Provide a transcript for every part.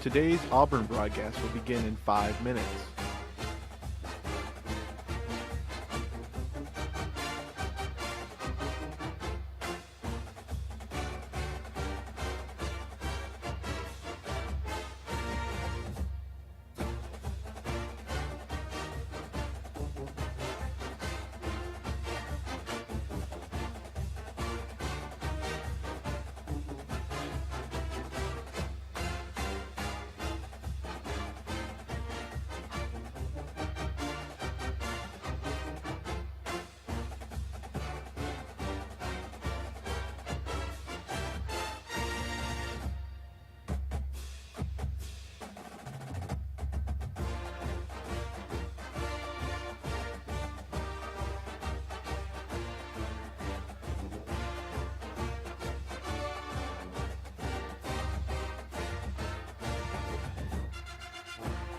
Today's Auburn broadcast will begin in 5 minutes.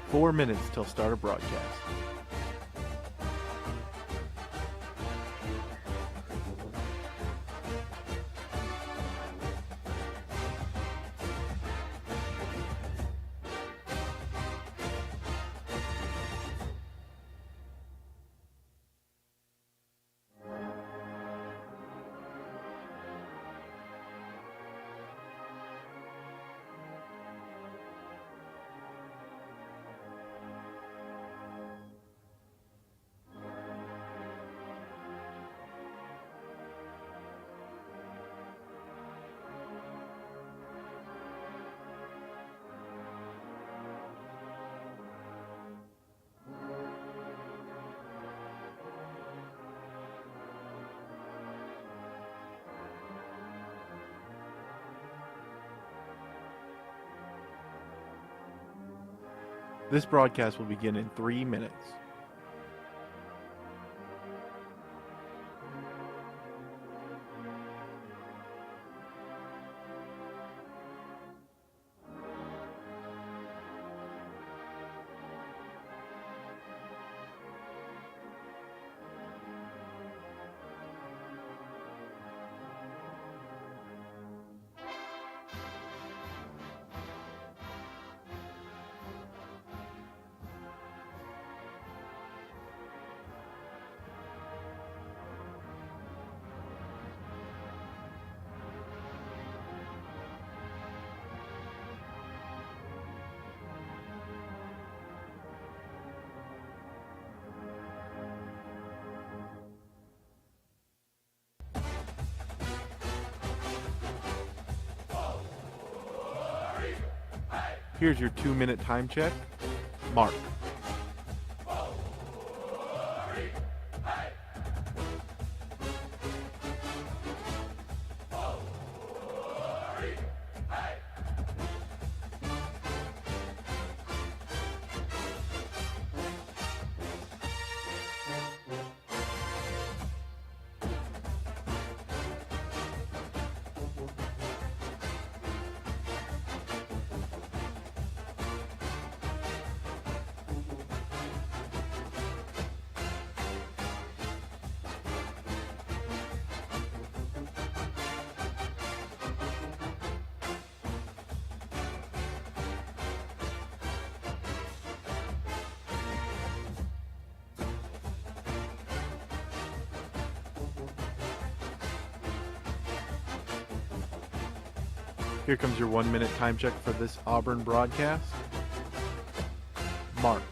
Four minutes till start of broadcast. This broadcast will begin in 3 minutes. Here's your 2-minute time check. Mark. 'Here comes your 1-minute time check for this Auburn broadcast. Mark.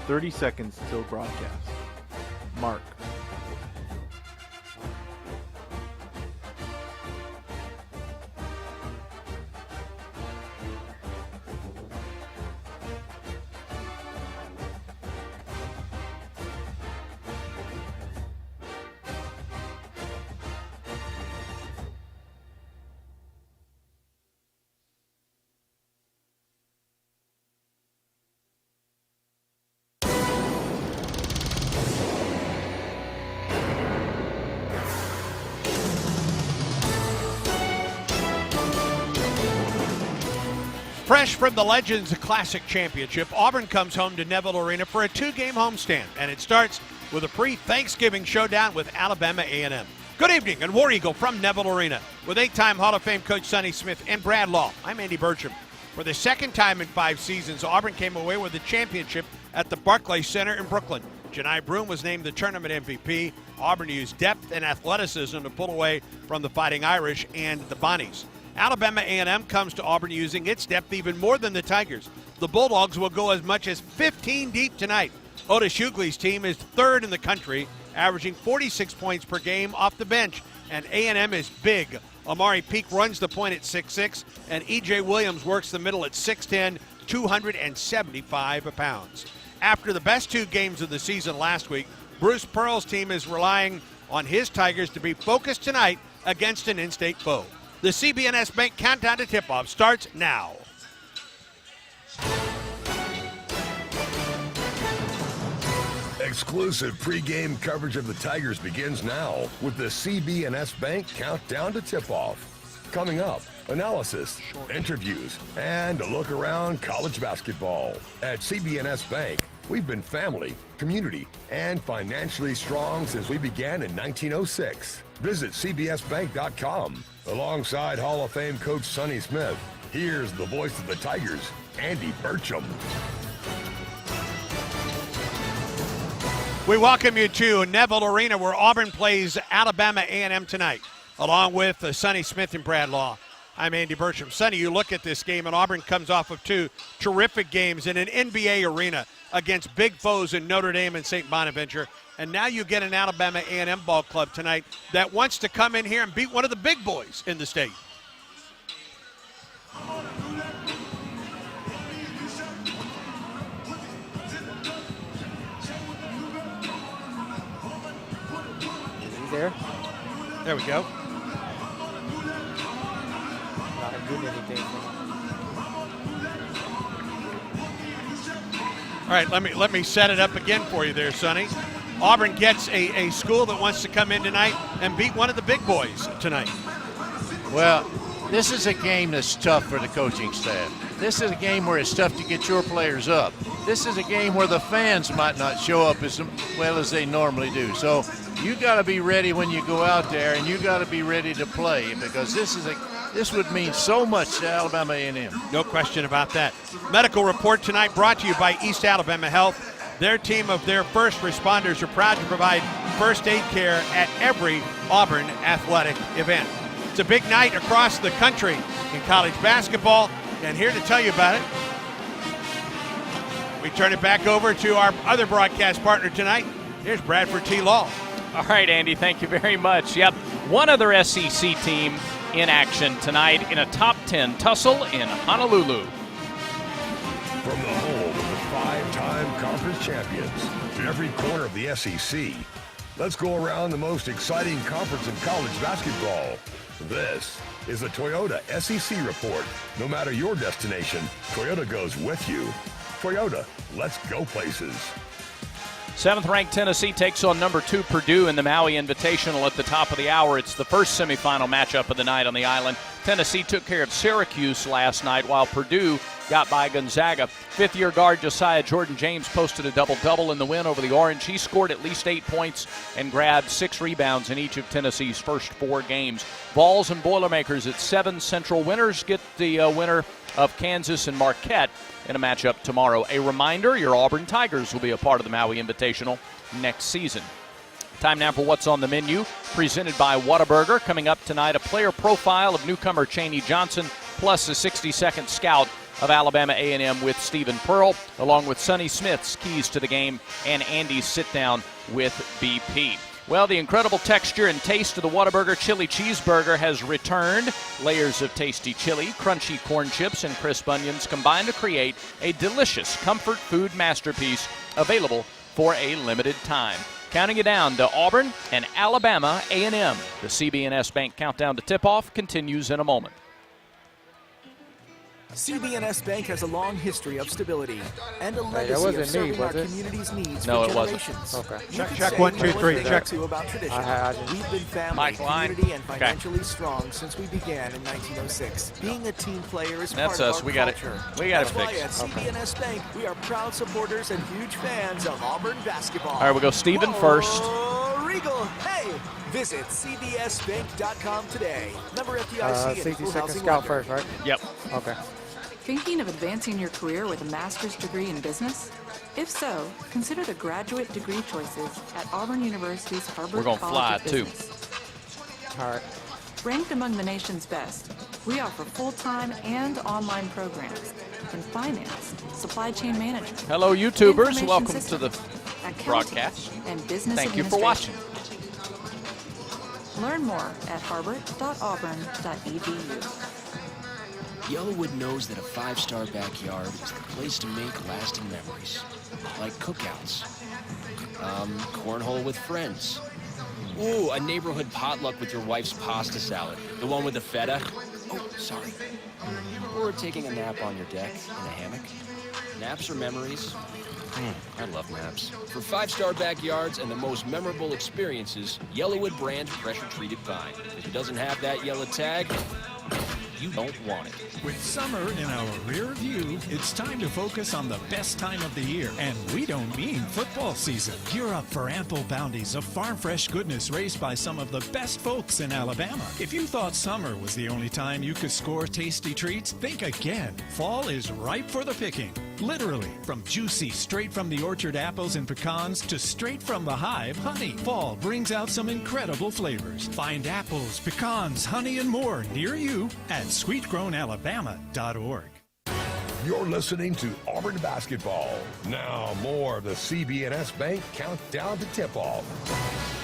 "30 seconds till broadcast. Mark. Fresh from the Legends Classic Championship, Auburn comes home to Neville Arena for a 2-game homestand, and it starts with a pre-Thanksgiving showdown with Alabama A&M. Good evening and War Eagle from Neville Arena with 8-time Hall of Fame coach Sonny Smith and Brad Law. I'm Andy Burcham. For the second time in 5 seasons, Auburn came away with the championship at the Barclays Center in Brooklyn. Janai Broome was named the tournament MVP. Auburn used depth and athleticism to pull away from the Fighting Irish and the Bonnies. Alabama A&M comes to Auburn using its depth even more than the Tigers. The Bulldogs will go as much as 15 deep tonight. Otis Hughley's team is third in the country, averaging 46 points per game off the bench, and A&M is big. Amari Peak runs the point at 6'6", and E.J. Williams works the middle at 6'10", 275 pounds. After the best 2 games of the season last week, Bruce Pearl's team is relying on his Tigers to be focused tonight against an in-state foe. The CB&S Bank Countdown to Tip-Off starts now. Exclusive pregame coverage of the Tigers begins now with the CB&S Bank Countdown to Tip-Off. Coming up, analysis, interviews, and a look around college basketball. At CB&S Bank, we've been family, community, and financially strong since we began in 1906. Visit cbsbank.com. Alongside Hall of Fame coach Sonny Smith, here's the voice of the Tigers, Andy Burcham. We welcome you to Neville Arena, where Auburn plays Alabama A&M tonight, along with Sonny Smith and Brad Law. I'm Andy Burcham. Sonny, you look at this game, and Auburn comes off of 2 terrific games in an NBA arena against big foes in Notre Dame and St. Bonaventure. And now you get an Alabama A&M ball club tonight that wants to come in here and beat one of the big boys in the state. Is he there? There we go. Not a good anything. All right, let me set it up again for you there, Sonny. Auburn gets a school that wants to come in tonight and beat one of the big boys tonight. Well, this is a game that's tough for the coaching staff. This is a game where it's tough to get your players up. This is a game where the fans might not show up as well as they normally do. So you got to be ready when you go out there, and you got to be ready to play, because this would mean so much to Alabama A&M. No question about that. Medical report tonight brought to you by East Alabama Health. Their team of their first responders are proud to provide first aid care at every Auburn athletic event. It's a big night across the country in college basketball, and here to tell you about it, we turn it back over to our other broadcast partner tonight. Here's Bradford T. Law. All right, Andy, thank you very much. Yep, one other SEC team in action tonight in a top 10 tussle in Honolulu. From the home of the 5-time conference champions to every corner of the SEC, let's go around the most exciting conference in college basketball. This is the Toyota SEC Report. No matter your destination, Toyota goes with you. Toyota, let's go places. 7th-ranked Tennessee takes on number 2 Purdue in the Maui Invitational at the top of the hour. It's the first semifinal matchup of the night on the island. Tennessee took care of Syracuse last night, while Purdue got by Gonzaga. 5th-year guard Josiah Jordan-James posted a double-double in the win over the Orange. He scored at least 8 points and grabbed 6 rebounds in each of Tennessee's first 4 games. Vols and Boilermakers at 7 Central winners get the winner of Kansas and Marquette in a matchup tomorrow. A reminder, your Auburn Tigers will be a part of the Maui Invitational next season. Time now for What's on the Menu, presented by Whataburger. Coming up tonight, a player profile of newcomer Chaney Johnson, plus a 60-second scout of Alabama A&M with Stephen Pearl, along with Sonny Smith's keys to the game and Andy's sit-down with BP. Well, the incredible texture and taste of the Whataburger Chili Cheeseburger has returned. Layers of tasty chili, crunchy corn chips, and crisp onions combine to create a delicious comfort food masterpiece available for a limited time. Counting you down to Auburn and Alabama A&M. The CB&S Bank Countdown to Tip-Off continues in a moment. CB&S Bank has a long history of stability and a legacy of wasn't me, serving our was it? community's needs No, for it wasn't. generations. Okay. You Check, could check, say 1, 2, no 3, thing or check. two about tradition. didn't. We've been family, Mike line. community, and Okay. financially strong since we began in 1906. Being a team player is That's part us. of We our got it. culture. We got it That's why fixed. at CB&S Bank, we are proud supporters and huge fans of Auburn basketball. All right, we'll go Stephen first. Regal, hey! Visit cbsbank.com today. Member FDIC and 60 equal second housing scout lender. first, right? Yep. Okay. Thinking of advancing your career with a master's degree in business? If so, consider the graduate degree choices at Auburn University's Harbert We're gonna College fly, of too. Business. All right. Ranked among the nation's best, we offer full-time and online programs in finance, supply chain management, Hello, YouTubers. information Welcome to systems, the accounting, broadcast. and business Thank you for administration. watching. Learn more at harbert.auburn.edu. Yellowwood knows that a five-star backyard is the place to make lasting memories, like cookouts, cornhole with friends. Ooh, a neighborhood potluck with your wife's pasta salad, the one with the feta. Oh, sorry. Or taking a nap on your deck in a hammock. Naps are memories. I love naps. For five-star backyards and the most memorable experiences, Yellowwood brand pressure-treated pine. If it doesn't have that yellow tag, you don't want it. With summer in our rear view, it's time to focus on the best time of the year. And we don't mean football season. Gear up for ample bounties of farm fresh goodness raised by some of the best folks in Alabama. If you thought summer was the only time you could score tasty treats, think again. Fall is ripe for the picking. Literally, from juicy, straight from the orchard apples and pecans to straight from the hive honey. Fall brings out some incredible flavors. Find apples, pecans, honey, and more near you at sweetgrownalabama.org. You're listening to Auburn basketball. Now more of the CB&S Bank countdown to tip-off.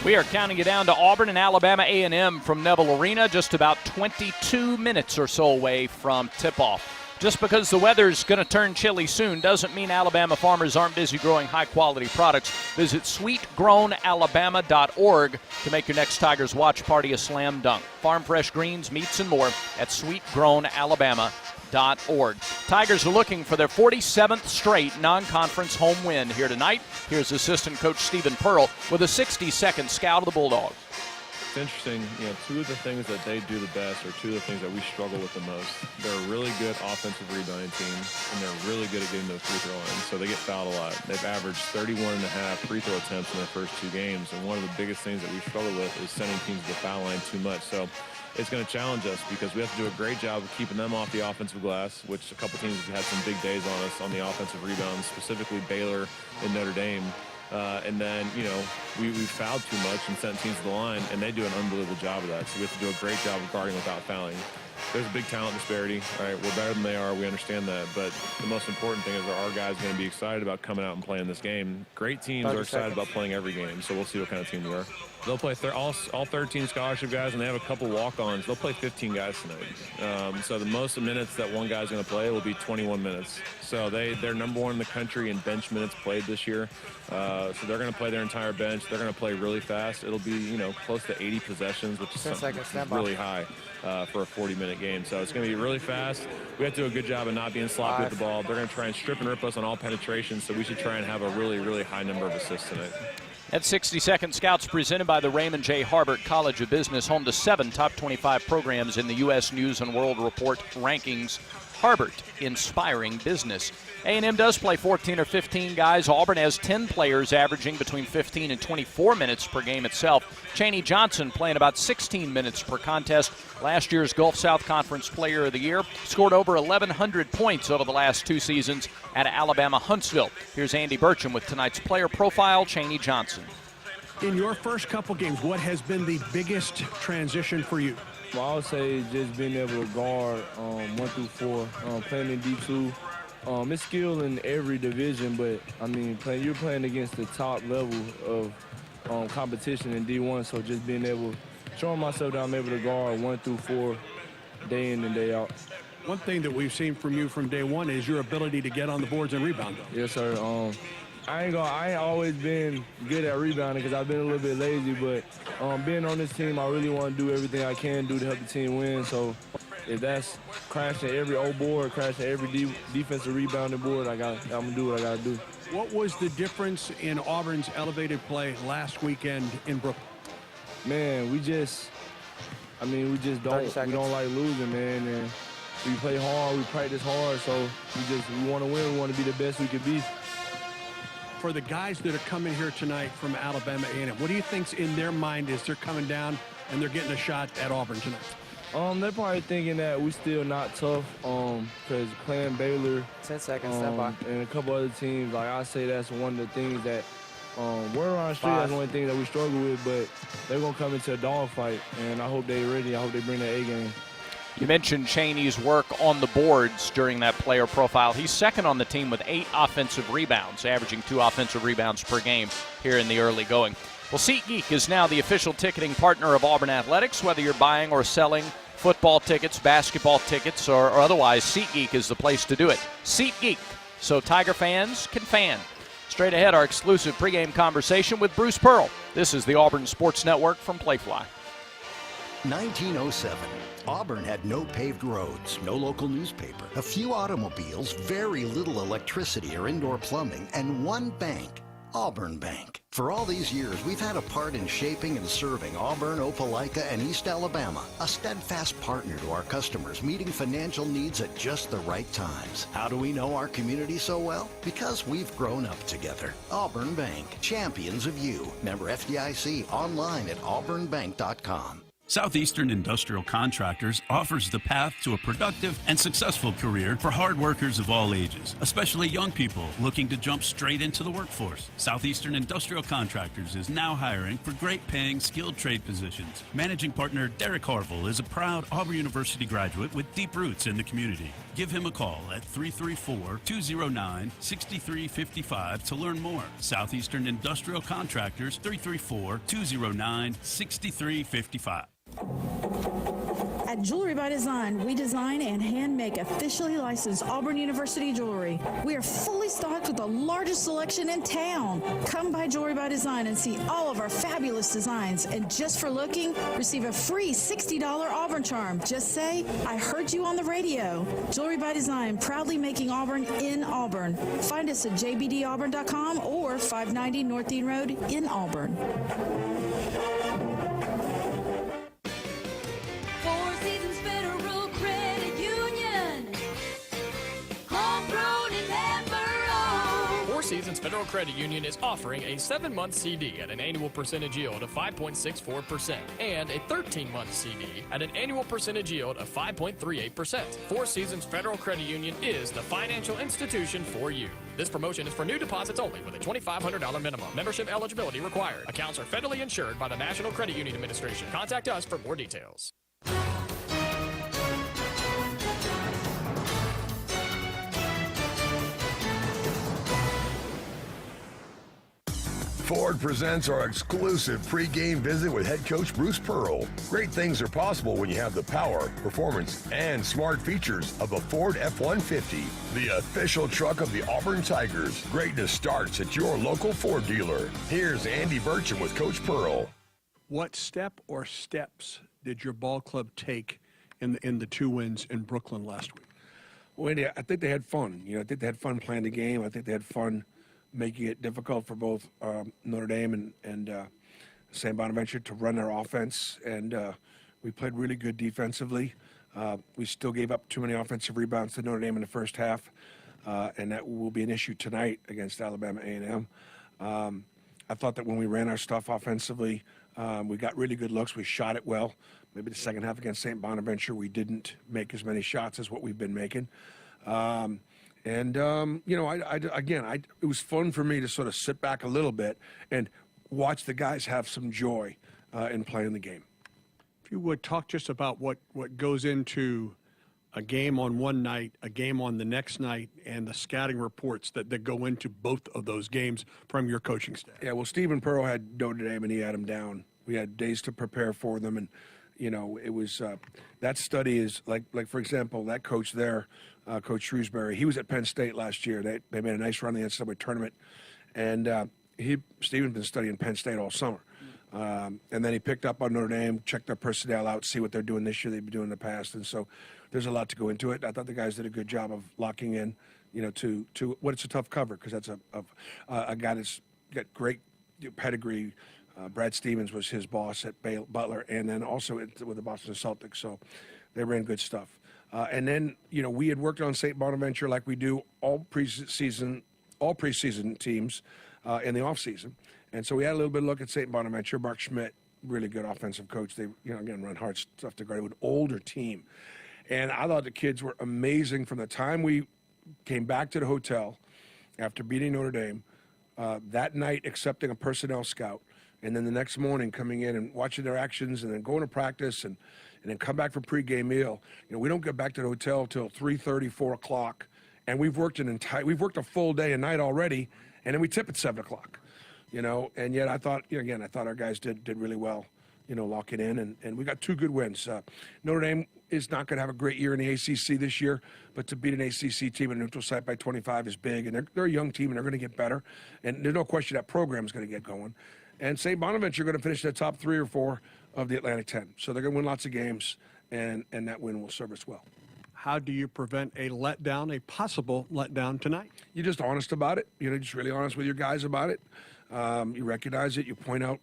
We are counting you down to Auburn and Alabama A&M from Neville Arena, just about 22 minutes or so away from tip-off. Just because the weather's going to turn chilly soon doesn't mean Alabama farmers aren't busy growing high-quality products. Visit sweetgrownalabama.org to make your next Tigers watch party a slam dunk. Farm fresh greens, meats, and more at sweetgrownalabama.org. Tigers are looking for their 47th straight non-conference home win here tonight. Here's assistant coach Stephen Pearl with a 60-second scout of the Bulldogs. It's interesting, two of the things that they do the best are two of the things that we struggle with the most. They're a really good offensive rebounding team, and they're really good at getting to the free throw line, so they get fouled a lot. They've averaged 31.5 free throw attempts in their first two games, and one of the biggest things that we struggle with is sending teams to the foul line too much. So it's going to challenge us because we have to do a great job of keeping them off the offensive glass, which a couple teams have had some big days on us on the offensive rebounds, specifically Baylor and Notre Dame. And then, we fouled too much and sent teams to the line, and they do an unbelievable job of that. So we have to do a great job of guarding without fouling. There's a big talent disparity. All right, we're better than they are. We understand that. But the most important thing is, are our guys going to be excited about coming out and playing this game? Great teams are excited about playing every game, so we'll see what kind of team we are. They'll play all 13 scholarship guys, and they have a couple walk-ons. They'll play 15 guys tonight. So the most minutes that one guy's going to play will be 21 minutes. So they're number one in the country in bench minutes played this year. So they're going to play their entire bench. They're going to play really fast. It'll be, close to 80 possessions, which is really high for a 40-minute game. So it's going to be really fast. We have to do a good job of not being sloppy with the ball. They're going to try and strip and rip us on all penetrations, so we should try and have a really, really high number of assists tonight. That 60-second scouts presented by the Raymond J. Harbert College of Business, home to 7 top 25 programs in the U.S. News and World Report rankings. Harbert, inspiring business. A&M does play 14 or 15 guys. Auburn has 10 players averaging between 15 and 24 minutes per game itself. Chaney Johnson playing about 16 minutes per contest. Last year's Gulf South Conference Player of the Year. Scored over 1,100 points over the last two seasons at Alabama Huntsville. Here's Andy Burcham with tonight's player profile, Chaney Johnson. In your first couple games, what has been the biggest transition for you? Well, I would say just being able to guard 1 through 4, playing in D2. It's skill in every division, but, you're playing against the top level of competition in D1, so just being able, showing myself that I'm able to guard 1 through 4 day in and day out. One thing that we've seen from you from day one is your ability to get on the boards and rebound. Yes, sir. I ain't always been good at rebounding because I've been a little bit lazy, but being on this team, I really want to do everything I can do to help the team win. So if that's crashing every old board, crashing every defensive rebounding board, I'm gonna do what I gotta do. What was the difference in Auburn's elevated play last weekend in Brooklyn? Man, we just don't like losing, man. And we play hard, we practice hard, so we want to win. We want to be the best we could be. For the guys that are coming here tonight from Alabama A&M, what do you think's in their mind as they're coming down and they're getting a shot at Auburn tonight? They're probably thinking that we still not tough, because playing Baylor, 10 seconds, stand by. and a couple other teams, like I say, that's one of the things that we're around the street. That's one of the things that we struggle with, but they're gonna come into a dogfight, and I hope they're ready. I hope they bring their A game. You mentioned Chaney's work on the boards during that player profile. He's second on the team with 8 offensive rebounds, averaging 2 offensive rebounds per game here in the early going. Well, SeatGeek is now the official ticketing partner of Auburn Athletics. Whether you're buying or selling football tickets, basketball tickets, or otherwise, SeatGeek is the place to do it. SeatGeek, so Tiger fans can fan. Straight ahead, our exclusive pregame conversation with Bruce Pearl. This is the Auburn Sports Network from Playfly. 1907. Auburn had no paved roads, no local newspaper, a few automobiles, very little electricity or indoor plumbing, and one bank, Auburn Bank. For all these years, we've had a part in shaping and serving Auburn, Opelika, and East Alabama, a steadfast partner to our customers, meeting financial needs at just the right times. How do we know our community so well? Because we've grown up together. Auburn Bank, champions of you. Member FDIC, online at auburnbank.com. Southeastern Industrial Contractors offers the path to a productive and successful career for hard workers of all ages, especially young people looking to jump straight into the workforce. Southeastern Industrial Contractors is now hiring for great-paying skilled trade positions. Managing partner Derek Harville is a proud Auburn University graduate with deep roots in the community. Give him a call at 334-209-6355 to learn more. Southeastern Industrial Contractors, 334-209-6355. At Jewelry by Design, we design and hand make officially licensed Auburn University jewelry. We are fully stocked with the largest selection in town. Come by Jewelry by Design and see all of our fabulous designs. And just for looking, receive a free $60 Auburn charm. Just say, I heard you on the radio. Jewelry by Design, proudly making Auburn in Auburn. Find us at jbdauburn.com or 590 North Dean Road in Auburn. Seasons Federal Credit Union is offering a 7-month CD at an annual percentage yield of 5.64% and a 13-month CD at an annual percentage yield of 5.38%. Four Seasons Federal Credit Union is the financial institution for you. This promotion is for new deposits only with a $2,500 minimum. Membership eligibility required. Accounts are federally insured by the National Credit Union Administration. Contact us for more details. Ford presents our exclusive pregame visit with head coach Bruce Pearl. Great things are possible when you have the power, performance, and smart features of a Ford F-150, the official truck of the Auburn Tigers. Greatness starts at your local Ford dealer. Here's Andy Burcham with Coach Pearl. What step or steps did your ball club take in the 2 wins in Brooklyn last week? Well, Andy, I think they had fun. I think they had fun playing the game. I think they had fun making it difficult for both Notre Dame and St. Bonaventure to run their offense. And we played really good defensively. We still gave up too many offensive rebounds to Notre Dame in the first half, and that will be an issue tonight against Alabama A&M. I thought that when we ran our stuff offensively, we got really good looks. We shot it well. Maybe the second half against St. Bonaventure, we didn't make as many shots as what we've been making. It was fun for me to sort of sit back a little bit and watch the guys have some joy in playing the game. If you would talk just about what goes into a game on one night, a game on the next night, and the scouting reports that go into both of those games from your coaching staff. Yeah, well, Stephen Pearl had Notre Dame, and he had them down. We had days to prepare for them, and it was that study is like for example, that coach there, Coach Shrewsbury, he was at Penn State last year. They made a nice run in the NCAA tournament, and Stephen's been studying Penn State all summer. And then he picked up on Notre Dame, checked their personnel out, see what they're doing this year, they've been doing in the past. And so there's a lot to go into it. I thought the guys did a good job of locking in, to what it's a tough cover, because that's a guy that's got great pedigree. Brad Stevens was his boss at Butler, and then also with the Boston Celtics. So they ran good stuff. And then, we had worked on St. Bonaventure like we do all preseason teams in the offseason. And so we had a little bit of look at St. Bonaventure. Mark Schmidt, really good offensive coach. They, again, run hard stuff to guard with an older team. And I thought the kids were amazing from the time we came back to the hotel after beating Notre Dame, that night accepting a personnel scout, and then the next morning coming in and watching their actions, and then going to practice, and then come back for pregame meal. We don't get back to the hotel till 3:30, 4 o'clock, and we've worked a full day and night already, and then we tip at 7 o'clock. And yet I thought our guys did really well, locking in, and we got 2 good wins. Notre Dame is not going to have a great year in the ACC this year, but to beat an ACC team in a neutral site by 25 is big, and they're a young team, and they're going to get better, and there's no question that program is going to get going. And St. Bonaventure are going to finish in the top 3 or 4 of the Atlantic 10, so they're going to win lots of games, and that win will serve us well. How do you prevent a letdown, a possible letdown tonight? You're just honest about it. Just really honest with your guys about it. You recognize it. You point out,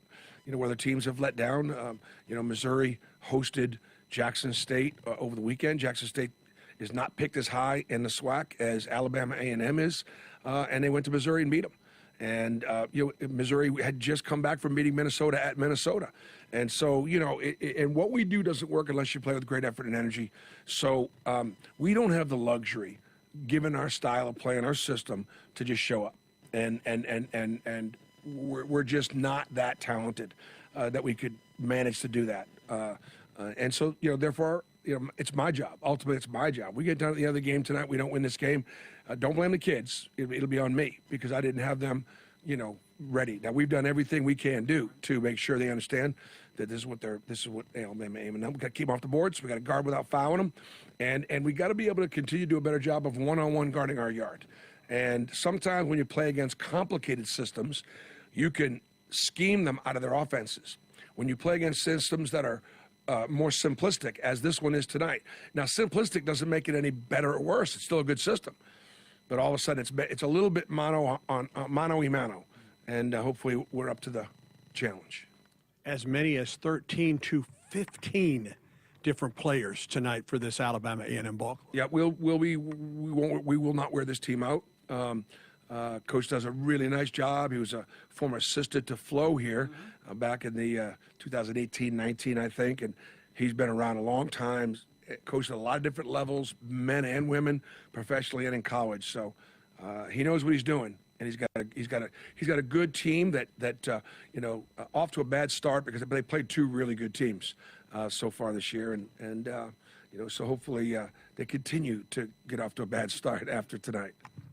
where the teams have let down. Missouri hosted Jackson State over the weekend. Jackson State is not picked as high in the SWAC as Alabama A&M is, and they went to Missouri and beat them. And Missouri had just come back from beating Minnesota at Minnesota. And so, and what we do doesn't work unless you play with great effort and energy. So we don't have the luxury, given our style of play and our system, to just show up. And we're just not that talented that we could manage to do that. And so, therefore, it's my job. Ultimately, it's my job. We get done at the end of the game tonight, we don't win this game. Don't blame the kids. It'll be on me, because I didn't have them, ready. Now, we've done everything we can do to make sure they understand that this is what Alabama aiming at. We've got to keep them off the boards. We've got to guard without fouling them. And we got to be able to continue to do a better job of one-on-one guarding our yard. And sometimes when you play against complicated systems, you can scheme them out of their offenses. When you play against systems that are more simplistic, as this one is tonight. Now, simplistic doesn't make it any better or worse. It's still a good system. But all of a sudden, it's a little bit mano-y-mano. And hopefully we're up to the challenge. As many as 13 to 15 different players tonight for this Alabama A&M ball club. Yeah, we will not wear this team out. Coach does a really nice job. He was a former assistant to Flo here back in the 2018-19, I think, and he's been around a long time. Coached at a lot of different levels, men and women, professionally and in college. So he knows what he's doing, and he's got a good team that off to a bad start because they played 2 really good teams so far this year, and so hopefully they continue to get off to a bad start after tonight.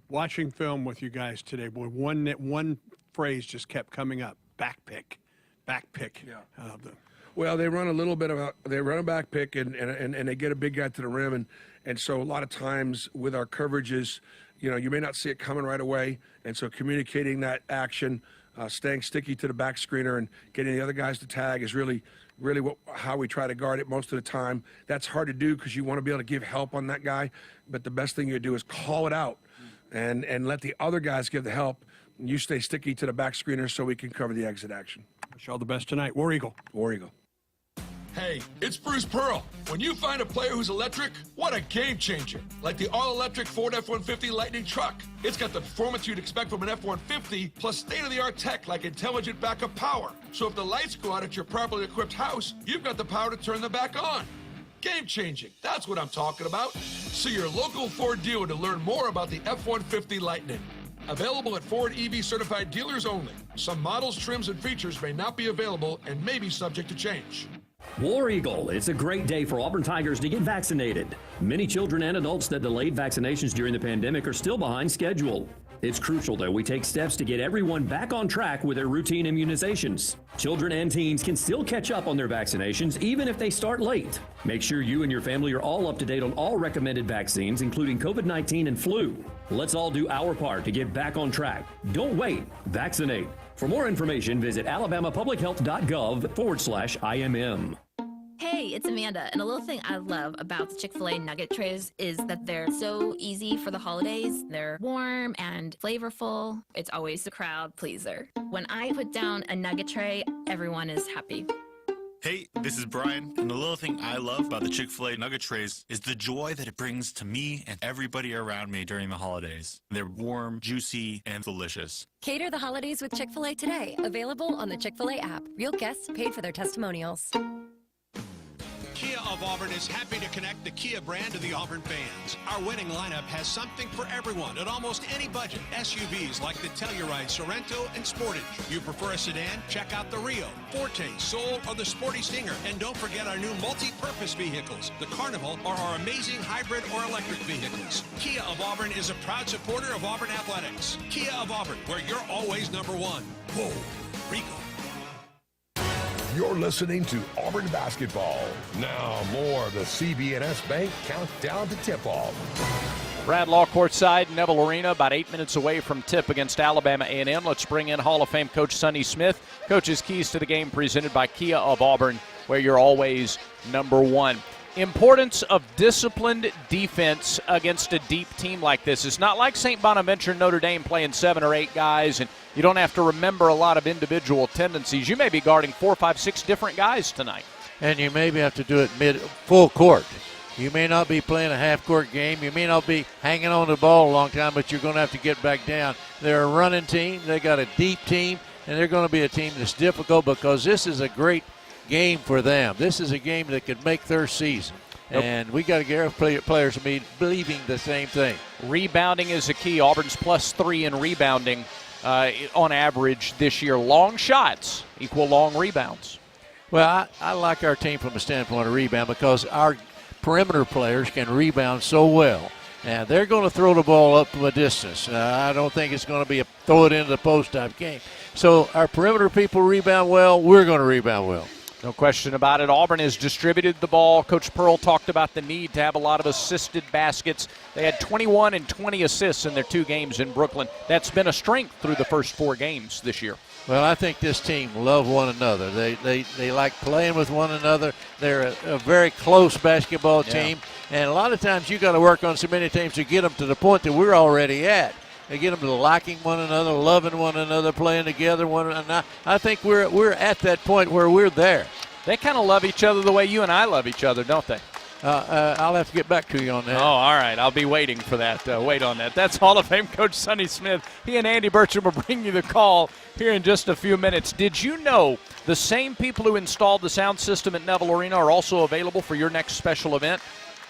Watching film with you guys today, boy, one phrase just kept coming up: back pick. Yeah. Well, they run a back pick, and they get a big guy to the rim, and so a lot of times with our coverages, you may not see it coming right away, and so communicating that action, staying sticky to the back screener, and getting the other guys to tag is really how we try to guard it most of the time. That's hard to do because you want to be able to give help on that guy, but the best thing you do is call it out and let the other guys give the help. You stay sticky to the back screener so we can cover the exit action. Wish all the best tonight. War Eagle. War Eagle. Hey, it's Bruce Pearl. When you find a player who's electric, what a game changer. Like the all-electric Ford F-150 Lightning truck. It's got the performance you'd expect from an F-150, plus state-of-the-art tech like intelligent backup power. So if the lights go out at your properly equipped house, you've got the power to turn them back on. Game changing. That's what I'm talking about. See your local Ford dealer to learn more about the F-150 Lightning. Available at Ford EV certified dealers only. Some models, trims, and features may not be available and may be subject to change. War Eagle, it's a great day for Auburn Tigers to get vaccinated. Many children and adults that delayed vaccinations during the pandemic are still behind schedule. It's crucial that we take steps to get everyone back on track with their routine immunizations. Children and teens can still catch up on their vaccinations even if they start late. Make sure you and your family are all up to date on all recommended vaccines, including COVID-19 and flu. Let's all do our part to get back on track. Don't wait. Vaccinate. For more information, visit alabamapublichealth.gov/IMM. Hey, it's Amanda, and a little thing I love about the Chick-fil-A nugget trays is that they're so easy for the holidays. They're warm and flavorful. It's always a crowd pleaser. When I put down a nugget tray, everyone is happy. Hey, this is Brian, and the little thing I love about the Chick-fil-A nugget trays is the joy that it brings to me and everybody around me during the holidays. They're warm, juicy, and delicious. Cater the holidays with Chick-fil-A today. Available on the Chick-fil-A app. Real guests paid for their testimonials. Kia of Auburn is happy to connect the Kia brand to the Auburn fans. Our winning lineup has something for everyone at almost any budget. SUVs like the Telluride, Sorrento, and Sportage. You prefer a sedan? Check out the Rio, Forte, Soul, or the Sporty Stinger. And don't forget our new multi-purpose vehicles, the Carnival, or our amazing hybrid or electric vehicles. Kia of Auburn is a proud supporter of Auburn Athletics. Kia of Auburn, where you're always number one. Whoa, Rico. You're listening to Auburn basketball. Now more of the CB&S Bank countdown to tip-off. Brad Law courtside, Neville Arena, about 8 minutes away from tip against Alabama A&M. Let's bring in Hall of Fame coach Sonny Smith. Coach's keys to the game presented by Kia of Auburn, where you're always number one. Importance of disciplined defense against a deep team like this. It's not like St. Bonaventure and Notre Dame playing 7 or 8 guys, and you don't have to remember a lot of individual tendencies. You may be guarding 4, 5, 6 different guys tonight. And you maybe have to do it full court. You may not be playing a half-court game. You may not be hanging on the ball a long time, but you're going to have to get back down. They're a running team. They got a deep team, and they're going to be a team that's difficult because this is a great game for them. This is a game that could make their season. And we got to get our players to be believing the same thing. Rebounding is a key. Auburn's +3 in rebounding on average this year. Long shots equal long rebounds. Well, I like our team from a standpoint of rebound because our perimeter players can rebound so well. And they're going to throw the ball up from a distance. I don't think it's going to be a throw it into the post type game. So our perimeter people rebound well. We're going to rebound well. No question about it. Auburn has distributed the ball. Coach Pearl talked about the need to have a lot of assisted baskets. They had 21 and 20 assists in their 2 games in Brooklyn. That's been a strength through the first 4 games this year. Well, I think this team love one another. They like playing with one another. They're a very close basketball team. And a lot of times you got to work on so many teams to get them to the point that we're already at. They get them to liking one another, loving one another, playing together. And I think we're at that point where we're there. They kind of love each other the way you and I love each other, don't they? I'll have to get back to you on that. Oh, all right. I'll be waiting for that. Wait on that. That's Hall of Fame coach Sonny Smith. He and Andy Burcham will bring you the call here in just a few minutes. Did you know the same people who installed the sound system at Neville Arena are also available for your next special event?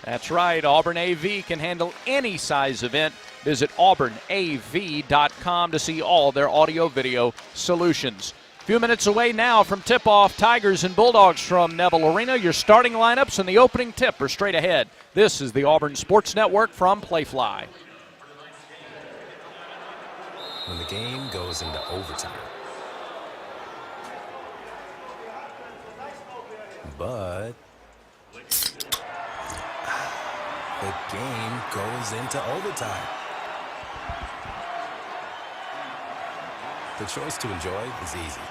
That's right. Auburn AV can handle any size event. Visit auburnav.com to see all their audio-video solutions. A few minutes away now from tip-off, Tigers and Bulldogs from Neville Arena. Your starting lineups and the opening tip are straight ahead. This is the Auburn Sports Network from Playfly. When the game goes into overtime. But the game goes into overtime. The choice to enjoy is easy.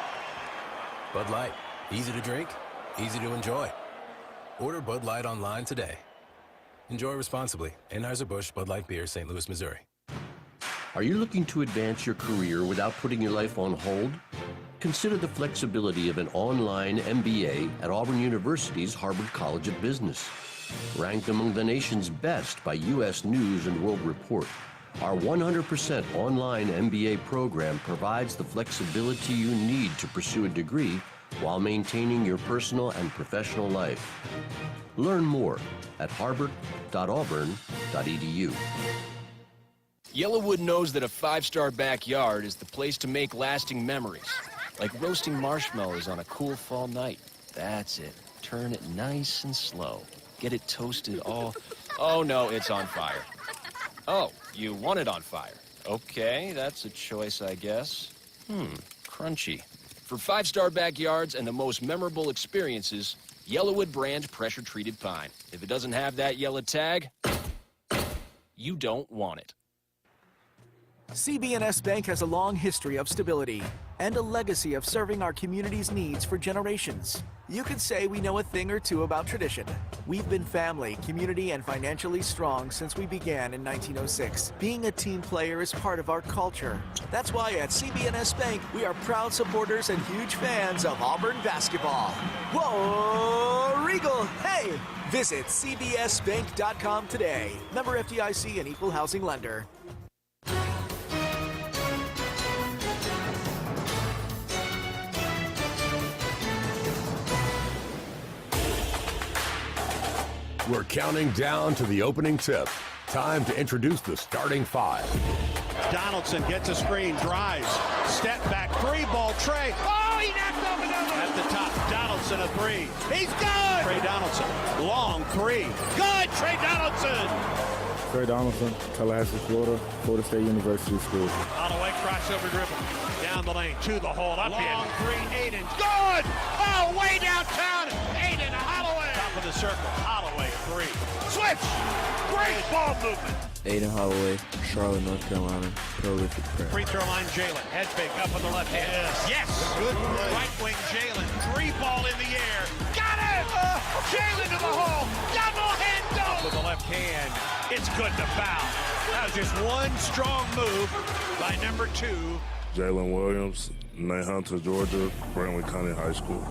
Bud Light, easy to drink, easy to enjoy. Order Bud Light online today. Enjoy responsibly. Anheuser-Busch Bud Light Beer, St. Louis, Missouri. Are you looking to advance your career without putting your life on hold? Consider the flexibility of an online MBA at Auburn University's Harvard College of Business. Ranked among the nation's best by U.S. News and World Report, our 100% online MBA program provides the flexibility you need to pursue a degree while maintaining your personal and professional life. Learn more at harvard.auburn.edu. Yellowwood knows that a 5-star backyard is the place to make lasting memories. Like roasting marshmallows on a cool fall night. That's it. Turn it nice and slow. Get it toasted all... Oh, no, it's on fire. Oh, you want it on fire. Okay, that's a choice, I guess. Crunchy. For 5-star backyards and the most memorable experiences, Yellowwood brand pressure-treated pine. If it doesn't have that yellow tag, you don't want it. CB&S Bank has a long history of stability, and a legacy of serving our community's needs for generations. You could say we know a thing or two about tradition. We've been family, community, and financially strong since we began in 1906. Being a team player is part of our culture. That's why at CB&S Bank, we are proud supporters and huge fans of Auburn basketball. Whoa, Regal, hey! Visit cbsbank.com today. Member FDIC and equal housing lender. We're counting down to the opening tip. Time to introduce the starting five. Donaldson gets a screen, drives, step back, three ball, Trey. Oh, he knocked off another. At the top, Donaldson a three. He's good. Trey Donaldson, long three. Good, Trey Donaldson. Trey Donaldson, Tallahassee, Florida State University School. Holloway crossover dribble. Down the lane, to the hole, up long three, Aiden. Good! Oh, way downtown. Aiden Holloway. Top of the circle, Holloway, three. Switch! Great ball movement. Aiden Holloway, Charlotte, North Carolina, prolific player. Free throw line, Jalen. Head fake up on the left hand. Yes! Good play. Right wing, Jalen. Three ball in the air. Got it! Jalen to the hole. Double hand dunk. With the left hand. It's good to foul. That was just one strong move by number 2. Jalen Williams, Nahunter, Georgia, Brentwood County High School.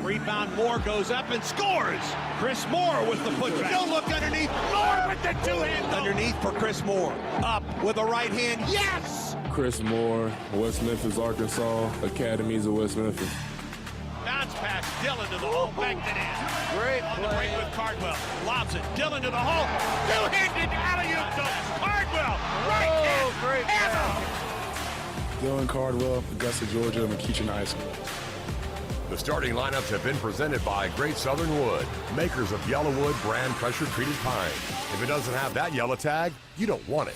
Rebound, Moore goes up and scores. Chris Moore with the putback. Don't look underneath. Moore with the two-hand. Underneath for Chris Moore. Up with a right hand. Yes! Chris Moore, West Memphis, Arkansas, Academies of West Memphis. Bounce pass, Dillon to the hole, banked it in. Great play. Break with Cardwell. Lobs it. Dillon to the hole. Two-handed alley-oop to Cardwell. Right hand. Great hammer. Dylan Cardwell, Augusta, Georgia, McEachin High School. The starting lineups have been presented by Great Southern Wood, makers of Yellowwood brand pressure-treated pine. If it doesn't have that yellow tag, you don't want it.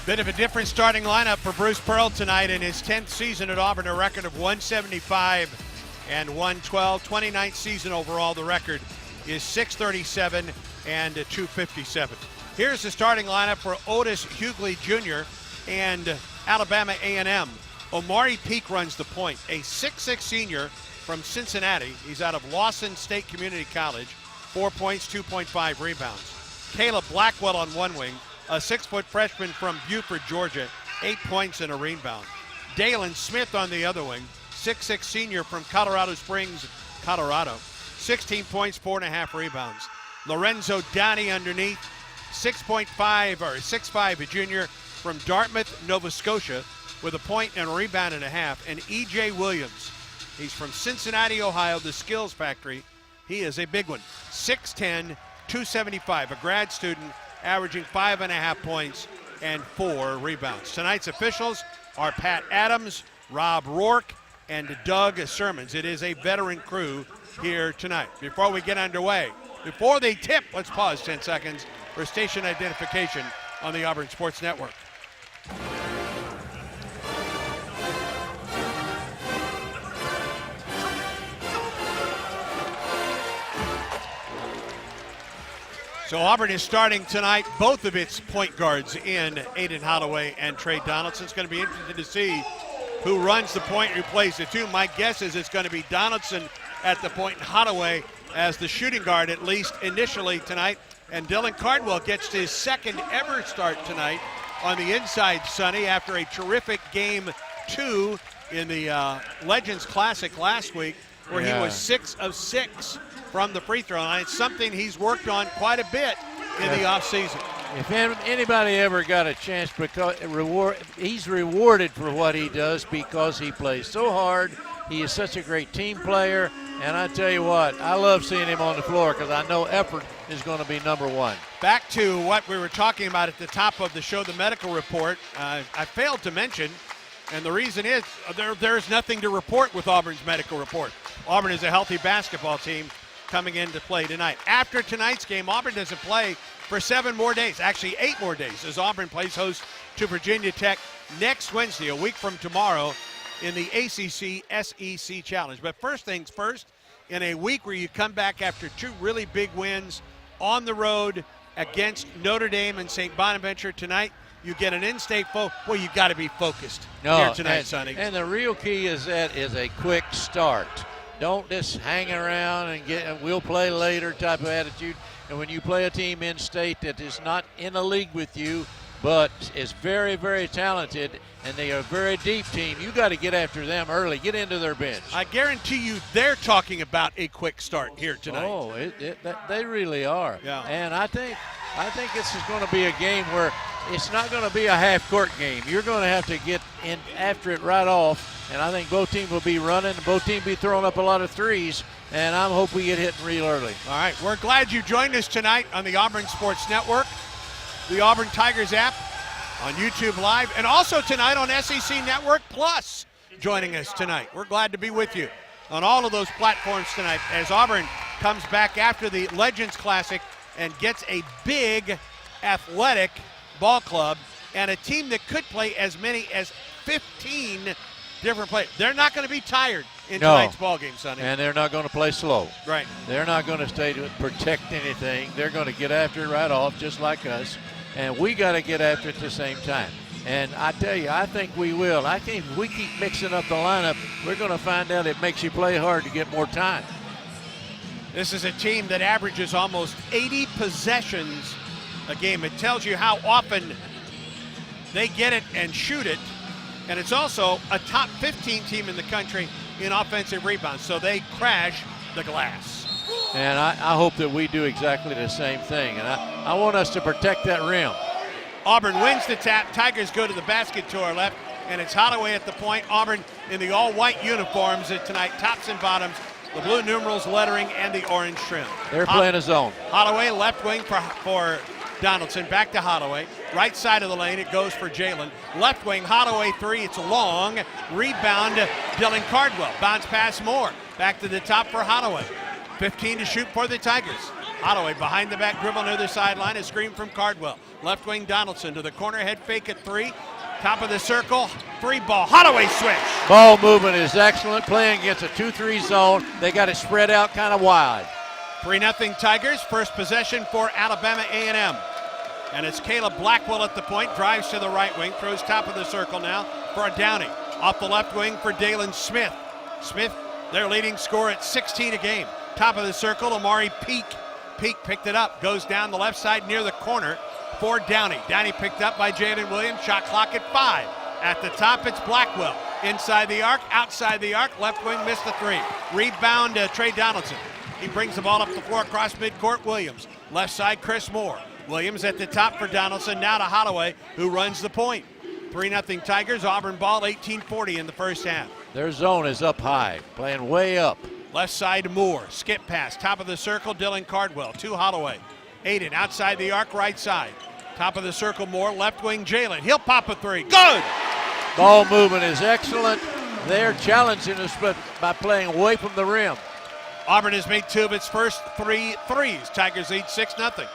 Bit of a different starting lineup for Bruce Pearl tonight in his 10th season at Auburn, a record of 175 and 112. 29th season overall, the record is 637 and 257. Here's the starting lineup for Otis Hughley Jr. and Alabama A&M. Omari Peak runs the point, a 6'6 senior from Cincinnati. He's out of Lawson State Community College. 4 points, 2.5 rebounds. Caleb Blackwell on one wing, a 6-foot freshman from Buford, Georgia. 8 points and a rebound. Dalen Smith on the other wing, 6'6 senior from Colorado Springs, Colorado. 16 points, 4.5 rebounds. Lorenzo Downey underneath, 6.5 or 6'5 a junior from Dartmouth, Nova Scotia, with a point and a rebound and a half. And E.J. Williams, he's from Cincinnati, Ohio, the Skills Factory. He is a big one. 6'10", 275, a grad student, averaging 5.5 points and 4 rebounds. Tonight's officials are Pat Adams, Rob Rourke, and Doug Sermons. It is a veteran crew here tonight. Before we get underway, before they tip, let's pause 10 seconds for station identification on the Auburn Sports Network. So Auburn is starting tonight both of its point guards in Aiden Holloway and Trey Donaldson. It's going to be interesting to see who runs the point, who plays the two. My guess is it's going to be Donaldson at the point and Holloway as the shooting guard, at least initially tonight. And Dylan Cardwell gets his second ever start tonight on the inside, Sonny, after a terrific game 2 in the Legends Classic last week, where he was 6 of 6 from the free throw line. It's something he's worked on quite a bit in the offseason. If anybody ever got a chance, because he's rewarded for what he does because he plays so hard. He is such a great team player, and I tell you what, I love seeing him on the floor because I know effort is going to be number one. Back to what we were talking about at the top of the show, the medical report. I failed to mention, and the reason is there's nothing to report with Auburn's medical report. Auburn is a healthy basketball team coming into play tonight. After tonight's game, Auburn doesn't play for 7 more days, actually 8 more days, as Auburn plays host to Virginia Tech next Wednesday, a week from tomorrow, in the ACC SEC Challenge. But first things first, in a week where you come back after 2 really big wins on the road against Notre Dame and St. Bonaventure tonight, You get an in-state well, you've got to be focused No, here tonight, Sonny. And the real key is a quick start. Don't just hang around and we'll play later type of attitude. And when you play a team in-state that is not in a league with you, but is very, very talented, and they are a very deep team, you got to get after them early. Get into their bench. I guarantee you they're talking about a quick start here tonight. Oh, they really are. Yeah. And I think this is going to be a game where it's not going to be a half-court game. You're going to have to get in after it right off, and I think both teams will be running, and both teams will be throwing up a lot of threes, and I hope we get hitting real early. All right, we're glad you joined us tonight on the Auburn Sports Network, the Auburn Tigers app, on YouTube Live, and also tonight on SEC Network Plus joining us tonight. We're glad to be with you on all of those platforms tonight as Auburn comes back after the Legends Classic and gets a big athletic ball club and a team that could play as many as 15 different players. They're not going to be tired in tonight's ball game, Sonny. And they're not going to play slow. Right. They're not going to stay to protect anything. They're going to get after it right off just like us. And we got to get after it at the same time. And I tell you, I think we will. I think if we keep mixing up the lineup, we're going to find out it makes you play hard to get more time. This is a team that averages almost 80 possessions a game. It tells you how often they get it and shoot it. And it's also a top 15 team in the country in offensive rebounds. So they crash the glass. And I hope that we do exactly the same thing. And I want us to protect that rim. Auburn wins the tap. Tigers go to the basket to our left. And it's Holloway at the point. Auburn in the all-white uniforms tonight, tops and bottoms, the blue numerals lettering, and the orange trim. They're playing a zone. Holloway, left wing for Donaldson. Back to Holloway. Right side of the lane, it goes for Jalen. Left wing, Holloway three. It's a long rebound. Dylan Cardwell. Bounce pass Moore. Back to the top for Holloway. 15 to shoot for the Tigers. Holloway behind the back dribble near the sideline. A screen from Cardwell. Left wing Donaldson to the corner, head fake at three. Top of the circle, three ball. Holloway switch. Ball movement is excellent. Playing against a 2-3 zone. They got it spread out kind of wide. 3-0 Tigers. First possession for Alabama A&M. And it's Caleb Blackwell at the point. Drives to the right wing. Throws top of the circle now for a Downey. Off the left wing for Dalen Smith. Smith, their leading scorer at 16 a game. Top of the circle, Amari Peak. Peak picked it up. Goes down the left side near the corner for Downey. Downey picked up by Jalen Williams. Shot clock at 5. At the top, it's Blackwell. Inside the arc, outside the arc. Left wing missed the three. Rebound, Trey Donaldson. He brings the ball up the floor across midcourt. Williams. Left side, Chris Moore. Williams at the top for Donaldson. Now to Holloway, who runs the point. 3-0 Tigers. Auburn ball, 18:40 in the first half. Their zone is up high, playing way up. Left side Moore, skip pass, top of the circle, Dylan Cardwell, to Holloway. Aiden outside the arc, right side. Top of the circle Moore, left wing Jalen. He'll pop a three, good! Ball movement is excellent. They're challenging us by playing away from the rim. Auburn has made two of its first 3 threes. Tigers lead 6-0.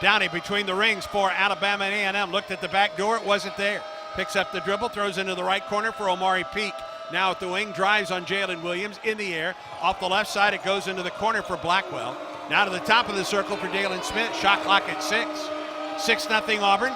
Downey between the rings for Alabama and A&M. Looked at the back door, it wasn't there. Picks up the dribble, throws into the right corner for Omari Peak. Now at the wing, drives on Jalen Williams in the air. Off the left side, it goes into the corner for Blackwell. Now to the top of the circle for Dalen Smith. Shot clock at 6. 6-0 Auburn.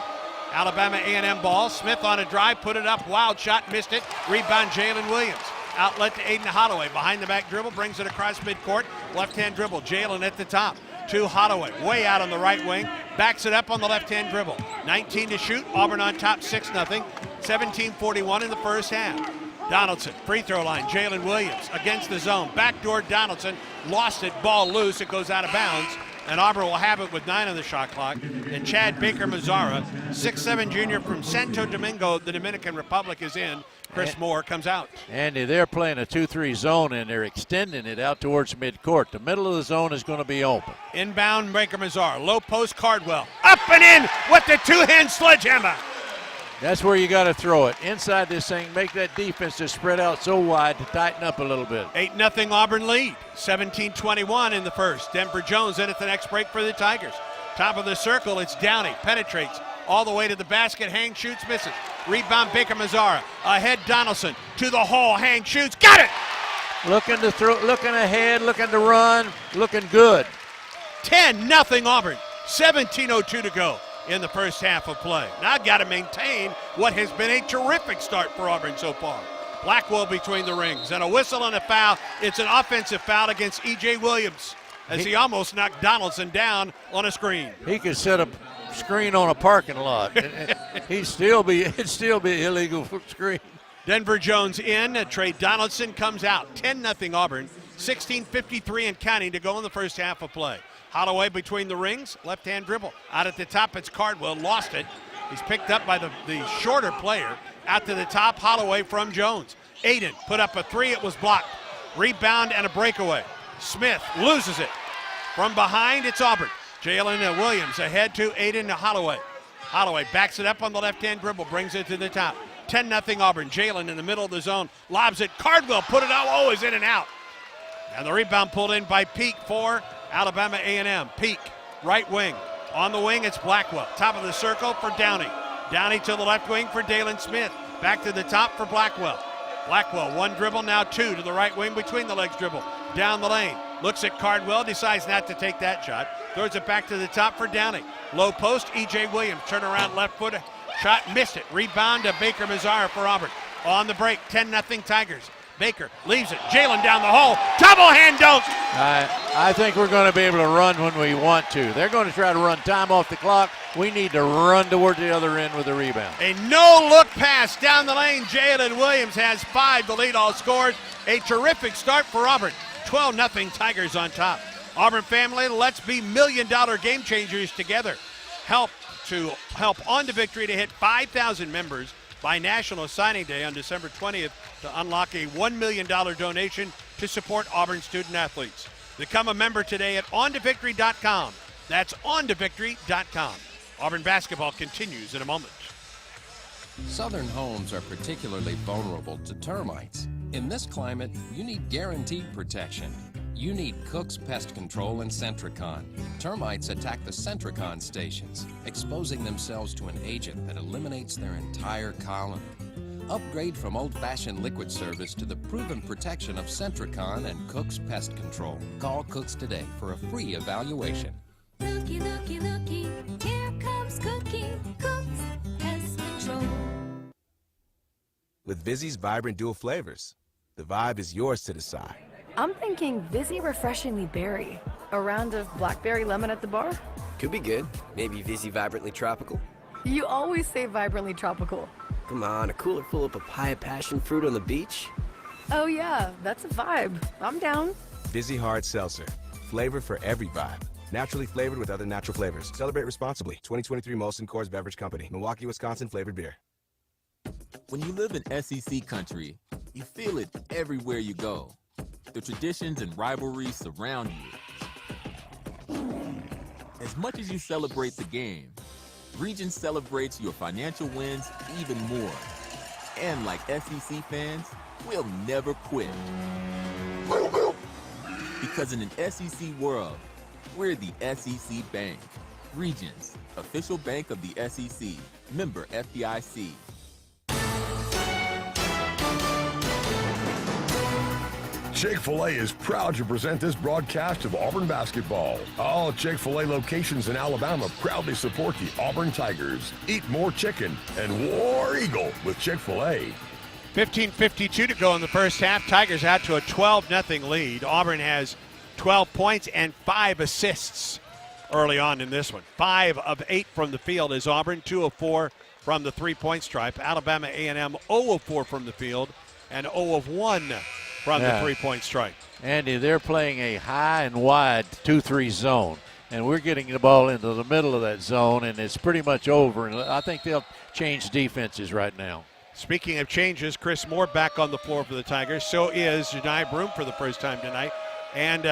Alabama A&M ball. Smith on a drive, put it up. Wild shot, missed it. Rebound Jalen Williams. Outlet to Aiden Holloway. Behind the back dribble, brings it across midcourt. Left-hand dribble. Jalen at the top. To Holloway, way out on the right wing. Backs it up on the left-hand dribble. 19 to shoot. Auburn on top, 6-0. 17:41 in the first half. Donaldson, free throw line, Jalen Williams against the zone. Backdoor Donaldson, lost it, ball loose, it goes out of bounds. And Auburn will have it with 9 on the shot clock. And Chad Baker-Mazzara, 6'7" junior from Santo Domingo, the Dominican Republic, is in. Chris Moore comes out. Andy, they're playing a 2-3 zone, and they're extending it out towards midcourt. The middle of the zone is going to be open. Inbound Baker-Mazzara, low post Cardwell. Up and in with the two-hand sledgehammer. That's where you got to throw it. Inside this thing, make that defense just spread out so wide to tighten up a little bit. 8-0 Auburn lead. 17:21 in the first. Denver Jones in at the next break for the Tigers. Top of the circle, it's Downey. Penetrates all the way to the basket. Hang, shoots, misses. Rebound Baker-Mazzara. Ahead Donaldson. To the hole. Hang, shoots. Got it! Looking to throw, looking ahead, looking to run, looking good. 10-0 Auburn. 17:02 to go in the first half of play. Now got to maintain what has been a terrific start for Auburn so far. Blackwell between the rings, and a whistle and a foul. It's an offensive foul against E.J. Williams as he almost knocked Donaldson down on a screen. He could set a screen on a parking lot. It'd still be illegal for screen. Denver Jones in. Trey Donaldson comes out. 10-0 Auburn. 16:53 and counting to go in the first half of play. Holloway between the rings. Left-hand dribble. Out at the top, it's Cardwell. Lost it. He's picked up by the shorter player. Out to the top, Holloway from Jones. Aiden put up a three. It was blocked. Rebound and a breakaway. Smith loses it. From behind, it's Auburn. Jalen Williams ahead to Aiden Holloway. Holloway backs it up on the left-hand dribble, brings it to the top. 10-0 Auburn. Jalen in the middle of the zone. Lobs it. Cardwell put it out. Oh, is in and out. And the rebound pulled in by Peak for Alabama A&M. Peak, right wing. On the wing, it's Blackwell. Top of the circle for Downey. Downey to the left wing for Dalen Smith. Back to the top for Blackwell. Blackwell, one dribble, now two to the right wing, between the legs dribble. Down the lane, looks at Cardwell, decides not to take that shot. Throws it back to the top for Downey. Low post, E.J. Williams, turn around left foot, shot, missed it. Rebound to Baker Mazzara for Auburn. On the break, 10-0 Tigers. Baker leaves it. Jalen down the hole. Double hand dunk. I think we're going to be able to run when we want to. They're going to try to run time off the clock. We need to run toward the other end with the rebound. A no-look pass down the lane. Jalen Williams has 5 to lead all scores. A terrific start for Auburn. 12-0 Tigers on top. Auburn family, let's be million-dollar game changers together. Help On to Victory to hit 5,000 members by National Signing Day on December 20th to unlock a $1 million donation to support Auburn student athletes. Become a member today at ontovictory.com. That's ontovictory.com. Auburn basketball continues in a moment. Southern homes are particularly vulnerable to termites. In this climate, you need guaranteed protection. You need Cook's Pest Control and Centricon. Termites attack the Centricon stations, exposing themselves to an agent that eliminates their entire colony. Upgrade from old-fashioned liquid service to the proven protection of Centricon and Cook's Pest Control. Call Cook's today for a free evaluation. Looky, looky, looky, here comes Cookie, Cook's Pest Control. With Vizzy's vibrant dual flavors, the vibe is yours to decide. I'm thinking Vizzy Refreshingly Berry. A round of blackberry lemon at the bar? Could be good. Maybe Vizzy Vibrantly Tropical. You always say vibrantly tropical. Come on, a cooler full of papaya passion fruit on the beach? Oh yeah, that's a vibe. I'm down. Vizzy Hard Seltzer. Flavor for every vibe. Naturally flavored with other natural flavors. Celebrate responsibly. 2023 Molson Coors Beverage Company. Milwaukee, Wisconsin flavored beer. When you live in SEC country, you feel it everywhere you go. The traditions and rivalries surround you. As much as you celebrate the game, Regions celebrates your financial wins even more. And like SEC fans, we'll never quit. Because in an SEC world, we're the SEC Bank. Regions, official bank of the SEC. Member FDIC. Chick-fil-A is proud to present this broadcast of Auburn basketball. All Chick-fil-A locations in Alabama proudly support the Auburn Tigers. Eat more chicken and War Eagle with Chick-fil-A. 15:52 to go in the first half. Tigers out to a 12-0 lead. Auburn has 12 points and 5 assists early on in this one. 5 of 8 from the field is Auburn, 2 of 4 from the three-point stripe. Alabama A&M 0 of 4 from the field and 0 of 1 from the three-point stripe. Andy, they're playing a high and wide 2-3 zone, and we're getting the ball into the middle of that zone, and it's pretty much over. And I think they'll change defenses right now. Speaking of changes, Chris Moore back on the floor for the Tigers. So is Janai Broom for the first time tonight. And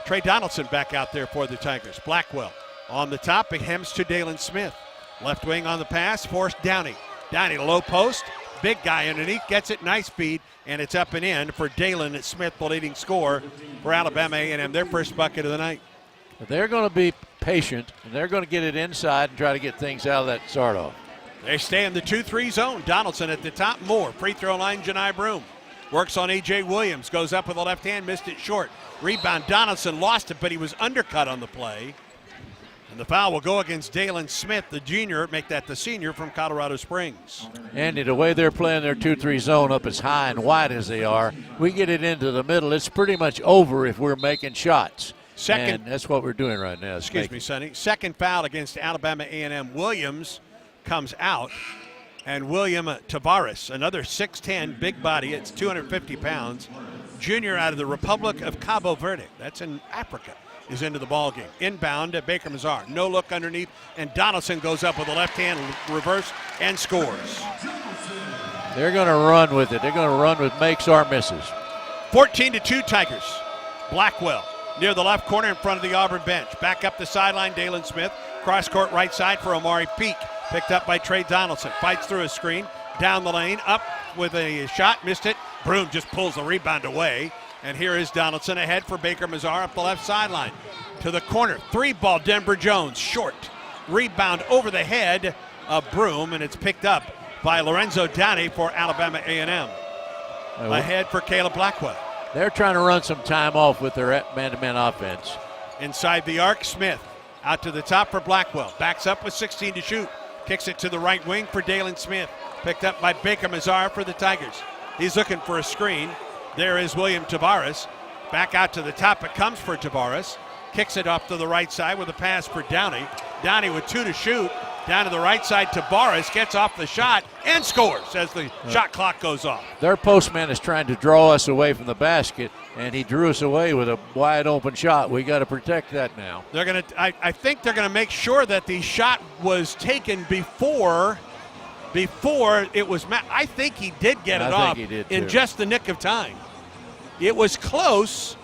Trey Donaldson back out there for the Tigers. Blackwell on the top. It hems to Dalen Smith. Left wing on the pass. Forced Downey. Downey low post. Big guy underneath. Gets it. Nice speed. And it's up and in for Dalen Smith, the leading scorer for Alabama A&M. Their first bucket of the night. They're going to be patient, and they're going to get it inside and try to get things out of that start-off. They stay in the 2-3 zone. Donaldson at the top. Moore. Free throw line, Janai Broom. Works on E.J. Williams. Goes up with the left hand. Missed it short. Rebound. Donaldson lost it, but he was undercut on the play. And the foul will go against Dalen Smith, the junior, make that the senior from Colorado Springs. Andy, the way they're playing their 2-3 zone up as high and wide as they are, we get it into the middle, it's pretty much over if we're making shots. And that's what we're doing right now. Excuse me, Sonny. Second foul against Alabama A&M. Williams comes out. And William Tavares, another 6'10", big body, it's 250 pounds, junior out of the Republic of Cabo Verde, that's in Africa, is into the ball game. Inbound at Baker Mazar, no look underneath, and Donaldson goes up with a left hand reverse and scores. They're going to run with it. They're going to run with makes or misses. 14-2 Tigers. Blackwell near the left corner in front of the Auburn bench. Back up the sideline, Dalen Smith, cross court right side for Omari Peak. Picked up by Trey Donaldson. Fights through a screen. Down the lane. Up with a shot. Missed it. Broom just pulls the rebound away. And here is Donaldson ahead for Baker Mazar up the left sideline. To the corner. 3-ball Denver Jones. Short. Rebound over the head of Broom. And it's picked up by Lorenzo Downey for Alabama A&M. Ahead for Caleb Blackwell. They're trying to run some time off with their man-to-man offense. Inside the arc, Smith. Out to the top for Blackwell. Backs up with 16 to shoot. Kicks it to the right wing for Dalen Smith. Picked up by Baker Mazar for the Tigers. He's looking for a screen. There is William Tavares. Back out to the top. It comes for Tavares. Kicks it up to the right side with a pass for Downey. Downey with 2 to shoot. Down to the right side, Tavares gets off the shot and scores as the shot clock goes off. Their postman is trying to draw us away from the basket, and he drew us away with a wide open shot. We got to protect that now. They're going to. I think they're going to make sure that the shot was taken before it was. I think he did get it off in just the nick of time. It was close.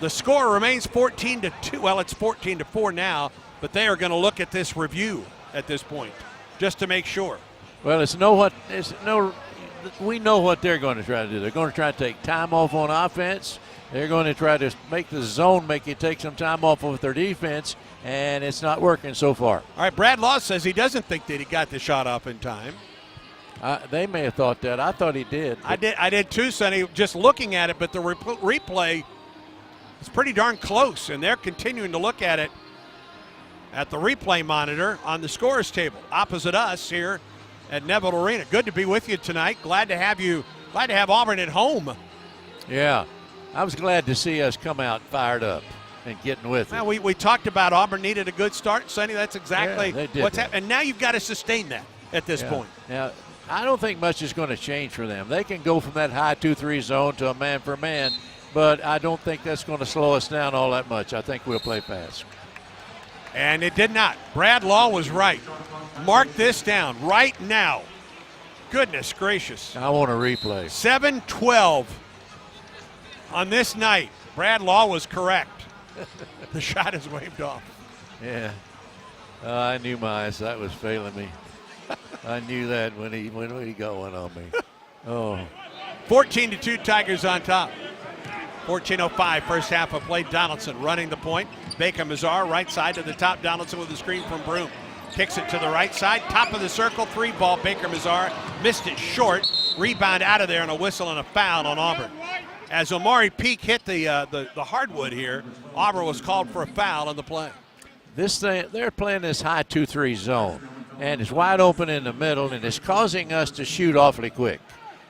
The score remains 14-2. Well, it's 14-4 now, but they are going to look at this review at this point, just to make sure. Well, we know what they're going to try to do. They're going to try to take time off on offense. They're going to try to make the zone make you take some time off with their defense, and it's not working so far. All right, Brad Law says he doesn't think that he got the shot off in time. They may have thought that. I thought he did. I did too, Sonny, just looking at it, but the replay is pretty darn close, and they're continuing to look at it at the replay monitor on the scores table opposite us here at Neville Arena. Good to be with you tonight. Glad to have Auburn at home. Yeah, I was glad to see us come out fired up and getting with it. We talked about Auburn needed a good start, Sonny. That's exactly what's happening. And now you've got to sustain that at this point. Now, I don't think much is going to change for them. They can go from that high 2-3 zone to a man-for-man, but I don't think that's going to slow us down all that much. I think we'll play fast. And it did not. Brad Law was right. Mark this down right now. Goodness gracious. I want a replay. 7-12 on this night. Brad Law was correct. The shot is waved off. Yeah. I knew my eyesight was failing me. I knew that when he got one on me. Oh. 14-2 Tigers on top. 14:05 first half of play. Donaldson running the point. Baker Mazar right side to the top. Donaldson with the screen from Broom. Kicks it to the right side. Top of the circle. 3-ball. Baker Mazar missed it short. Rebound out of there and a whistle and a foul on Auburn. As Omari Peak hit the hardwood here, Auburn was called for a foul on the play. They're playing this high 2-3 zone, and it's wide open in the middle, and it's causing us to shoot awfully quick.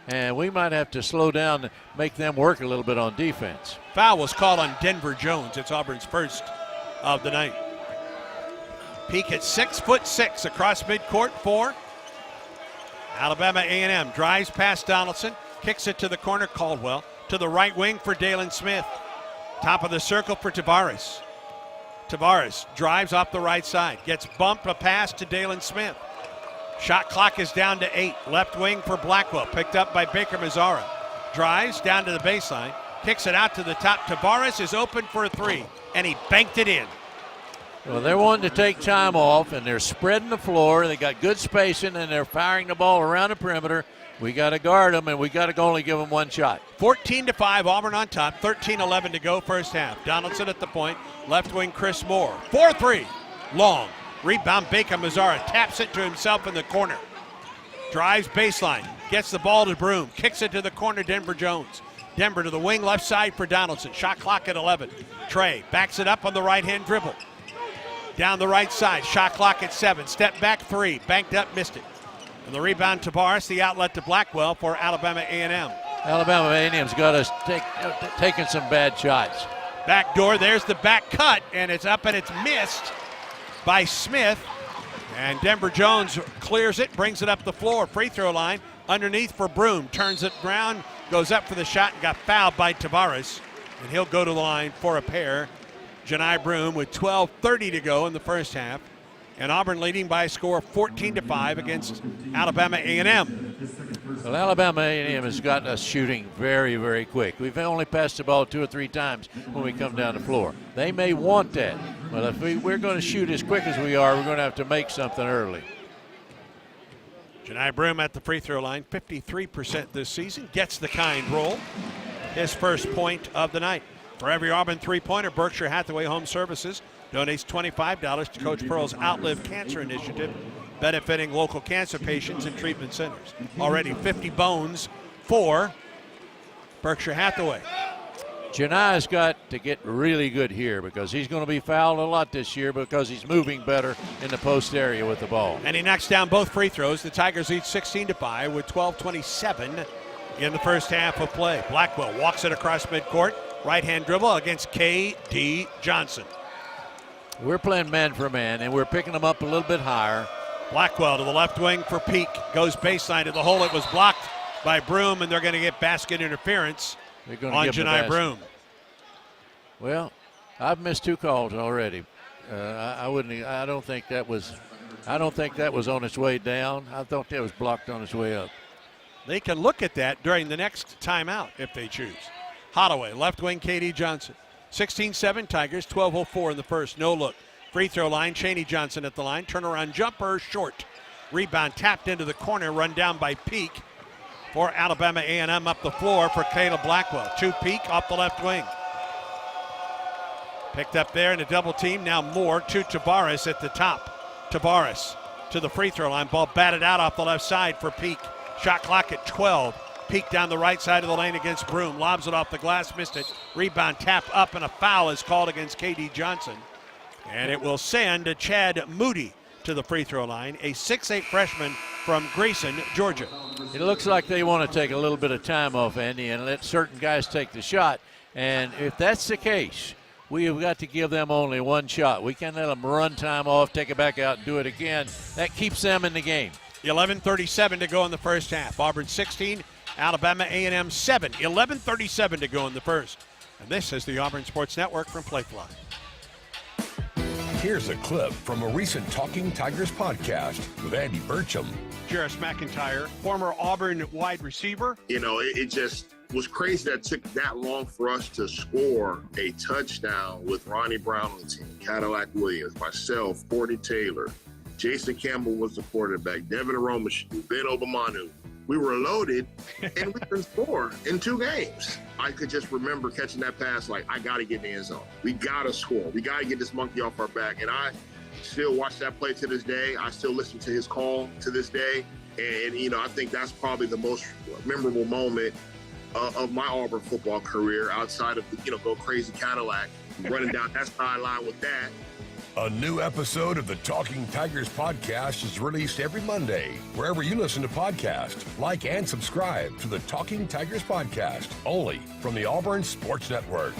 And we might have to slow down and make them work a little bit on defense. Foul was called on Denver Jones. It's Auburn's first of the night. Peak at 6'6" across midcourt for Alabama A&M. Drives past Donaldson, kicks it to the corner. Caldwell to the right wing for Dalen Smith. Top of the circle for Tavares. Tavares drives off the right side, gets bumped, a pass to Dalen Smith. Shot clock is down to 8. Left wing for Blackwell, picked up by Baker Mazara. Drives down to the baseline, kicks it out to the top. Tavares is open for a 3, and he banked it in. Well, they're wanting to take time off, and they're spreading the floor. They got good spacing, and they're firing the ball around the perimeter. We got to guard them, and we got to only give them one shot. 14-5, Auburn on top. 13-11 to go first half. Donaldson at the point. Left wing Chris Moore. 4-3. Long. Rebound Baker Mazara. Taps it to himself in the corner. Drives baseline. Gets the ball to Broom. Kicks it to the corner, Denver Jones. Denver to the wing, left side for Donaldson. Shot clock at 11. Trey backs it up on the right-hand dribble. Down the right side, shot clock at 7. Step back 3, banked up, missed it. And the rebound to Tavares, the outlet to Blackwell for Alabama A&M. Alabama A&M's got us taking some bad shots. Back door, there's the back cut, and it's up and it's missed by Smith. And Denver Jones clears it, brings it up the floor, free throw line, underneath for Broom, turns it around, goes up for the shot, and got fouled by Tavares. And he'll go to the line for a pair. Janai Broom with 12:30 to go in the first half. And Auburn leading by a score of 14-5 against Alabama A&M. Well, Alabama A&M has got us shooting very, very quick. We've only passed the ball 2 or 3 times when we come down the floor. They may want that. Well, if we're going to shoot as quick as we are, we're going to have to make something early. Janai Broom at the free throw line, 53% this season, gets the kind roll. His first point of the night. For every Auburn three-pointer, Berkshire Hathaway Home Services donates $25 to Coach Pearl's Outlive Cancer Initiative, benefiting local cancer patients and treatment centers. Already 50 bones for Berkshire Hathaway. Janai's got to get really good here because he's going to be fouled a lot this year because he's moving better in the post area with the ball. And he knocks down both free throws. The Tigers lead 16-5 with 12:27 in the first half of play. Blackwell walks it across midcourt. Right-hand dribble against K.D. Johnson. We're playing man for man, and we're picking them up a little bit higher. Blackwell to the left wing for Peak. Goes baseline to the hole. It was blocked by Broom, and they're going to get basket interference on Janai Broom. Well, I've missed 2 calls already. I don't think that was on its way down. I thought that was blocked on its way up. They can look at that during the next timeout if they choose. Holloway, left wing, K.D. Johnson. 16-7 Tigers, 12:04 in the first. No look. Free throw line, Chaney Johnson at the line. Turnaround jumper, short. Rebound tapped into the corner, run down by Peak for Alabama A&M up the floor for Caleb Blackwell. To Peak off the left wing. Picked up there in a double team. Now Moore to Tavares at the top. Tavares to the free throw line. Ball batted out off the left side for Peak. Shot clock at 12. Peak down the right side of the lane against Broom. Lobs it off the glass, missed it. Rebound tap up, and a foul is called against K.D. Johnson. And it will send Chad Moody to the free throw line, a 6'8 freshman from Grayson, Georgia. It looks like they want to take a little bit of time off, Andy, and let certain guys take the shot. And if that's the case, we have got to give them only 1 shot. We can't let them run time off, take it back out, and do it again. That keeps them in the game. 11:37 to go in the first half. Auburn 16, Alabama A&M 7. 11:37 to go in the first. And this is the Auburn Sports Network from Playfly. Here's a clip from a recent Talking Tigers podcast with Andy Burcham. Jarris McIntyre, former Auburn wide receiver. You know, it just was crazy that it took that long for us to score a touchdown with Ronnie Brown on the team, Cadillac Williams, myself, Forty Taylor, Jason Campbell was the quarterback, Devin Aromashu, Ben Obamanu. We were loaded, and we couldn't score in 2 games. I could just remember catching that pass like, I got to get in the end zone. We got to score. We got to get this monkey off our back. And I still watch that play to this day. I still listen to his call to this day. And, you know, I think that's probably the most memorable moment of my Auburn football career outside of, you know, Go Crazy Cadillac, running down that sideline with that. A new episode of the Talking Tigers podcast is released every Monday, wherever you listen to podcasts. Like and subscribe to the Talking Tigers podcast, only from the Auburn Sports Network.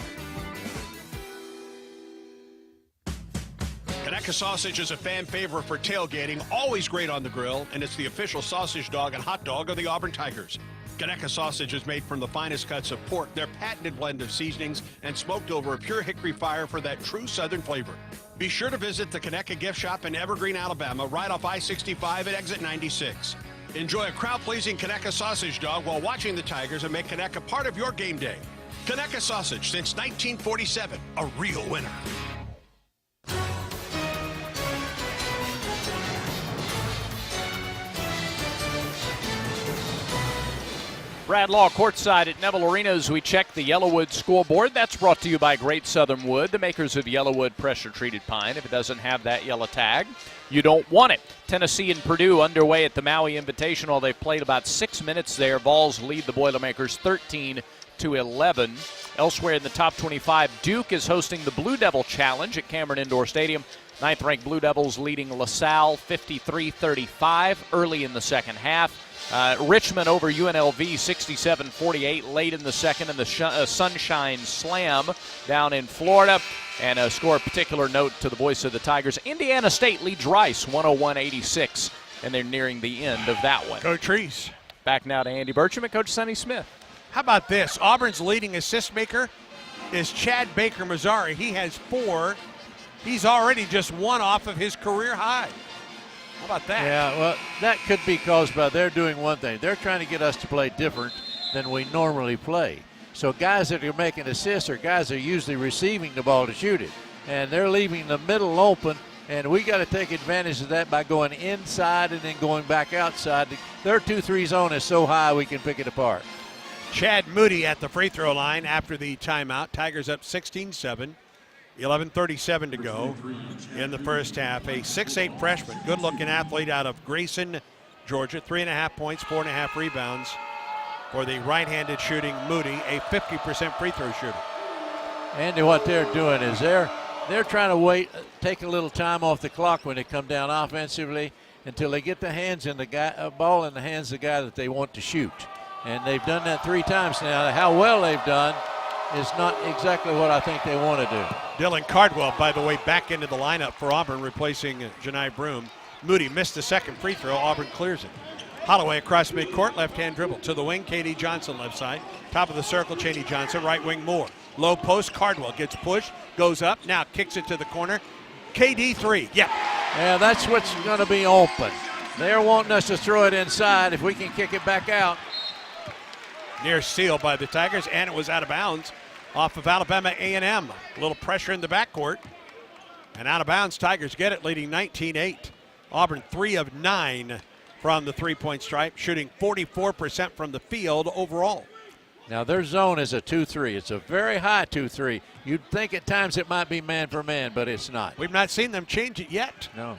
Conecuh Sausage is a fan favorite for tailgating, always great on the grill, and it's the official sausage dog and hot dog of the Auburn Tigers. Conecuh Sausage is made from the finest cuts of pork, their patented blend of seasonings, and smoked over a pure hickory fire for that true Southern flavor. Be sure to visit the Conecuh Gift Shop in Evergreen, Alabama, right off I-65 at exit 96. Enjoy a crowd-pleasing Conecuh Sausage dog while watching the Tigers and make Conecuh part of your game day. Conecuh Sausage, since 1947, a real winner. Brad Law courtside at Neville Arena as we check the Yellowwood scoreboard. That's brought to you by Great Southern Wood, the makers of Yellowwood pressure-treated pine. If it doesn't have that yellow tag, you don't want it. Tennessee and Purdue underway at the Maui Invitational. They've played about 6 minutes there. Vols lead the Boilermakers 13-11. Elsewhere in the top 25, Duke is hosting the Blue Devil Challenge at Cameron Indoor Stadium. 9th-ranked Blue Devils leading LaSalle 53-35 early in the second half. Richmond over UNLV 67-48 late in the second in the Sunshine Slam down in Florida. And a score of particular note to the voice of the Tigers. Indiana State leads Rice 101-86, and they're nearing the end of that one. Go Trees. Back now to Andy Burcham and Coach Sonny Smith. How about this? Auburn's leading assist maker is Chad Baker-Mazzari. He has 4. He's already just 1 off of his career high. How about that? Yeah, well, that could be caused by they're doing one thing. They're trying to get us to play different than we normally play. So guys that are making assists are guys that are usually receiving the ball to shoot it. And they're leaving the middle open, and we got to take advantage of that by going inside and then going back outside. Their 2-3 zone is so high we can pick it apart. Chad Moody at the free throw line after the timeout. Tigers up 16-7. 11:37 to go in the first half. A 6'8 freshman, good-looking athlete out of Grayson, Georgia. 3.5 points, 4.5 rebounds for the right-handed shooting Moody, a 50% free throw shooter. Andy, what they're doing is they're trying to take a little time off the clock when they come down offensively until they get the hands in the ball in the hands of the guy that they want to shoot. And they've done that 3 times now. How well they've done is not exactly what I think they want to do. Dylan Cardwell, by the way, back into the lineup for Auburn, replacing Janai Broom. Moody missed the second free throw. Auburn clears it. Holloway across midcourt, left-hand dribble. To the wing, K.D. Johnson left side. Top of the circle, Chaney Johnson. Right wing, Moore. Low post, Cardwell gets pushed, goes up, now kicks it to the corner. K.D. 3, yeah. Yeah, that's what's going to be open. They're wanting us to throw it inside if we can kick it back out. Near steal by the Tigers, and it was out of bounds off of Alabama A&M. A little pressure in the backcourt. And out of bounds, Tigers get it, leading 19-8. Auburn 3 of 9 from the three-point stripe, shooting 44% from the field overall. Now their zone is a 2-3. It's a very high 2-3. You'd think at times it might be man for man, but it's not. We've not seen them change it yet. No.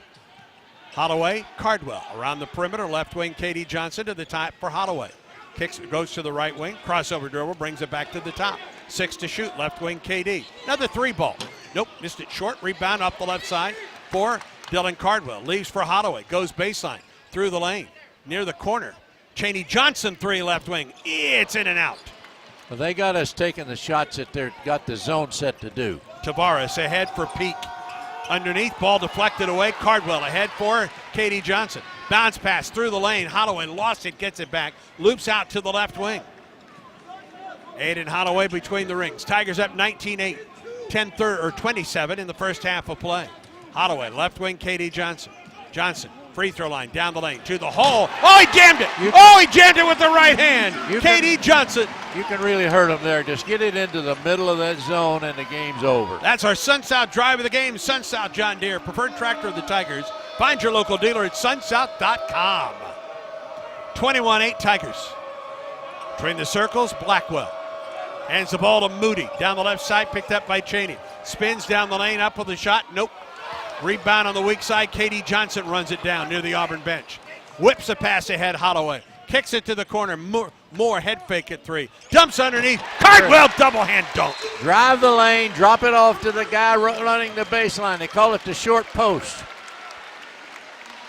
Holloway, Cardwell around the perimeter, left wing K.D. Johnson to the top for Holloway. Kicks, goes to the right wing, crossover dribble, brings it back to the top. 6 to shoot, left wing K.D. Another 3 ball. Nope, missed it short. Rebound up the left side for Dylan Cardwell. Leaves for Holloway, goes baseline, through the lane, near the corner. Chaney Johnson 3 left wing. It's in and out. Well, they got us taking the shots that they've got the zone set to do. Tavares ahead for Peak. Underneath, ball deflected away. Cardwell ahead for K.D. Johnson. Bounce pass through the lane. Holloway lost it, gets it back. Loops out to the left wing. Aiden Holloway between the rings. Tigers up 19-8. 27 in the first half of play. Holloway, left wing, K.D. Johnson. Johnson, free throw line, down the lane, to the hole. Oh, he jammed it! He jammed it with the right hand. K.D. Johnson. You can really hurt him there. Just get it into the middle of that zone and the game's over. That's our Sun-South drive of the game. Sun-South John Deere, preferred tractor of the Tigers. Find your local dealer at sunsouth.com. 21-8 Tigers. Between the circles, Blackwell. Hands the ball to Moody. Down the left side, picked up by Chaney. Spins down the lane, up with a shot. Nope. Rebound on the weak side. K.D. Johnson runs it down near the Auburn bench. Whips a pass ahead, Holloway. Kicks it to the corner. Moore head fake at 3. Dumps underneath. Cardwell double hand dunk. Drive the lane, drop it off to the guy running the baseline. They call it the short post.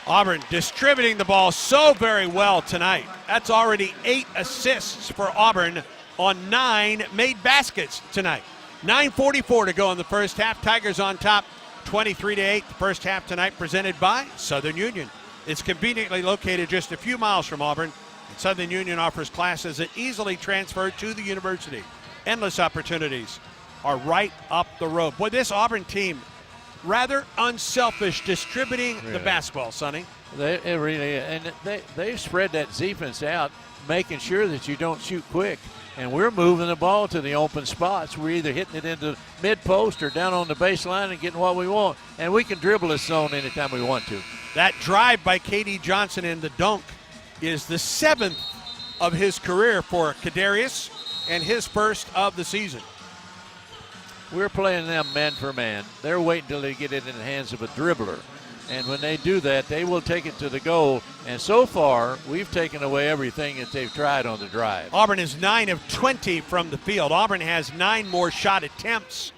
Auburn distributing the ball so very well tonight. That's already 8 assists for Auburn on 9 made baskets tonight. 9:44 to go in the first half. Tigers on top, 23-8. The first half tonight presented by Southern Union. It's conveniently located just a few miles from Auburn. And Southern Union offers classes that easily transfer to the university. Endless opportunities are right up the road. Boy, this Auburn team, rather unselfish distributing the basketball, Sonny. It really is. And they've spread that defense out, making sure that you don't shoot quick. And we're moving the ball to the open spots. We're either hitting it into mid-post or down on the baseline and getting what we want. And we can dribble this zone anytime we want to. That drive by K.D. Johnson in the dunk is the 7th of his career for Kadarius and his first of the season. We're playing them man for man. They're waiting until they get it in the hands of a dribbler. And when they do that, they will take it to the goal And so far, we've taken away everything that they've tried on the drive. Auburn is 9 of 20 from the field. Auburn has 9 more shot attempts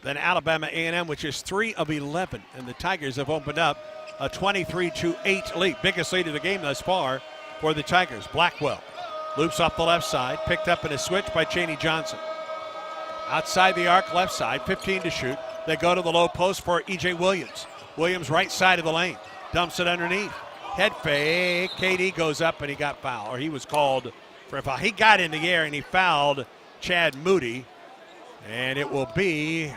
than Alabama A&M, which is 3 of 11. And the Tigers have opened up a 23-8 lead. Biggest lead of the game thus far for the Tigers. Blackwell loops off the left side, picked up in a switch by Chaney Johnson. Outside the arc, left side, 15 to shoot. They go to the low post for E.J. Williams. Williams right side of the lane, dumps it underneath. Head fake, KD goes up and he got fouled, or he was called for a foul. He got in the air and he fouled Chad Moody, and it will be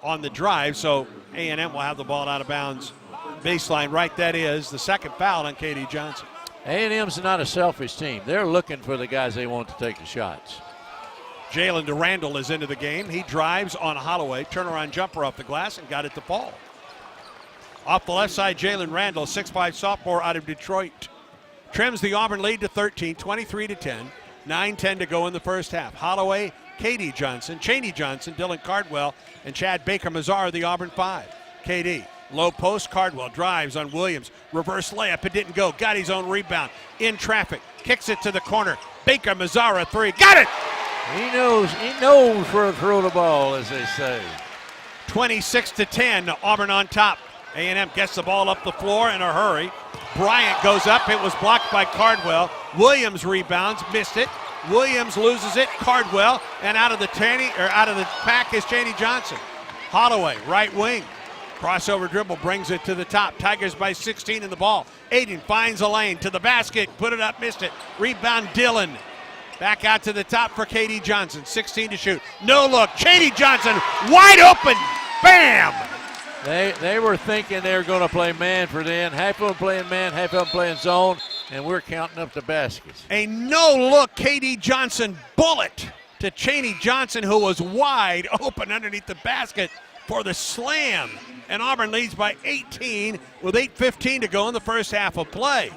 on the drive, so A&M will have the ball out of bounds. Baseline right, that is the second foul on KD Johnson. A&M's not a selfish team. They're looking for the guys they want to take the shots. Jalen Durandal is into the game. He drives on Holloway, turnaround jumper off the glass, and got it to fall. Off the left side, Jalen Randall, 6'5" sophomore out of Detroit. Trims the Auburn lead to 13, 23-10. 9:10 to go in the first half. Holloway, KD Johnson, Chaney Johnson, Dylan Cardwell, and Chad Baker-Mazar, the Auburn 5. KD, low post, Cardwell drives on Williams. Reverse layup, it didn't go. Got his own rebound. In traffic, kicks it to the corner. Baker-Mazar, a 3. Got it! He knows where to throw the ball, as they say. 26-10, Auburn on top. A&M gets the ball up the floor in a hurry. Bryant goes up. It was blocked by Cardwell. Williams rebounds, missed it. Williams loses it. Cardwell, and out of the pack is Chaney Johnson. Holloway, right wing. Crossover dribble brings it to the top. Tigers by 16 in the ball. Aiden finds a lane to the basket. Put it up, missed it. Rebound Dillon. Back out to the top for KD Johnson. 16 to shoot. No look. Chaney Johnson wide open. Bam! They were thinking they were going to play man for them. Half of them playing man, half of them playing zone, and we're counting up the baskets. A no-look KD Johnson bullet to Chaney Johnson, who was wide open underneath the basket for the slam. And Auburn leads by 18 with 8:15 to go in the first half of play.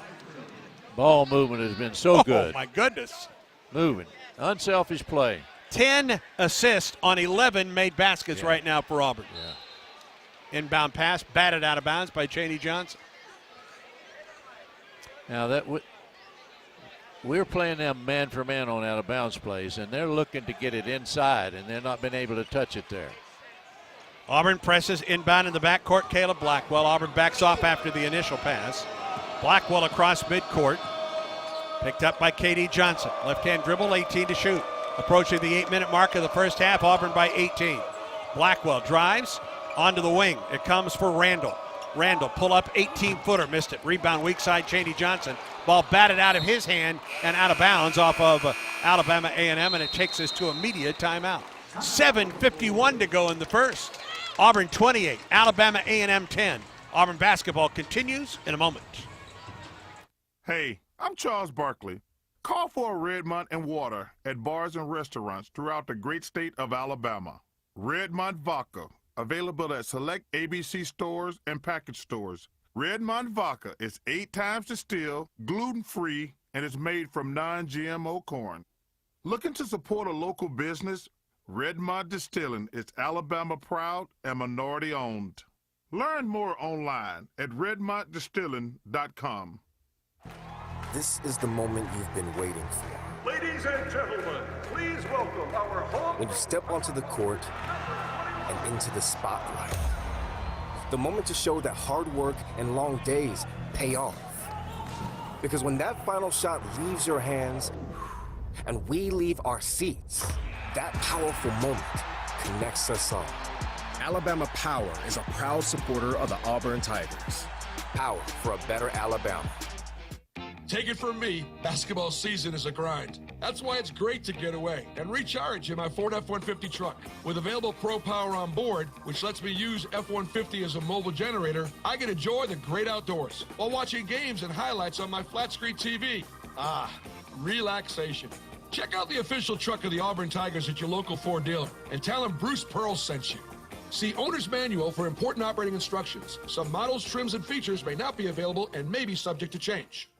Ball movement has been so good. Oh, my goodness. Moving. Unselfish play. 10 assists on 11 made baskets right now for Auburn. Yeah. Inbound pass, batted out of bounds by Chaney Johnson. Now we're playing them man for man on out of bounds plays, and they're looking to get it inside, and they're not been able to touch it there. Auburn presses inbound in the backcourt. Caleb Blackwell. Auburn backs off after the initial pass. Blackwell across midcourt. Picked up by KD Johnson. Left-hand dribble, 18 to shoot. Approaching the 8-minute mark of the first half, Auburn by 18. Blackwell drives onto the wing. It comes for Randall. Randall pull up 18-footer, missed it. Rebound weak side, Chaney Johnson. Ball batted out of his hand and out of bounds off of Alabama A&M, and it takes us to immediate timeout. 7:51 to go in the first. Auburn 28, Alabama A&M 10. Auburn basketball continues in a moment. Hey, I'm Charles Barkley. Call for a Redmont and water at bars and restaurants throughout the great state of Alabama. Redmont Vodka, available at select ABC stores and package stores. Redmont Vodka is 8 times distilled, gluten-free, and is made from non-GMO corn. Looking to support a local business? Redmont Distilling is Alabama proud and minority owned. Learn more online at redmontdistilling.com. This is the moment you've been waiting for. Ladies and gentlemen, please welcome our home. When you step onto the court and into the spotlight. The moment to show that hard work and long days pay off. Because when that final shot leaves your hands and we leave our seats, that powerful moment connects us all. Alabama Power is a proud supporter of the Auburn Tigers. Power for a better Alabama. Take it from me, basketball season is a grind. That's why it's great to get away and recharge in my Ford F-150 truck. With available Pro Power on board, which lets me use F-150 as a mobile generator, I can enjoy the great outdoors while watching games and highlights on my flat-screen TV. Ah, relaxation. Check out the official truck of the Auburn Tigers at your local Ford dealer and tell them Bruce Pearl sent you. See Owner's Manual for important operating instructions. Some models, trims, and features may not be available and may be subject to change.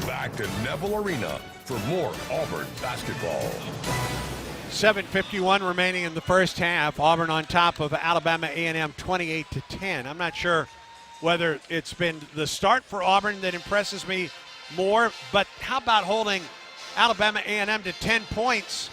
Back to Neville Arena for more Auburn basketball. 7:51 remaining in the first half. Auburn on top of Alabama A&M 28-10. I'm not sure whether it's been the start for Auburn that impresses me more, but how about holding Alabama A&M to 10 points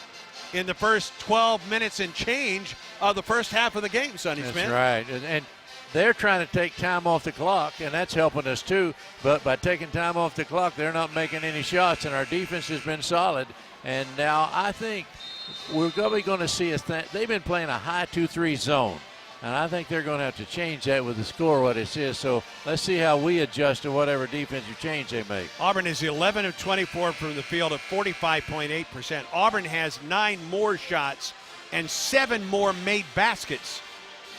in the first 12 minutes and change of the first half of the game, Sonny Smith? That's right. And they're trying to take time off the clock, and that's helping us too. But by taking time off the clock, they're not making any shots, and our defense has been solid. And now I think we're probably going to see they've been playing a high 2-3 zone. And I think they're going to have to change that with the score, what it is. So let's see how we adjust to whatever defensive change they make. Auburn is 11 of 24 from the field at 45.8%. Auburn has 9 more shots and 7 more made baskets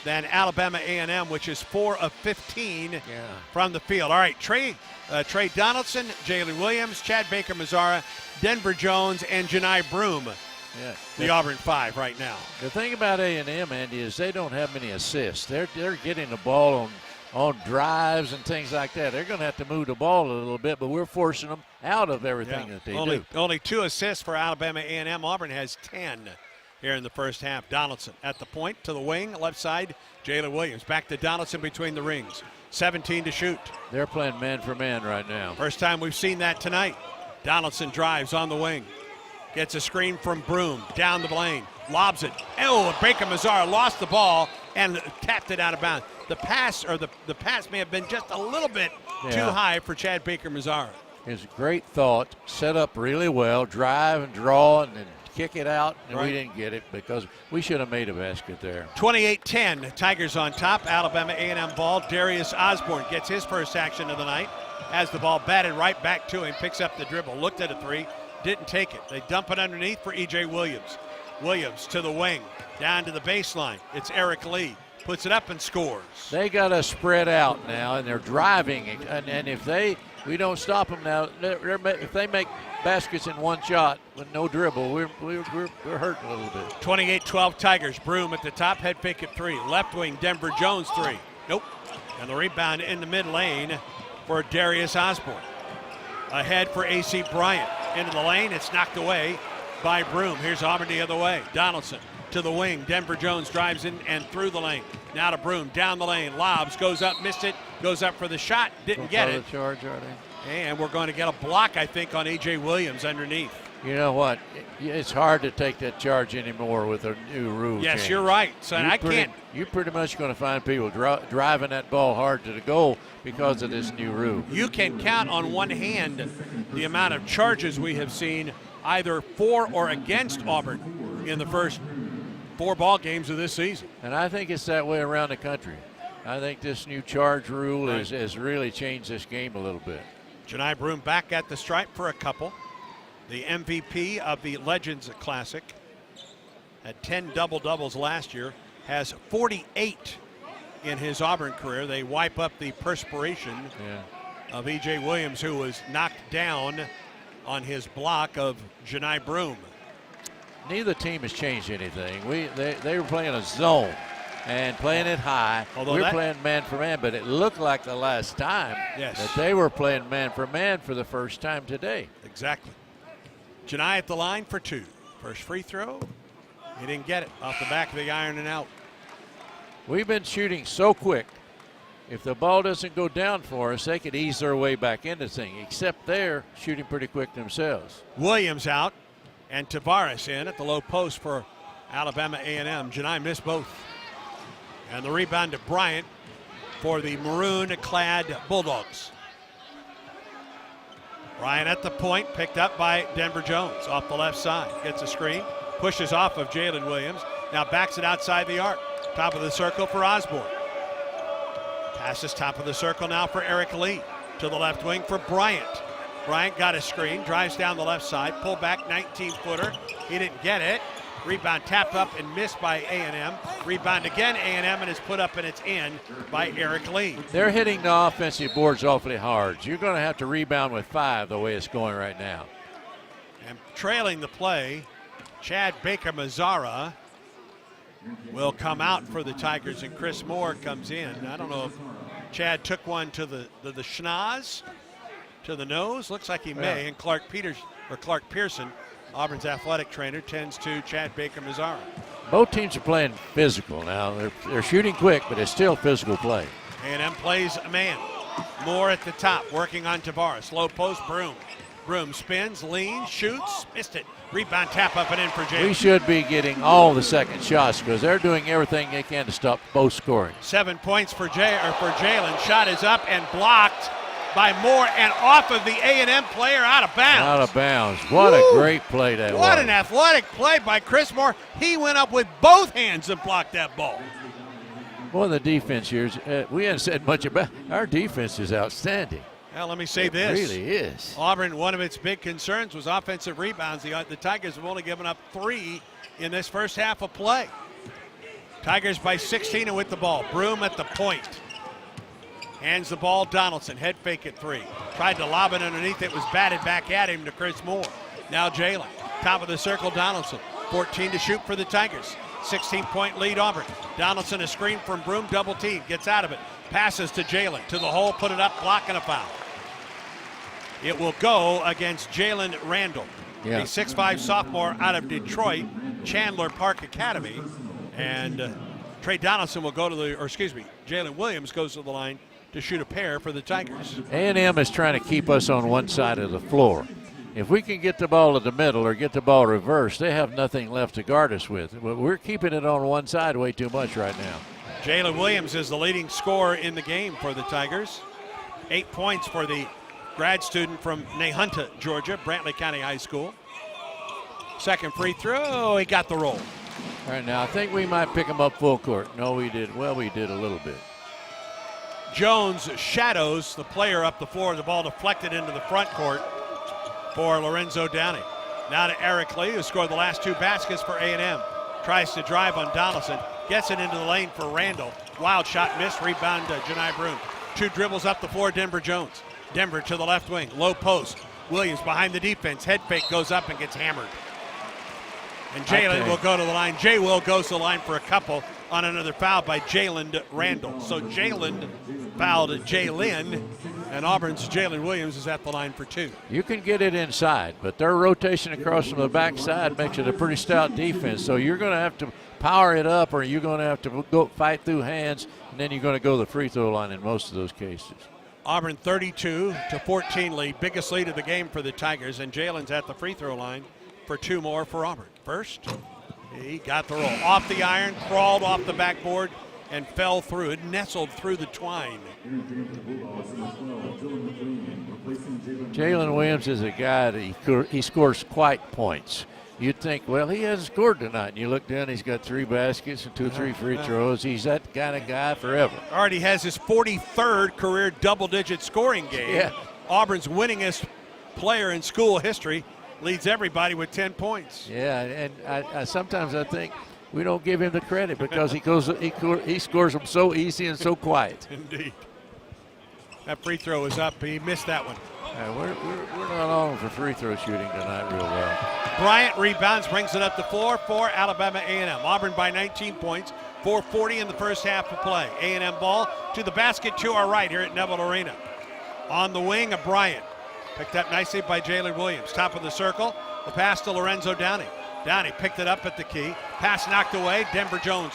than Alabama A&M, which is 4 of 15 from the field. All right, Trey Donaldson, Jalen Williams, Chad Baker-Mazara, Denver Jones, and Janai Broom. Yeah. The Auburn 5 right now. The thing about A&M, Andy, is they don't have many assists. They're getting the ball on drives and things like that. They're going to have to move the ball a little bit, but we're forcing them out of everything that they do. Only 2 assists for Alabama A&M. Auburn has 10 here in the first half. Donaldson at the point to the wing, left side. Jalen Williams back to Donaldson between the rings. 17 to shoot. They're playing man for man right now. First time we've seen that tonight. Donaldson drives on the wing. Gets a screen from Broom down the lane, lobs it. Oh, Baker-Mazara lost the ball and tapped it out of bounds. The pass may have been just a little bit too high for Chad Baker-Mazara. His great thought, set up really well, drive and draw and then kick it out, and we didn't get it because we should have made a basket there. 28-10, Tigers on top. Alabama A&M ball. Darius Osborne gets his first action of the night. Has the ball batted right back to him, picks up the dribble, looked at a 3. Didn't take it. They dump it underneath for E.J. Williams. Williams to the wing, down to the baseline. It's Eric Lee. Puts it up and scores. They got us spread out now, and they're driving. And if we don't stop them now, if they make baskets in one shot with no dribble, we're hurting a little bit. 28-12 Tigers. Broom at the top, head fake at 3. Left wing, Denver Jones 3. Nope. And the rebound in the mid lane for Darius Osborne. Ahead for A.C. Bryant. Into the lane, it's knocked away by Broom. Here's Auburn the other way. Donaldson to the wing. Denver Jones drives in and through the lane. Now to Broom, down the lane, lobs, goes up, missed it, goes up for the shot, didn't get it. Charge, are they? And we're going to get a block, I think, on E.J. Williams underneath. You know what? It's hard to take that charge anymore with a new rule Yes, change. you're right. So You're pretty much going to find people driving that ball hard to the goal because of this new rule. You can count on one hand the amount of charges we have seen either for or against Auburn in the first 4 ball games of this season. And I think it's that way around the country. I think this new charge rule has really changed this game a little bit. Janai Broom back at the stripe for a couple. The MVP of the Legends Classic, had 10 double-doubles last year, has 48 in his Auburn career. They wipe up the perspiration of E.J. Williams, who was knocked down on his block of Janai Broom. Neither team has changed anything. They were playing a zone and playing it high. We're playing man for man, but it looked like the last time that they were playing man for man for the first time today. Exactly. Janai at the line for 2. First free throw. He didn't get it. Off the back of the iron and out. We've been shooting so quick. If the ball doesn't go down for us, they could ease their way back into things, except they're shooting pretty quick themselves. Williams out and Tavares in at the low post for Alabama A&M. Janai missed both. And the rebound to Bryant for the maroon-clad Bulldogs. Bryant at the point, picked up by Denver Jones off the left side. Gets a screen, pushes off of Jalen Williams. Now backs it outside the arc. Top of the circle for Osborne. Passes top of the circle now for Eric Lee. To the left wing for Bryant. Bryant got a screen, drives down the left side, pull back 19-footer. He didn't get it. Rebound tapped up and missed by A&M. Rebound again, A&M, and it's put up and it's in by Eric Lee. They're hitting the offensive boards awfully hard. You're going to have to rebound with 5 the way it's going right now. And trailing the play, Chad Baker-Mazara will come out for the Tigers, and Chris Moore comes in. I don't know if Chad took one to the schnoz, to the nose. Looks like he may. And Clark Pearson, Auburn's athletic trainer, tends to Chad Baker-Mazara. Both teams are playing physical now. They're shooting quick, but it's still physical play. A&M plays a man. Moore at the top, working on Tavares. Low post, Broom. Broom spins, leans, shoots, missed it. Rebound, tap up and in for Jalen. We should be getting all the second shots because they're doing everything they can to stop both scoring. 7 points for Jalen. Shot is up and blocked by Moore and off of the A&M player, out of bounds. Out of bounds. What a great play that was. What an athletic play by Chris Moore. He went up with both hands and blocked that ball. Boy, the defense here, we haven't said much about. Our defense is outstanding. Well, let me say this. It really is. Auburn, one of its big concerns was offensive rebounds. The Tigers have only given up 3 in this first half of play. Tigers by 16 and with the ball. Broom at the point. Hands the ball, Donaldson, head fake at 3. Tried to lob it underneath, it was batted back at him to Chris Moore. Now Jalen, top of the circle, Donaldson. 14 to shoot for the Tigers. 16-point lead Auburn. Donaldson, a screen from Broom, double team, gets out of it. Passes to Jalen, to the hole, put it up, block and a foul. It will go against Jalen Randall, a 6'5 sophomore out of Detroit, Chandler Park Academy. And Trey Donaldson will go to Jalen Williams goes to the line to shoot a pair for the Tigers. A&M is trying to keep us on one side of the floor. If we can get the ball to the middle or get the ball reversed, they have nothing left to guard us with. But we're keeping it on one side way too much right now. Jalen Williams is the leading scorer in the game for the Tigers. 8 points for the grad student from Nahunta, Georgia, Brantley County High School. Second free throw, he got the roll. All right, now I think we might pick him up full court. No, we did. Well, we did a little bit. Jones shadows the player up the floor. The ball deflected into the front court for Lorenzo Downey. Now to Eric Lee, who scored the last 2 baskets for A&M. Tries to drive on Donaldson. Gets it into the lane for Randall. Wild shot missed. Rebound to Janai Broom. 2 dribbles up the floor, Denver Jones. Denver to the left wing. Low post. Williams behind the defense. Head fake goes up and gets hammered. And Jalen will go to the line. Jay Will goes to the line for a couple on another foul by Jalen Randall. So Jalen fouled Jalen, and Auburn's Jalen Williams is at the line for 2. You can get it inside, but their rotation across from the backside makes it a pretty stout defense. So you're going to have to power it up, or you're going to have to go fight through hands, and then you're going to go to the free throw line in most of those cases. Auburn 32-14 lead, biggest lead of the game for the Tigers, and Jalen's at the free throw line for 2 more for Auburn. First, he got the roll. Off the iron, crawled off the backboard, and fell through it, nestled through the twine. Jalen Williams is a guy that he scores quite points. You'd think, well, he hasn't scored tonight. And you look down, he's got 3 baskets and 2 or 3 free throws. He's that kind of guy forever. Already has his 43rd career double-digit scoring game. Yeah. Auburn's winningest player in school history. Leads everybody with 10 points. Yeah, and I sometimes I think we don't give him the credit because he scores them so easy and so quiet. Indeed. That free throw is up. He missed that one. We're not on for free throw shooting tonight real well. Bryant rebounds, brings it up the floor for Alabama A&M. Auburn by 19 points, 4:40 in the first half of play. A&M ball to the basket to our right here at Neville Arena. On the wing of Bryant. Picked up nicely by Jalen Williams. Top of the circle. The pass to Lorenzo Downey. Downey picked it up at the key. Pass knocked away. Denver Jones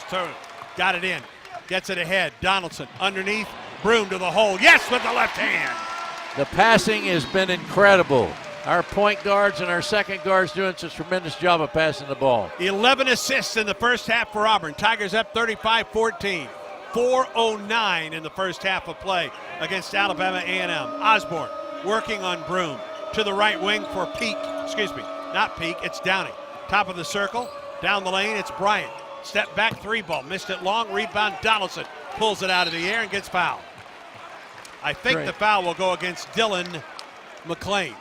got it in. Gets it ahead. Donaldson underneath. Broom to the hole. Yes, with the left hand. The passing has been incredible. Our point guards and our second guards doing such a tremendous job of passing the ball. 11 assists in the first half for Auburn. Tigers up 35-14. 4:09 in the first half of play against Alabama A&M. Osborne working on Broom. To the right wing for Peak. Excuse me, not Peak, it's Downey. Top of the circle, down the lane, it's Bryant. Step back 3 ball, missed it long, rebound Donaldson. Pulls it out of the air and gets fouled. I think the foul will go against Dylan McClain.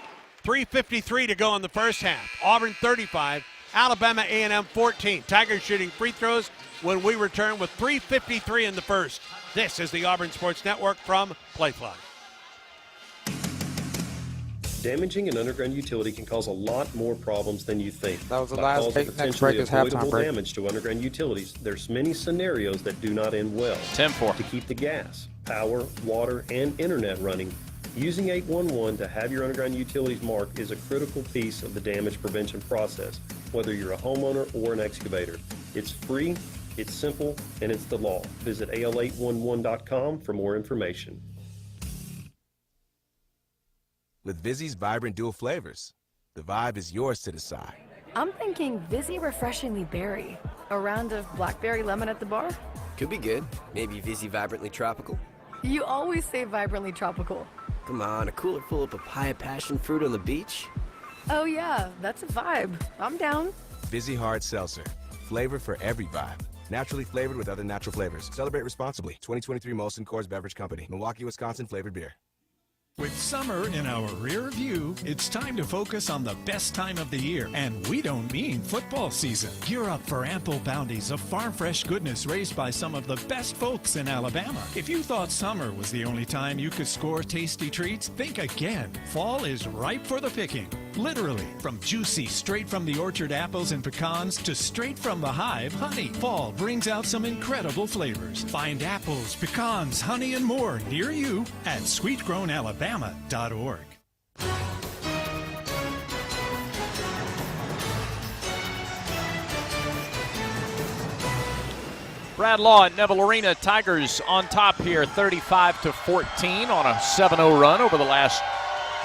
3:53 to go in the first half. Auburn 35, Alabama A&M 14. Tigers shooting free throws when we return with 3:53 in the first. This is the Auburn Sports Network from Playfly. Damaging an underground utility can cause a lot more problems than you think. That was the last break. Next break is halftime break. Damage to underground utilities. There's many scenarios that do not end well. 10-4. To keep the gas, power, water, and internet running, using 811 to have your underground utilities marked is a critical piece of the damage prevention process, whether you're a homeowner or an excavator. It's free, It's simple and it's the law. Visit al811.com for more information. With Vizzy's vibrant dual flavors, the vibe is yours to decide. I'm thinking Vizzy Refreshingly Berry. A round of blackberry lemon at the bar? Could be good. Maybe Vizzy Vibrantly Tropical. You always say vibrantly tropical. Come on, a cooler full of papaya passion fruit on the beach? Oh yeah, that's a vibe. I'm down. Vizzy Hard Seltzer. Flavor for every vibe. Naturally flavored with other natural flavors. Celebrate responsibly. 2023 Molson Coors Beverage Company. Milwaukee, Wisconsin flavored beer. With summer in our rear view, it's time to focus on the best time of the year, and we don't mean football season. Gear up for ample bounties of farm fresh goodness raised by some of the best folks in Alabama. If you thought summer was the only time you could score tasty treats, think again. Fall is ripe for the picking. Literally, from juicy, straight from the orchard apples and pecans to straight from the hive honey. Fall brings out some incredible flavors. Find apples, pecans, honey, and more near you at sweetgrownalabama.org. Brad Law at Neville Arena. Tigers on top here, 35-14 on a 7-0 run over the last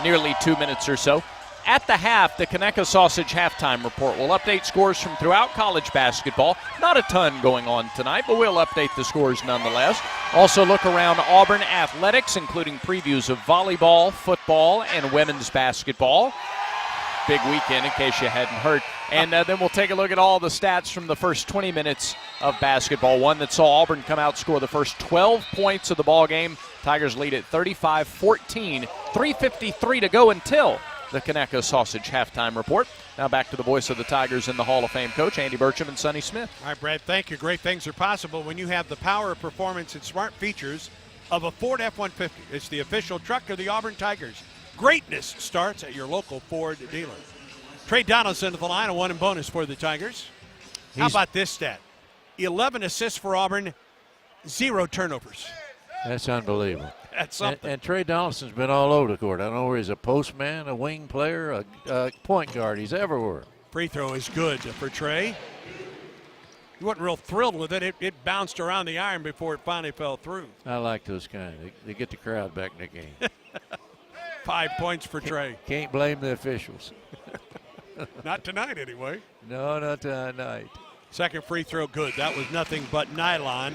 nearly 2 minutes or so. At the half, the Conecuh Sausage halftime report will update scores from throughout college basketball. Not a ton going on tonight, but we'll update the scores nonetheless. Also look around Auburn athletics, including previews of volleyball, football, and women's basketball. Big weekend, in case you hadn't heard. And then we'll take a look at all the stats from the first 20 minutes of basketball. One that saw Auburn come out, score the first 12 points of the ball game. Tigers lead at 35-14, 3:53 to go until the Conecuh Sausage halftime report. Now back to the voice of the Tigers and the Hall of Fame coach, Andy Burcham and Sonny Smith. All right, Brad, thank you. Great things are possible when you have the power, performance, and smart features of a Ford F-150. It's the official truck of the Auburn Tigers. Greatness starts at your local Ford dealer. Trey Donaldson to the line, a one and bonus for the Tigers. How about this stat? 11 assists for Auburn, 0 turnovers. That's unbelievable. That's something. And Trey Donaldson's been all over the court. I don't know where he's a postman, a wing player, a point guard. He's everywhere. Free throw is good for Trey. He wasn't real thrilled with it. It bounced around the iron before it finally fell through. I like those kind. They get the crowd back in the game. 5 points for Trey. Can't blame the officials. Not tonight, anyway. No, not tonight. Second free throw, good. That was nothing but nylon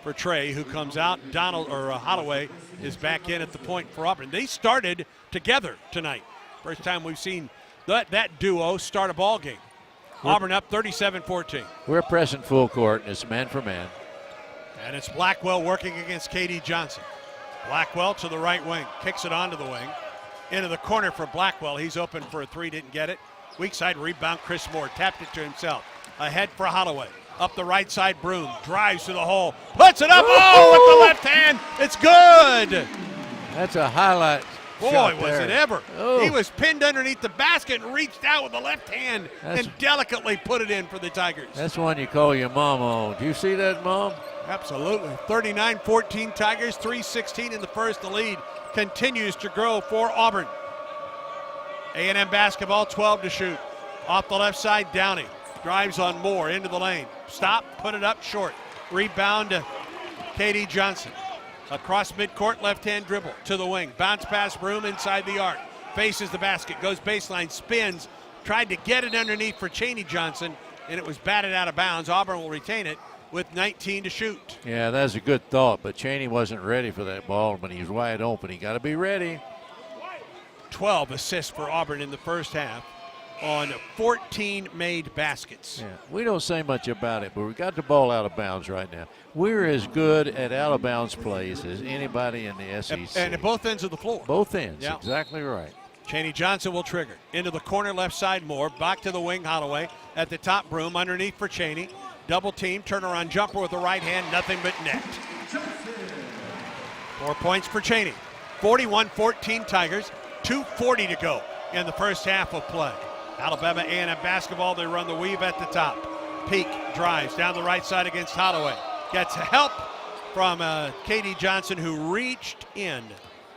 for Trey, who comes out. Holloway is back in at the point for Auburn. They started together tonight. First time we've seen that duo start a ball game. Auburn up 37-14. We're pressing full court, and it's man for man. And it's Blackwell working against K.D. Johnson. Blackwell to the right wing, kicks it onto the wing. Into the corner for Blackwell. He's open for a three, didn't get it. Weak side rebound, Chris Moore tapped it to himself. Ahead for Holloway. Up the right side, Broom drives to the hole, puts it up. Oh, with the left hand, it's good. That's a highlight. Boy, was it ever. Oh. He was pinned underneath the basket and reached out with the left hand and delicately put it in for the Tigers. That's one you call your mom on. Do you see that, Mom? Absolutely. 39-14 Tigers, 3:16 in the first. The lead continues to grow for Auburn. A&M basketball, 12 to shoot. Off the left side, Downey drives on Moore into the lane. Stop, put it up short. Rebound to K.D. Johnson. Across midcourt, left-hand dribble to the wing. Bounce pass, Broom inside the arc. Faces the basket, goes baseline, spins. Tried to get it underneath for Chaney Johnson, and it was batted out of bounds. Auburn will retain it with 19 to shoot. Yeah, that's a good thought, but Chaney wasn't ready for that ball when he was wide open. He got to be ready. 12 assists for Auburn in the first half on 14 made baskets. Yeah, we don't say much about it, but we got the ball out of bounds right now. We're as good at out of bounds plays as anybody in the SEC. And at both ends of the floor. Both ends, yeah. Exactly right. Chaney Johnson will trigger. Into the corner, left side, Moore. Back to the wing, Holloway. At the top, Broom underneath for Chaney. Double team, turnaround jumper with the right hand, nothing but net. 4 points for Chaney. 41-14 Tigers, 2:40 to go in the first half of play. Alabama A&M basketball, they run the weave at the top. Peak drives down the right side against Holloway. Gets help from K.D. Johnson, who reached in,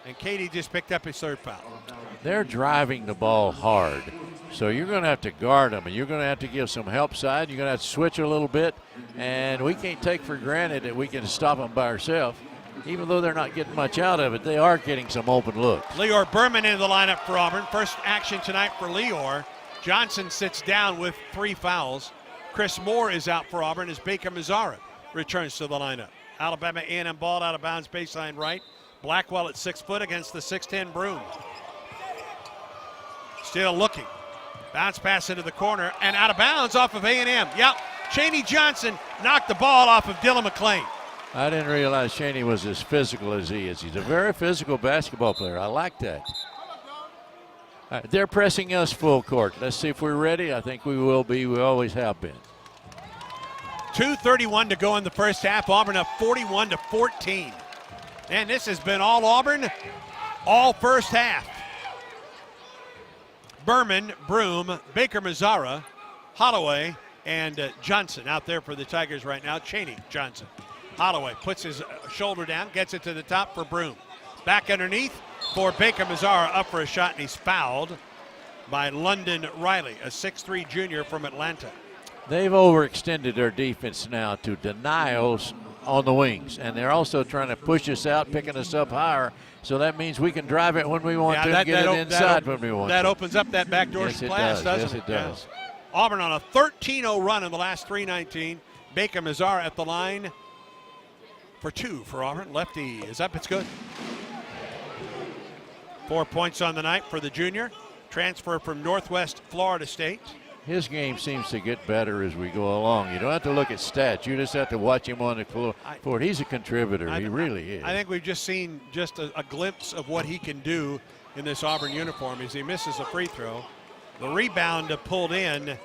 and K.D. just picked up his third foul. They're driving the ball hard. So you're going to have to guard them, and you're going to have to give some help side. You're going to have to switch a little bit, and we can't take for granted that we can stop them by ourselves. Even though they're not getting much out of it, they are getting some open looks. Leor Berman into the lineup for Auburn. First action tonight for Leor. Johnson sits down with 3 fouls. Chris Moore is out for Auburn as Baker Mazzara returns to the lineup. Alabama A&M ball out of bounds baseline right. Blackwell at 6 foot against the 6'10 Broom. Still looking. Bounce pass into the corner and out of bounds off of A&M. Yep, Chaney Johnson knocked the ball off of Dylan McClain. I didn't realize Chaney was as physical as he is. He's a very physical basketball player. I like that. All right, they're pressing us full court. Let's see if we're ready. I think we will be. We always have been. 2:31 to go in the first half. Auburn up 41-14. And this has been all Auburn, all first half. Berman, Broom, Baker Mazzara, Holloway, and Johnson out there for the Tigers right now. Chaney Johnson. Holloway puts his shoulder down, gets it to the top for Broom. Back underneath for Baker Mazzara, up for a shot, and he's fouled by London Riley, a 6'3 junior from Atlanta. They've overextended their defense now to denials on the wings, and they're also trying to push us out, picking us up higher. So that means we can drive it when we want to, get it inside when we want to. That opens up that backdoor splash, doesn't it? Yes, it does. Yeah. Auburn on a 13-0 run in the last 3:19. Baker Mazzara at the line for 2 for Auburn. Lefty is up. It's good. 4 points on the night for the junior. Transfer from Northwest Florida State. His game seems to get better as we go along. You don't have to look at stats. You just have to watch him on the court. He's a contributor. He really is. I think we've just seen just a glimpse of what he can do in this Auburn uniform as he misses a free throw. The rebound pulled in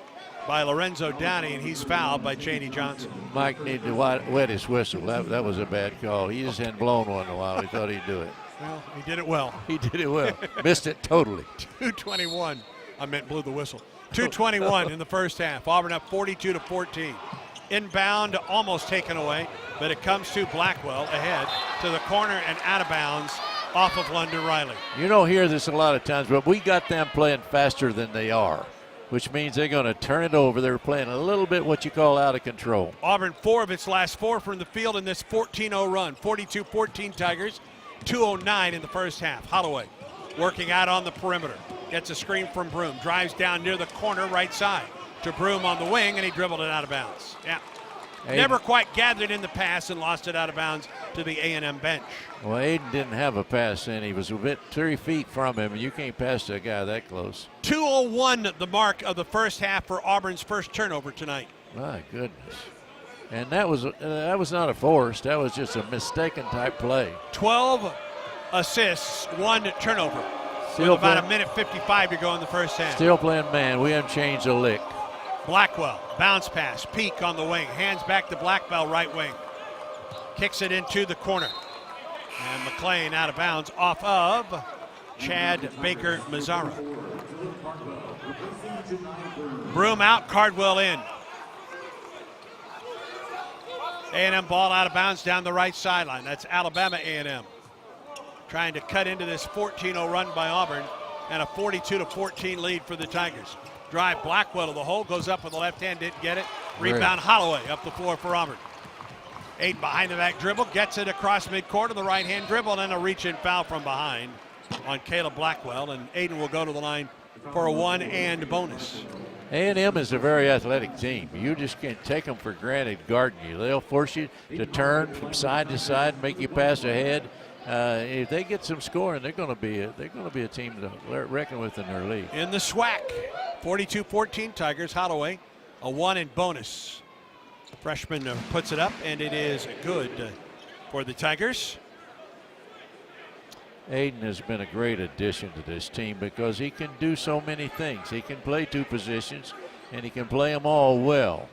by Lorenzo Downey, and he's fouled by Chaney Johnson. Mike needed to wet his whistle. That was a bad call. He just hadn't blown one in a while. He thought he'd do it. Well, he did it well. He did it well. Missed it totally. 2:21. I meant blew the whistle. 2:21 in the first half. Auburn up 42-14. Inbound almost taken away, but it comes to Blackwell ahead to the corner and out of bounds off of London Riley. You don't hear this a lot of times, but we got them playing faster than they are, which means they're going to turn it over. They're playing a little bit what you call out of control. Auburn 4 of its last 4 from the field in this 14-0 run. 42-14 Tigers. 2:09 in the first half. Holloway working out on the perimeter. Gets a screen from Broom. Drives down near the corner right side to Broom on the wing, and he dribbled it out of bounds. Yeah. Aiden. Never quite gathered in the pass and lost it out of bounds to the A&M bench. Well, Aiden didn't have a pass in. He was a bit 3 feet from him, and you can't pass to a guy that close. 2:01 the mark of the first half for Auburn's first turnover tonight. My goodness. And that was not a force. That was just a mistaken type play. 12 assists, 1 turnover. With about a minute 55 to go in the first half. Still playing man. We haven't changed a lick. Blackwell, bounce pass, peek on the wing. Hands back to Blackwell, right wing. Kicks it into the corner. And McClain out of bounds off of Chad Baker Mazzara. Broom out, Cardwell in. A&M ball out of bounds down the right sideline. That's Alabama A&M. Trying to cut into this 14-0 run by Auburn and a 42-14 lead for the Tigers. Drive Blackwell to the hole, goes up with the left hand, didn't get it. Rebound Holloway up the floor for Auburn. Aiden behind the back dribble, gets it across midcourt to the right hand dribble, and a reach-in foul from behind on Caleb Blackwell, and Aiden will go to the line for a 1 and bonus. A&M is a very athletic team. You just can't take them for granted guarding you. They'll force you to turn from side to side, make you pass ahead. If they get some scoring, they're going to be a team to reckon with in their league. In the SWAC, 42-14 Tigers. Holloway, a 1 and bonus. The freshman puts it up, and it is good for the Tigers. Aiden has been a great addition to this team because he can do so many things. He can play 2 positions, and he can play them all well.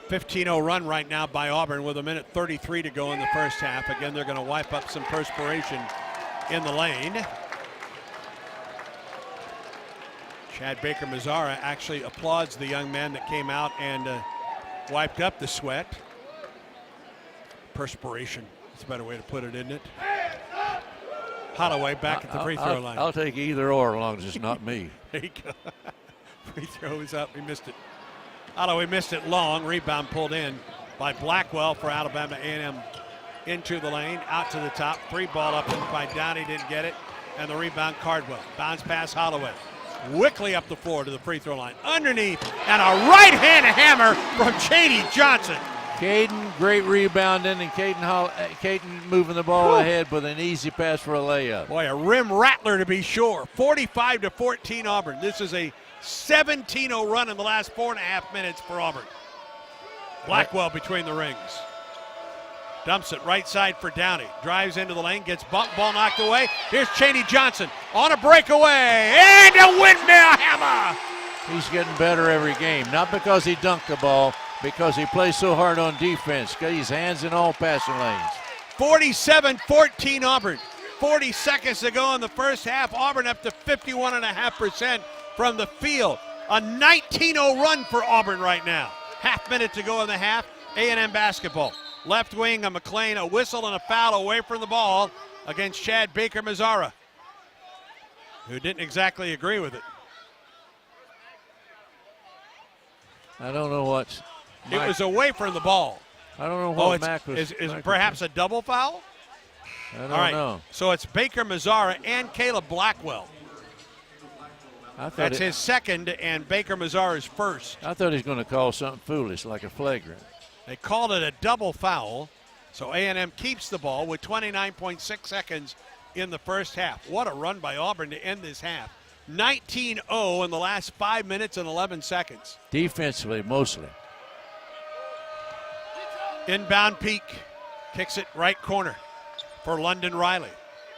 15-0 run right now by Auburn with a minute 33 to go in the first half. Again, they're going to wipe up some perspiration in the lane. Chad Baker Mazzara actually applauds the young man that came out and wiped up the sweat. Perspiration. That's a better way to put it, isn't it? Holloway back at the free throw line. I'll take either or as long as it's not me. There you go. Free throw is up. He missed it. Holloway missed it long. Rebound pulled in by Blackwell for Alabama A&M. Into the lane, out to the top. Free ball up by Downey, didn't get it. And the rebound, Cardwell. Bounce pass, Holloway. Wickly up the floor to the free throw line. Underneath, and a right-hand hammer from Chady Johnson. Caden, great rebounding, and Caden moving the ball ahead with an easy pass for a layup. Boy, a rim rattler to be sure. 45-14 Auburn. This is a 17-0 run in the last 4.5 minutes for Auburn. Blackwell between the rings. Dumps it right side for Downey. Drives into the lane, gets bumped, ball knocked away. Here's Chady Johnson on a breakaway, and a windmill hammer. He's getting better every game, not because he dunked the ball, because he plays so hard on defense. Got his hands in all passing lanes. 47-14 Auburn. 40 seconds to go in the first half. Auburn up to 51.5% from the field. A 19-0 run for Auburn right now. Half minute to go in the half. A&M basketball. Left wing of McClain, a whistle and a foul away from the ball against Chad Baker-Mazzara, who didn't exactly agree with it. I don't know what's... It was away from the ball. I don't know what Mac was... Is perhaps a double foul? I don't All right, know. so it's Baker-Mazzara and Caleb Blackwell. That's his second and Baker-Mazzara's first. I thought he was going to call something foolish, like a flagrant. They called it a double foul, so A&M keeps the ball with 29.6 seconds in the first half. What a run by Auburn to end this half. 19-0 in the last 5 minutes and 11 seconds. Defensively, mostly. Inbound Peak kicks it right corner for London Riley.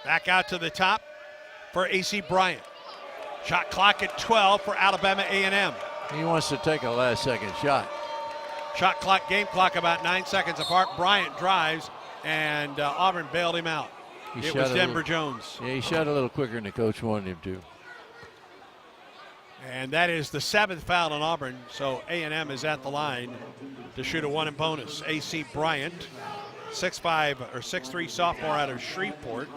Back out to the top for A.C. Bryant. Shot clock at 12 for Alabama A&M. He wants to take a last-second shot. Shot clock, game clock about 9 seconds apart. Bryant drives, and Auburn bailed him out. It was Denver Jones. Yeah, he shot a little quicker than the coach wanted him to. And that is the 7th foul on Auburn, so A&M is at the line to shoot a one-and bonus. A.C. Bryant, 6'5" or 6'3" sophomore out of Shreveport.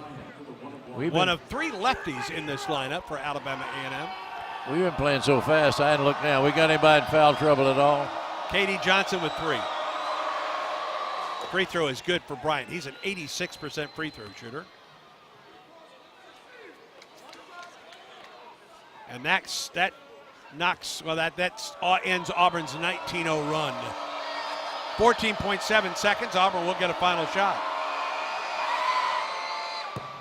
One of 3 lefties in this lineup for Alabama A&M. We've been playing so fast, I hadn't looked now. We got anybody in foul trouble at all? Chady Johnson with 3. Free throw is good for Bryant. He's an 86% free throw shooter. And that ends Auburn's 19-0 run. 14.7 seconds. Auburn will get a final shot.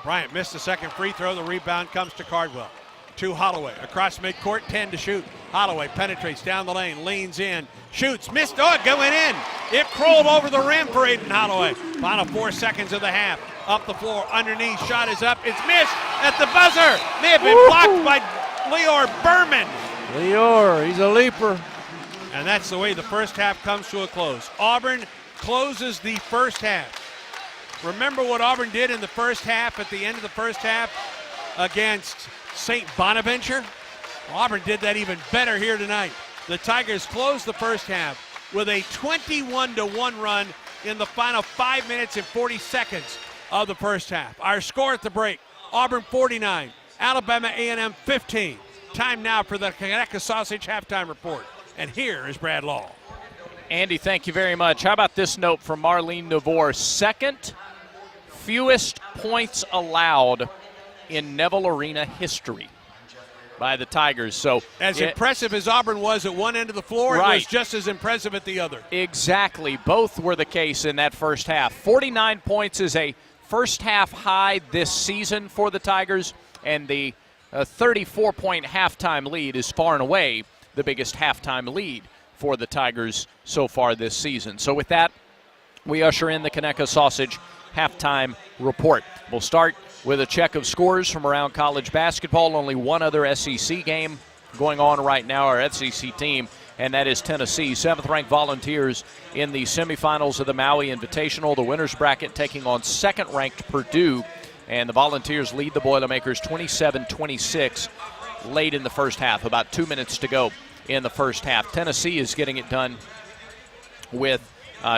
Bryant missed the second free throw. The rebound comes to Cardwell. To Holloway. Across midcourt, 10 to shoot. Holloway penetrates down the lane, leans in, shoots, missed. Oh, going in. It crawled over the rim for Aiden Holloway. Final 4 seconds of the half. Up the floor, underneath, shot is up. It's missed at the buzzer. May have been blocked by Leor Berman. Leor, he's a leaper. And that's the way the first half comes to a close. Auburn closes the first half. Remember what Auburn did in the first half, at the end of the first half, against St. Bonaventure? Auburn did that even better here tonight. The Tigers closed the first half with a 21-1 run in the final 5 minutes and 40 seconds of the first half. Our score at the break, Auburn 49, Alabama A&M 15. Time now for the Conecuh Sausage halftime report. And here is Brad Law. Andy, thank you very much. How about this note from Marlene Navor? Second fewest points allowed in Neville Arena history by the Tigers. So as impressive as Auburn was at one end of the floor, right, it was just as impressive at the other. Exactly. Both were the case in that first half. 49 points is a first half high this season for the Tigers, and the 34-point halftime lead is far and away the biggest halftime lead for the Tigers so far this season. So with that, we usher in the Conecuh Sausage halftime report. We'll start with a check of scores from around college basketball. Only one other SEC game going on right now, our SEC team, and that is Tennessee. 7th-ranked Volunteers in the semifinals of the Maui Invitational. The winner's bracket taking on 2nd-ranked Purdue, and the Volunteers lead the Boilermakers 27-26 late in the first half. About 2 minutes to go in the first half. Tennessee is getting it done with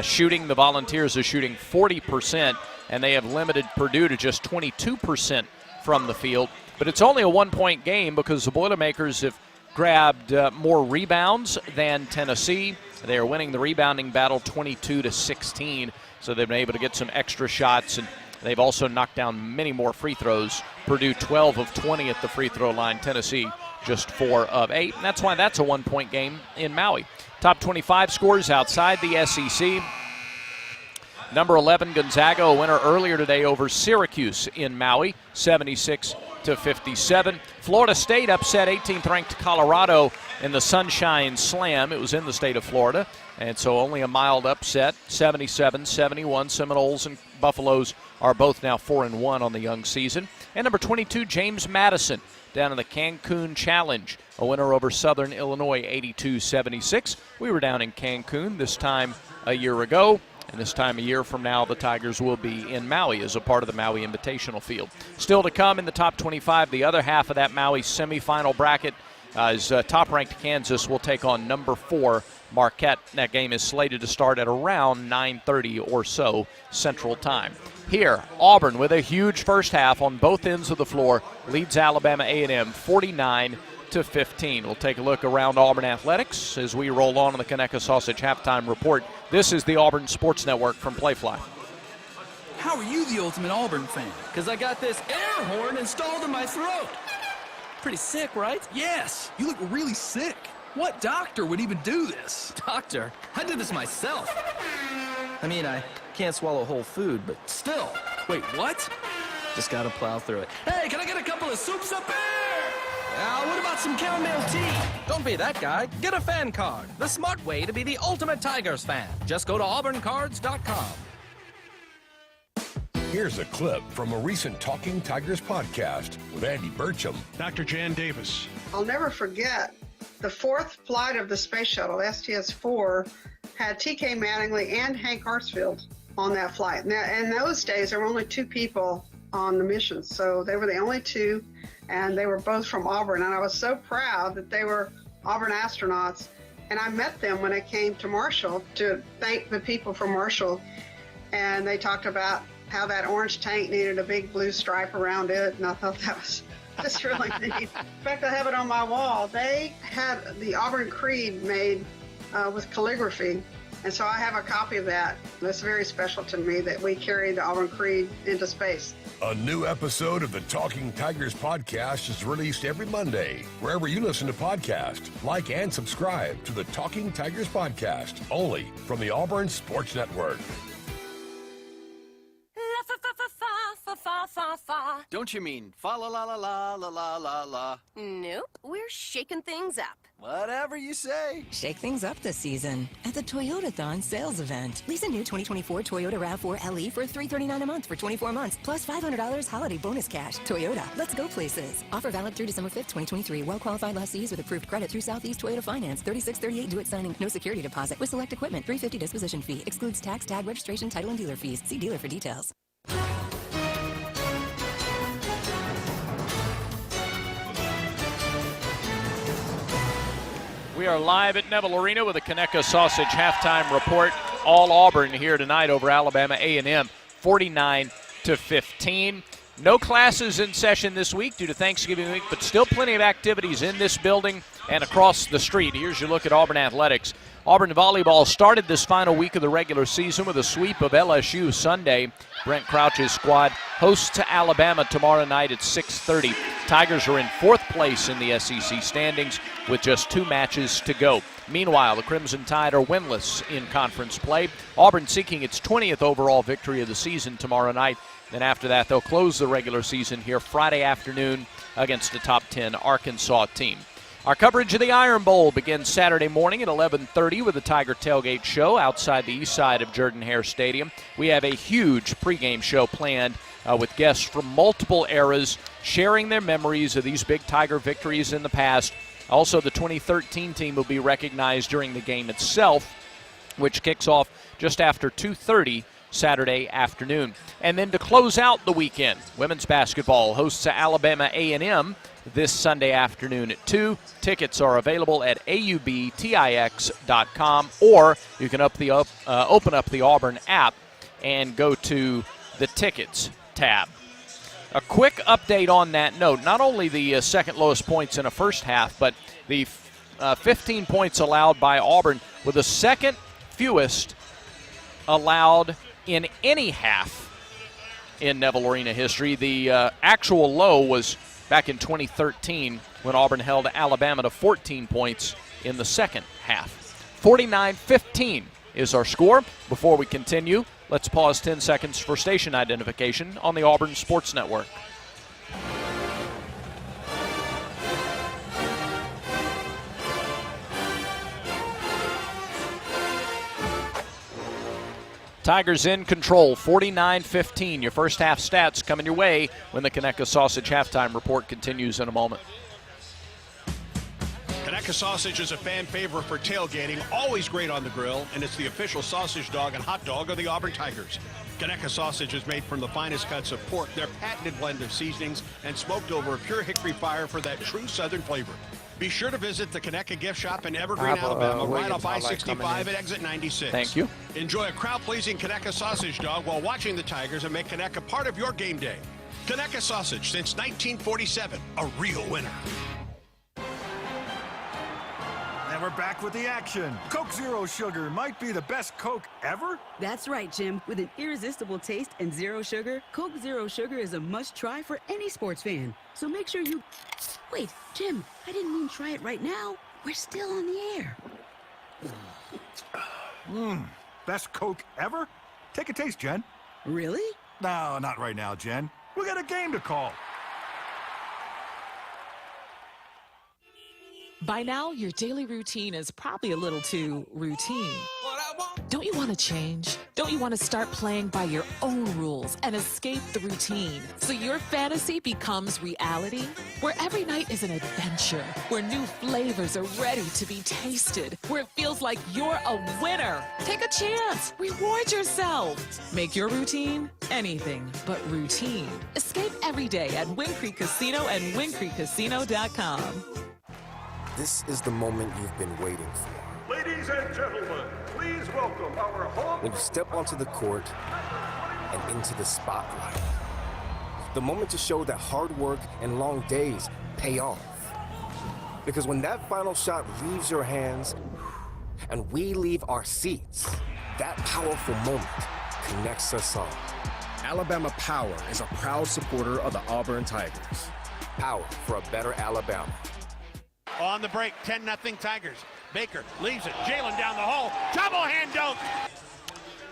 shooting. The Volunteers are shooting 40%, and they have limited Purdue to just 22% from the field. But it's only a 1-point game because the Boilermakers have grabbed more rebounds than Tennessee. They are winning the rebounding battle 22-16, so they've been able to get some extra shots, and they've also knocked down many more free throws. Purdue 12 of 20 at the free throw line. Tennessee just 4 of 8, and that's why that's a one-point game in Maui. Top 25 scores outside the SEC. Number 11, Gonzaga, a winner earlier today over Syracuse in Maui, 76-57. Florida State upset 18th-ranked Colorado in the Sunshine Slam. It was in the state of Florida, and so only a mild upset, 77-71. Seminoles and Buffaloes are both now 4-1 on the young season. And number 22, James Madison, down in the Cancun Challenge, a winner over Southern Illinois, 82-76. We were down in Cancun this time a year ago, and this time a year from now, the Tigers will be in Maui as a part of the Maui Invitational Field. Still to come in the top 25, the other half of that Maui semifinal bracket, as top-ranked Kansas will take on number 4 Marquette. That game is slated to start at around 9:30 or so Central Time. Here, Auburn with a huge first half on both ends of the floor leads Alabama A&M 49-15. We'll take a look around Auburn athletics as we roll on the Conecuh Sausage Halftime Report. This is the Auburn Sports Network from Playfly. How are you the ultimate Auburn fan? Because I got this air horn installed in my throat. Pretty sick, right? Yes, you look really sick. What doctor would even do this? Doctor? I did this myself. I mean, I can't swallow whole food, but still. Wait, what? Just gotta plow through it. Hey, can I get a couple of soups up here? What about some chamomile tea? Don't be that guy. Get a fan card. The smart way to be the ultimate Tigers fan. Just go to auburncards.com. Here's a clip from a recent Talking Tigers podcast with Andy Burcham. Dr. Jan Davis. I'll never forget the 4th flight of the space shuttle, STS-4, had T.K. Mattingly and Hank Hartsfield on that flight. Now, in those days, there were only 2 people on the mission, so they were the only 2, and they were both from Auburn, and I was so proud that they were Auburn astronauts, and I met them when I came to Marshall to thank the people from Marshall, and they talked about how that orange tank needed a big blue stripe around it, and I thought that was just really neat. In fact, I have it on my wall. They had the Auburn Creed made with calligraphy, and so I have a copy of that. It's very special to me that we carry the Auburn Creed into space. A new episode of the Talking Tigers podcast is released every Monday, wherever you listen to podcasts. Like and subscribe to the Talking Tigers podcast, only from the Auburn Sports Network. Don't you mean fa la la la la la la la la? Nope, we're shaking things up. Whatever you say. Shake things up this season at the Toyotathon sales event. Lease a new 2024 Toyota RAV4 LE for $339 a month for 24 months, plus $500 holiday bonus cash. Toyota, let's go places. Offer valid through December 5th, 2023. Well-qualified lessees with approved credit through Southeast Toyota Finance. 3638 due at signing. No security deposit with select equipment. $350 disposition fee. Excludes tax, tag, registration, title, and dealer fees. See dealer for details. We are live at Neville Arena with the Conecuh Sausage Halftime Report. All Auburn here tonight over Alabama A&M, 49-15. No classes in session this week due to Thanksgiving week, but still plenty of activities in this building and across the street. Here's your look at Auburn athletics. Auburn volleyball started this final week of the regular season with a sweep of LSU Sunday. Brent Crouch's squad hosts to Alabama tomorrow night at 6:30. Tigers are in 4th place in the SEC standings with just 2 matches to go. Meanwhile, the Crimson Tide are winless in conference play. Auburn seeking its 20th overall victory of the season tomorrow night. Then after that, they'll close the regular season here Friday afternoon against a top 10 Arkansas team. Our coverage of the Iron Bowl begins Saturday morning at 11:30 with the Tiger Tailgate Show outside the east side of Jordan-Hare Stadium. We have a huge pregame show planned with guests from multiple eras sharing their memories of these big Tiger victories in the past. Also, the 2013 team will be recognized during the game itself, which kicks off just after 2:30 Saturday afternoon. And then to close out the weekend, women's basketball hosts Alabama A&M this Sunday afternoon at 2. Tickets are available at aubtix.com, or you can open up the Auburn app and go to the Tickets tab. A quick update on that note, not only the second lowest points in a first half, but The 15 points allowed by Auburn were the second fewest allowed in any half in Neville Arena history. The actual low was back in 2013 when Auburn held Alabama to 14 points in the second half. 49-15 is our score. Before we continue, let's pause 10 seconds for station identification on the Auburn Sports Network. Tigers in control, 49-15. Your first half stats coming your way when the Conecuh Sausage halftime report continues in a moment. Conecuh Sausage is a fan favorite for tailgating, always great on the grill, and it's the official sausage dog and hot dog of the Auburn Tigers. Conecuh Sausage is made from the finest cuts of pork, their patented blend of seasonings, and smoked over a pure hickory fire for that true Southern flavor. Be sure to visit the Conecuh Gift Shop in Evergreen, Alabama, right off I-65 at exit 96. Thank you. Enjoy a crowd-pleasing Conecuh Sausage dog while watching the Tigers and make Conecuh part of your game day. Conecuh Sausage, since 1947, a real winner. And we're back with the action. Coke Zero Sugar might be the best Coke ever. That's right, Jim. With an irresistible taste and zero sugar, Coke Zero Sugar is a must-try for any sports fan. So make sure you... Wait, Jim, I didn't mean try it right now. We're still on the air. Best Coke ever? Take a taste, Jen. Really? No, not right now, Jen. We got a game to call. By now, your daily routine is probably a little too routine. Don't you want to change? Don't you want to start playing by your own rules and escape the routine so your fantasy becomes reality? Where every night is an adventure, where new flavors are ready to be tasted, where it feels like you're a winner. Take a chance. Reward yourself. Make your routine anything but routine. Escape every day at Wind Creek Casino and WindCreekCasino.com. This is the moment you've been waiting for. Ladies and gentlemen, please welcome our home. When you step onto the court and into the spotlight. The moment to show that hard work and long days pay off. Because when that final shot leaves your hands and we leave our seats, that powerful moment connects us all. Alabama Power is a proud supporter of the Auburn Tigers. Power for a better Alabama. On the break, 10-0 Tigers. Baker leaves it. Jalen down the hole. Double hand dunk.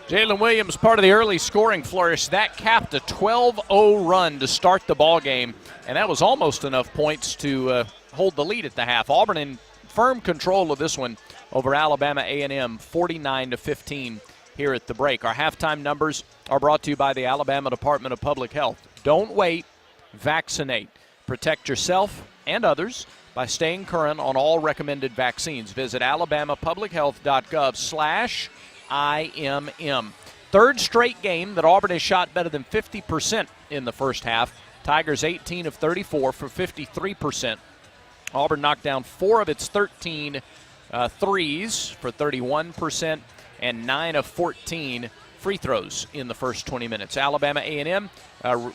Jalen Williams, part of the early scoring flourish. That capped a 12-0 run to start the ball game, and that was almost enough points to hold the lead at the half. Auburn in firm control of this one over Alabama A&M, 49-15 here at the break. Our halftime numbers are brought to you by the Alabama Department of Public Health. Don't wait. Vaccinate. Protect yourself and others by staying current on all recommended vaccines. Visit alabamapublichealth.gov/IMM. Third straight game that Auburn has shot better than 50% in the first half. Tigers 18 of 34 for 53%. Auburn knocked down 4 of its 13 threes for 31% and 9 of 14 free throws in the first 20 minutes. Alabama A&M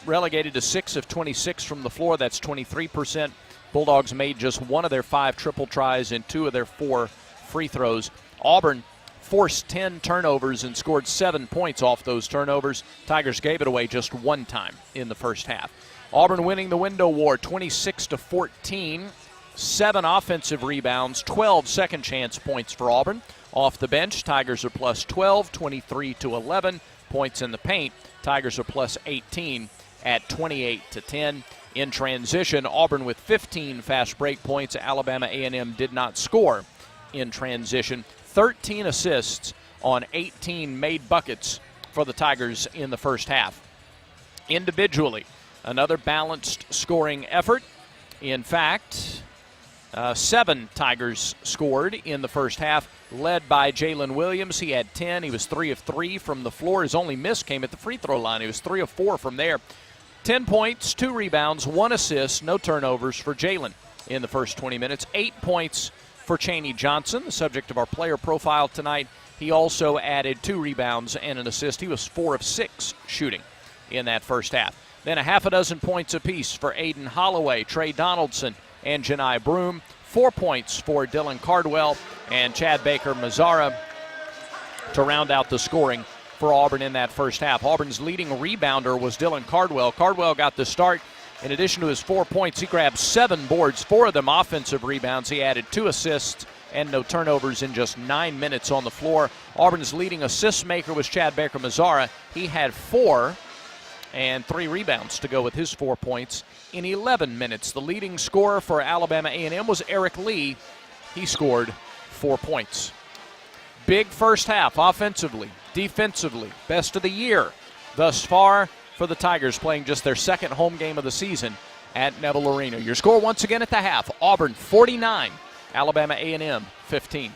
relegated to 6 of 26 from the floor. That's 23%. Bulldogs made just 1 of their 5 triple tries and 2 of their 4 free throws. Auburn forced 10 turnovers and scored 7 points off those turnovers. Tigers gave it away just 1 time in the first half. Auburn winning the window war 26-14. 7 offensive rebounds, 12 second chance points for Auburn. Off the bench, Tigers are plus 12, 23-11. Points in the paint, Tigers are plus 18 at 28-10. In transition, Auburn with 15 fast break points. Alabama A&M did not score in transition. 13 assists on 18 made buckets for the Tigers in the first half. Individually, another balanced scoring effort. In fact, 7 Tigers scored in the first half, led by Jalen Williams. He had 10. He was 3 of 3 from the floor. His only miss came at the free throw line. He was 3 of 4 from there. 10 points, 2 rebounds, 1 assist, no turnovers for Jalen in the first 20 minutes. 8 points for Chaney Johnson, the subject of our player profile tonight. He also added 2 rebounds and an assist. He was 4 of 6 shooting in that first half. Then a half a dozen points apiece for Aiden Holloway, Trey Donaldson, and Janai Broom. 4 points for Dylan Cardwell and Chad Baker-Mazzara to round out the scoring for Auburn in that first half. Auburn's leading rebounder was Dylan Cardwell. Cardwell got the start. In addition to his 4 points, he grabbed 7 boards, 4 of them offensive rebounds. He added 2 assists and no turnovers in just 9 minutes on the floor. Auburn's leading assist maker was Chad Baker-Mazzara. He had 4 and 3 rebounds to go with his 4 points in 11 minutes. The leading scorer for Alabama A&M was Eric Lee. He scored 4 points. Big first half offensively, defensively, best of the year thus far for the Tigers, playing just their second home game of the season at Neville Arena. Your score once again at the half, Auburn 49, Alabama A&M 15.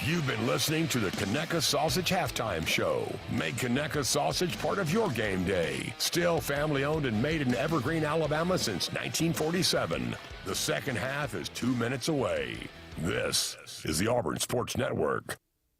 You've been listening to the Conecuh Sausage Halftime Show. Make Conecuh Sausage part of your game day. Still family owned and made in Evergreen, Alabama since 1947. The second half is 2 minutes away. This is the Auburn Sports Network.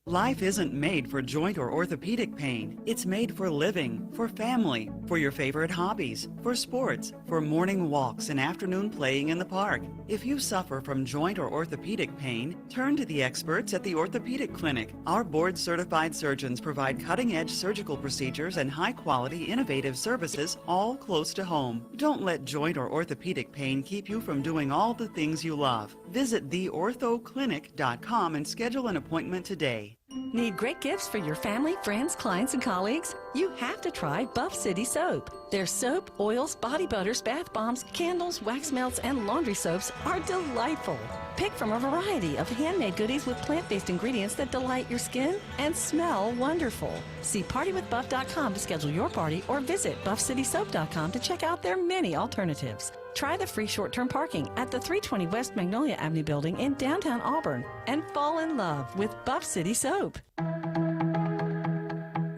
Life isn't made for joint or orthopedic pain. It's made for living, for family, for your favorite hobbies, for sports, for morning walks and afternoon playing in the park. If you suffer from joint or orthopedic pain, turn to the experts at the Orthopedic Clinic. Our board-certified surgeons provide cutting-edge surgical procedures and high-quality, innovative services all close to home. Don't let joint or orthopedic pain keep you from doing all the things you love. Visit theorthoclinic.com and schedule an appointment today. Need great gifts for your family, friends, clients, and colleagues? You have to try Buff City Soap. Their soap, oils, body butters, bath bombs, candles, wax melts, and laundry soaps are delightful. Pick from a variety of handmade goodies with plant-based ingredients that delight your skin and smell wonderful. See partywithbuff.com to schedule your party or visit buffcitysoap.com to check out their many alternatives. Try the free short-term parking at the 320 West Magnolia Avenue building in downtown Auburn and fall in love with Buff City Soap.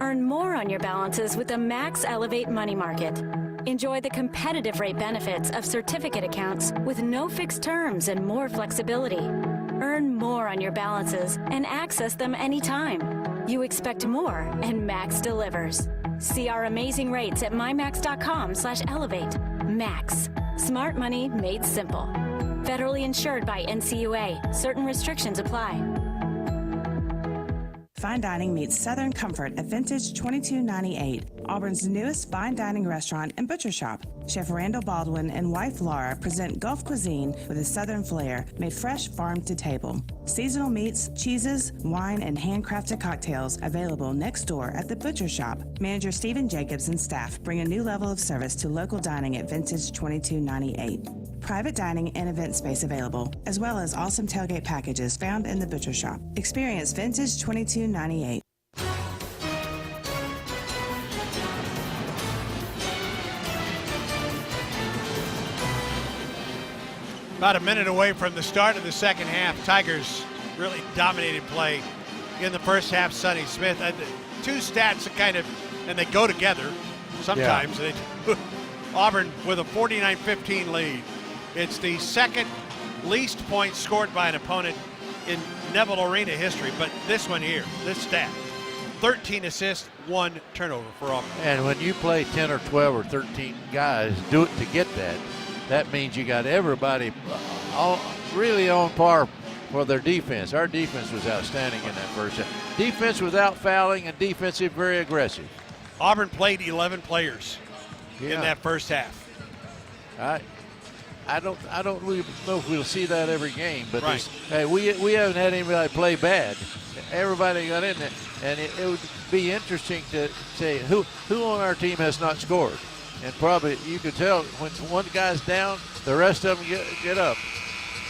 Earn more on your balances with the Max Elevate Money Market. Enjoy the competitive rate benefits of certificate accounts with no fixed terms and more flexibility. Earn more on your balances and access them anytime. You expect more, and Max delivers. See our amazing rates at mymax.com/elevate. Max. Smart money made simple. Federally insured by NCUA. Certain restrictions apply. Fine dining meets Southern comfort at Vintage 2298, Auburn's newest fine dining restaurant and butcher shop. Chef Randall Baldwin and wife Laura present Gulf cuisine with a Southern flair, made fresh farm to table. Seasonal meats, cheeses, wine, and handcrafted cocktails available next door at the butcher shop. Manager Stephen Jacobs and staff bring a new level of service to local dining at Vintage 2298. Private dining and event space available, as well as awesome tailgate packages found in the butcher shop. Experience Vintage 2298. About a minute away from the start of the second half. Tigers really dominated play in the first half. Sonny Smith had two stats that kind of, and they go together sometimes. Yeah. Auburn with a 49-15 lead. It's the second least points scored by an opponent in Neville Arena history, but this one here, this stat, 13 assists, 1 turnover for Auburn. And when you play 10 or 12 or 13 guys do it to get that, that means you got everybody really on par for their defense. Our defense was outstanding in that first half. Defense without fouling and defensive very aggressive. Auburn played 11 players in that first half. I don't really know if we'll see that every game, but right. Hey, we haven't had anybody play bad. Everybody got in there, and it would be interesting to say who on our team has not scored. And probably you could tell when one guy's down, the rest of them get up.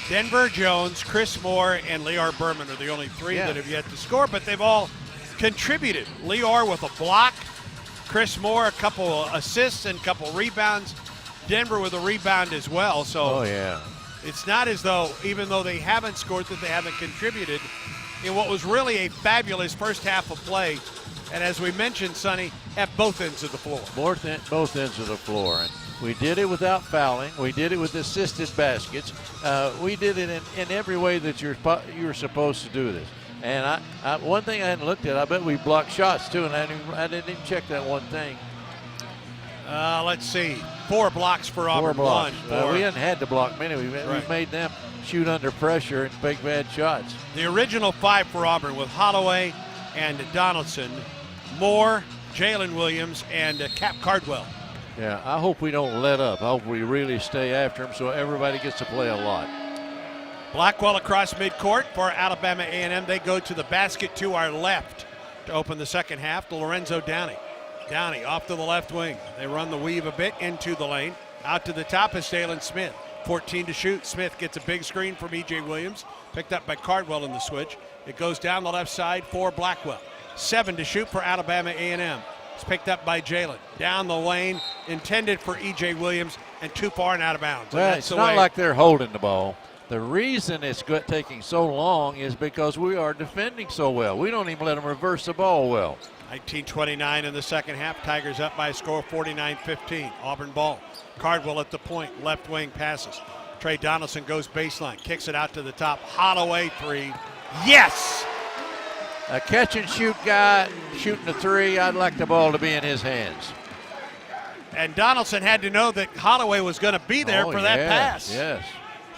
Denver Jones, Chris Moore, and Lear Berman are the only three that have yet to score, but they've all contributed. Lear with a block, Chris Moore a couple assists and a couple rebounds, Denver with a rebound as well. So it's not as though, even though they haven't scored, that they haven't contributed in what was really a fabulous first half of play. And as we mentioned, Sonny, at both ends of the floor. Both ends of the floor. And we did it without fouling. We did it with assisted baskets. We did it in every way that you're supposed to do this. And one thing I hadn't looked at, I bet we blocked shots too, and I didn't even check that one thing. Let's see. 4 blocks for Auburn. 4 blocks. 1, 4. We hadn't had to block many. We've made them shoot under pressure and take bad shots. The original 5 for Auburn with Holloway and Donaldson, Moore, Jalen Williams, and Cap Cardwell. Yeah, I hope we don't let up. I hope we really stay after them so everybody gets to play a lot. Blackwell across midcourt for Alabama A&M. They go to the basket to our left to open the second half to Lorenzo Downey. Downey off to the left wing. They run the weave a bit into the lane. Out to the top is Dalen Smith. 14 to shoot. Smith gets a big screen from E.J. Williams. Picked up by Cardwell in the switch. It goes down the left side for Blackwell. 7 to shoot for Alabama A&M. It's picked up by Jalen. Down the lane, intended for E.J. Williams, and too far and out of bounds. Well, it's not like they're holding the ball. The reason it's taking so long is because we are defending so well. We don't even let them reverse the ball well. 19:29 in the second half. Tigers up by a score of 49-15. Auburn ball. Cardwell at the point. Left wing passes. Trey Donaldson goes baseline. Kicks it out to the top. Holloway 3. Yes! A catch and shoot guy shooting a 3. I'd like the ball to be in his hands. And Donaldson had to know that Holloway was going to be there for that pass. Yes.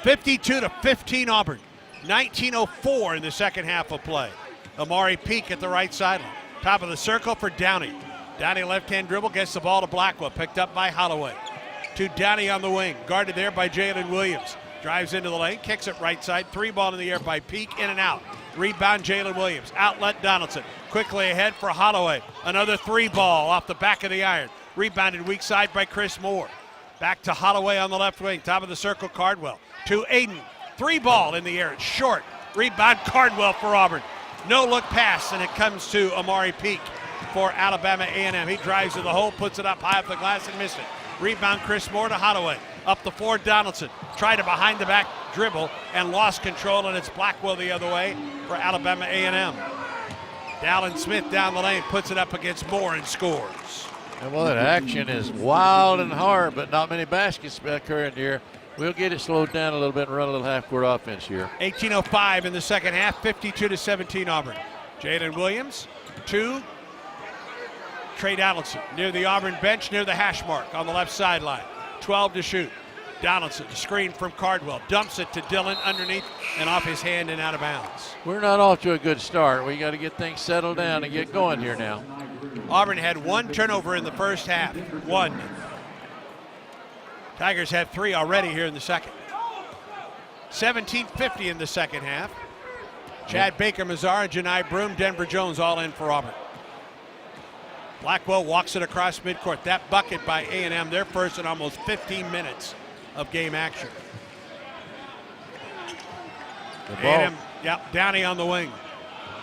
52-15 Auburn. 19:04 in the second half of play. Amari Peak at the right sideline. Top of the circle for Downey. Downey left-hand dribble, gets the ball to Blackwell. Picked up by Holloway. To Downey on the wing. Guarded there by Jalen Williams. Drives into the lane, kicks it right side. 3 ball in the air by Peak, in and out. Rebound Jalen Williams. Outlet Donaldson. Quickly ahead for Holloway. Another 3 ball off the back of the iron. Rebounded weak side by Chris Moore. Back to Holloway on the left wing. Top of the circle, Cardwell. To Aiden. 3 ball in the air. It's short. Rebound Cardwell for Auburn. No look pass, and it comes to Amari Peak for Alabama A&M. He drives to the hole, puts it up high off the glass and missed it. Rebound Chris Moore to Holloway. Up the floor, Donaldson. Tried a behind the back dribble and lost control, and it's Blackwell the other way for Alabama A&M. Dalen Smith down the lane, puts it up against Moore and scores. And well, that action is wild and hard, but not many baskets occurring here. We'll get it slowed down a little bit and run a little half-court offense here. 18:05 in the second half, 52-17 Auburn. Jalen Williams to Trey Donaldson near the Auburn bench, near the hash mark on the left sideline. 12 to shoot. Donaldson, screen from Cardwell, dumps it to Dillon underneath and off his hand and out of bounds. We're not off to a good start. We got to get things settled down and get going here now. Auburn had 1 turnover in the first half. 1. Tigers have 3 already here in the second. 17:50 in the second half. Chad Baker, Mazzara, Janai Broom, Denver Jones all in for Auburn. Blackwell walks it across midcourt. That bucket by A&M, their first in almost 15 minutes of game action. A&M, Downey on the wing.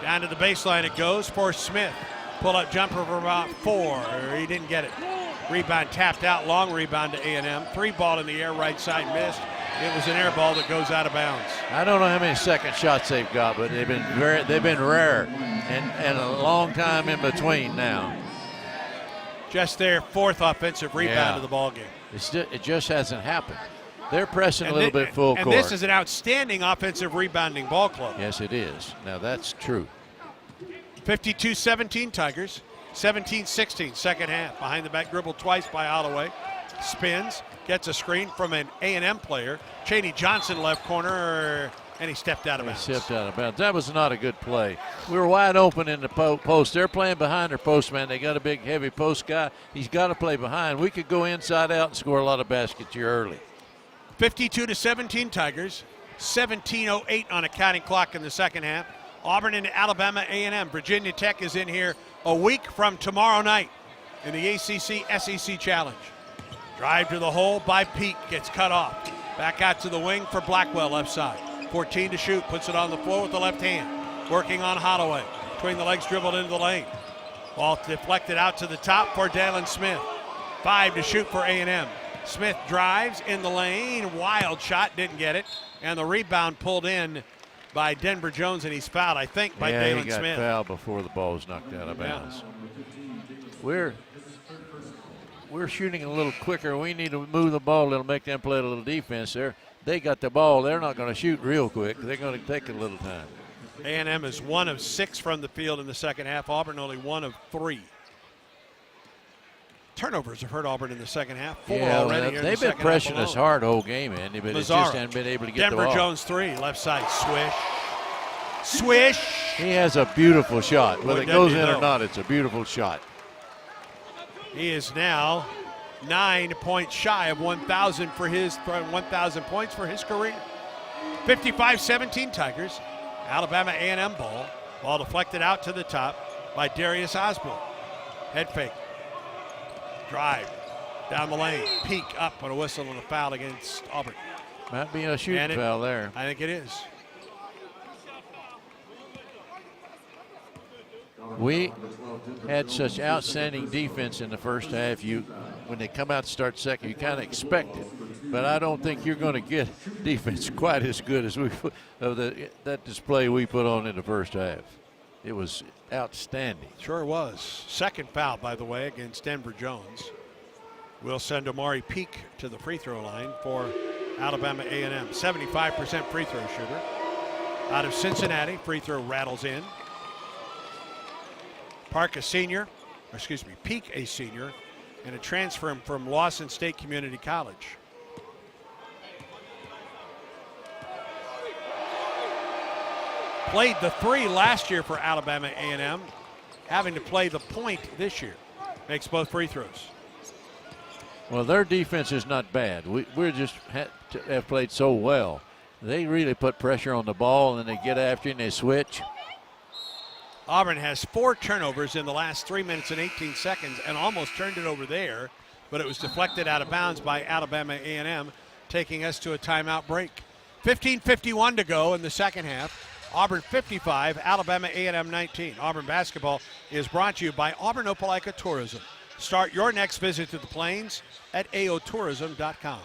Down to the baseline it goes for Smith. Pull-up jumper for about 4. He didn't get it. Rebound tapped out, long rebound to A&M. 3 ball in the air, right side missed. It was an air ball that goes out of bounds. I don't know how many second shots they've got, but they've been rare and a long time in between now. Just their 4th offensive rebound of the ball game. It just hasn't happened. They're pressing a little bit full court. And this is an outstanding offensive rebounding ball club. Yes, it is. Now that's true. 52-17 Tigers. 17-16 second half. Behind the back dribble twice by Holloway. Spins, gets a screen from an A&M player. Chaney Johnson left corner, and he stepped out of bounds. That was not a good play. We were wide open in the post. They're playing behind their post man. They got a big, heavy post guy. He's got to play behind. We could go inside out and score a lot of baskets here early. 52-17 Tigers. 17:08 on a counting clock in the second half. Auburn and Alabama A&M. Virginia Tech is in here a week from tomorrow night in the ACC SEC Challenge. Drive to the hole by Peak, gets cut off. Back out to the wing for Blackwell, left side. 14 to shoot, puts it on the floor with the left hand. Working on Holloway. Between the legs, dribbled into the lane. Ball deflected out to the top for Dalen Smith. 5 to shoot for A&M. Smith drives in the lane. Wild shot, didn't get it. And the rebound pulled in by Denver Jones, and he's fouled, I think, by Dalen Smith. Yeah, he got fouled before the ball was knocked out of bounds. We're shooting a little quicker. We need to move the ball a little, make them play a little defense there. They got the ball. They're not going to shoot real quick. They're going to take a little time. A&M is 1 of 6 from the field in the second half. Auburn only 1 of 3. Turnovers have hurt Auburn in the second half. 4 Yeah, already. they've been pressuring us hard all game, Andy, but it just hasn't been able to get the ball. Denver Jones 3, left side, swish. Swish. He has a beautiful shot. Whether it goes in or though. not, it's a beautiful shot. He is now 9 points shy of 1,000 for his 1,000 points for his career. 55-17 Tigers. Alabama A&M ball. Ball deflected out to the top by Darius Osborne. Head fake. Drive down the lane. Peek up on a whistle and a foul against Auburn. Might be a shooting foul there. I think it is. We had such outstanding defense in the first half. When they come out to start second, you kind of expect it. But I don't think you're going to get defense quite as good as that display we put on in the first half. It was outstanding. Sure was. Second foul, by the way, against Denver Jones. We'll send Amari Peek to the free throw line for Alabama A&M. 75% free throw shooter. Out of Cincinnati, free throw rattles in. Peek a senior, and a transfer from Lawson State Community College. Played the 3 last year for Alabama A&M, having to play the point this year. Makes both free throws. Well, their defense is not bad. We're just have played so well. They really put pressure on the ball, and they get after you and they switch. Auburn has 4 turnovers in the last 3 minutes and 18 seconds and almost turned it over there, but it was deflected out of bounds by Alabama A&M, taking us to a timeout break. 15:51 to go in the second half. Auburn 55, Alabama A&M 19. Auburn basketball is brought to you by Auburn Opelika Tourism. Start your next visit to the Plains at aotourism.com.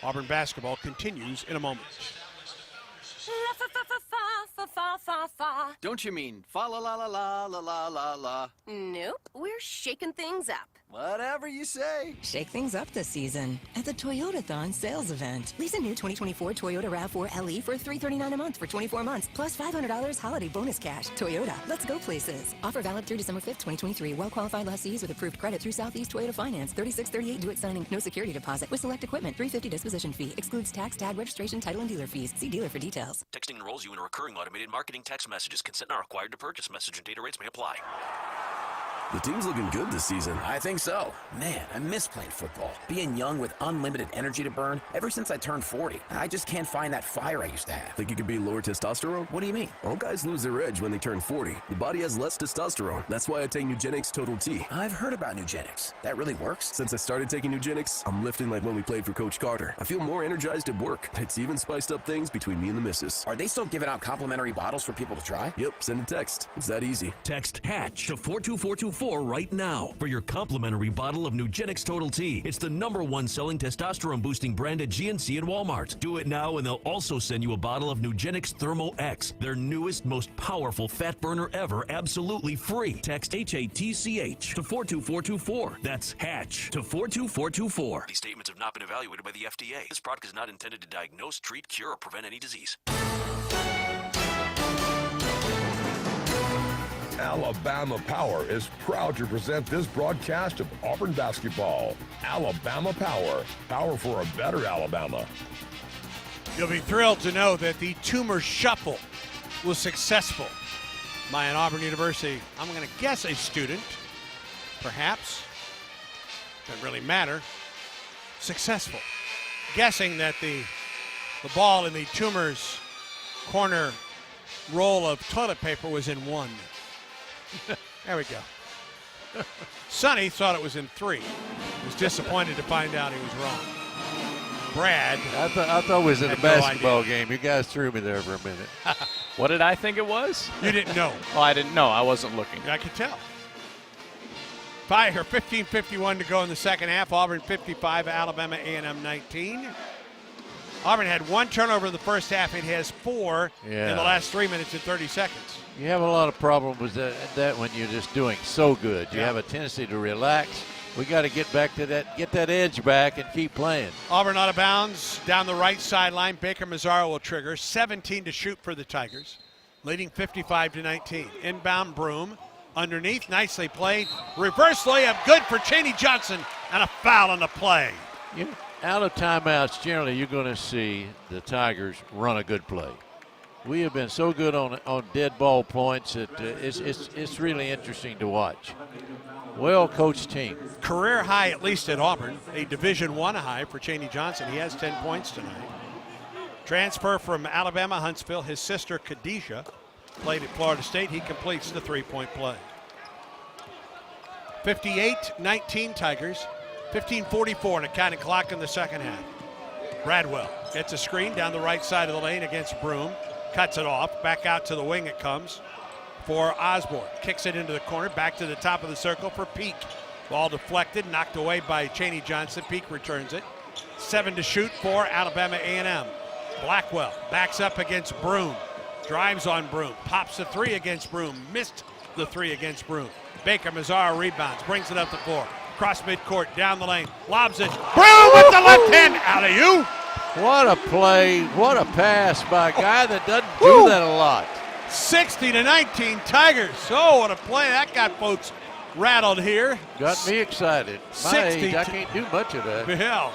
Auburn basketball continues in a moment. Don't you mean fa la la la la la la la la? Nope, we're shaking things up. Whatever you say. Shake things up this season at the Toyotathon sales event. Lease a new 2024 Toyota RAV4 LE for $339 a month for 24 months, plus $500 holiday bonus cash. Toyota, let's go places. Offer valid through December 5th, 2023. Well-qualified lessees with approved credit through Southeast Toyota Finance. 3638 do-it signing. No security deposit. With select equipment, $350 disposition fee. Excludes tax, tag, registration, title, and dealer fees. See dealer for details. Texting enrolls you in a recurring automated marketing text messages. Consent not required to purchase. Message and data rates may apply. The team's looking good this season. I think so. Man, I miss playing football. Being young with unlimited energy to burn ever since I turned 40. I just can't find that fire I used to have. Think it could be lower testosterone? What do you mean? All guys lose their edge when they turn 40. The body has less testosterone. That's why I take Nugenix Total T. I've heard about Nugenix. That really works? Since I started taking Nugenix, I'm lifting like when we played for Coach Carter. I feel more energized at work. It's even spiced up things between me and the missus. Are they still giving out complimentary bottles for people to try? Yep, send a text. It's that easy. Text HATCH to 42424 right now for your complimentary bottle of Nugenix Total T. It's the #1 selling testosterone boosting brand at GNC and Walmart. Do it now and they'll also send you a bottle of Nugenix Thermo X, their newest, most powerful fat burner ever, absolutely free. Text HATCH to 42424. That's HATCH to 42424. These statements have not been evaluated by the FDA. This product is not intended to diagnose, treat, cure, or prevent any disease. Alabama Power is proud to present this broadcast of Auburn basketball. Alabama Power. Power for a better Alabama. You'll be thrilled to know that the tumor shuffle was successful by an Auburn University, I'm going to guess a student, perhaps, doesn't really matter, successful. Guessing that the ball in the tumor's corner roll of toilet paper was in 1. There we go. Sonny thought it was in 3. He was disappointed to find out he was wrong. Brad. I thought it was in a basketball game. You guys threw me there for a minute. What did I think it was? You didn't know. Oh, I didn't know. I wasn't looking. I could tell. 15:51 to go in the second half. Auburn 55, Alabama A&M 19. Auburn had 1 turnover in the first half. It has 4 in the last 3 minutes and 30 seconds. You have a lot of problems with that when you're just doing so good. You have a tendency to relax. We got to get back to that, get that edge back and keep playing. Auburn out of bounds down the right sideline. Baker Mazzaro will trigger. 17 to shoot for the Tigers, leading 55-19. Inbound Broom underneath, nicely played. Reverse layup, good for Chaney Johnson. And a foul on the play. Out of timeouts, generally you're going to see the Tigers run a good play. We have been so good on dead ball points that it's really interesting to watch. Well-coached team. Career high, at least at Auburn. A Division I high for Chaney Johnson. He has 10 points tonight. Transfer from Alabama, Huntsville. His sister, Khadijah, played at Florida State. He completes the three-point play. 58-19 Tigers. 15:44 and a counting clock in the second half. Bradwell gets a screen down the right side of the lane against Broom. Cuts it off. Back out to the wing it comes for Osborne. Kicks it into the corner. Back to the top of the circle for Peak. Ball deflected, knocked away by Chaney Johnson. Peak returns it. 7 to shoot for Alabama A&M. Blackwell backs up against Broom. Drives on Broom. Pops the three against Broom. Missed the three against Broom. Baker Mazzara rebounds. Brings it up the floor. Cross midcourt, down the lane. Lobs it. Broom with the left hand. Alley-oop. What a play. What a pass by a guy that doesn't do that a lot. 60-19 Tigers. Oh, what a play. That got folks rattled here. Got me excited. My age, I can't do much of that. Hell,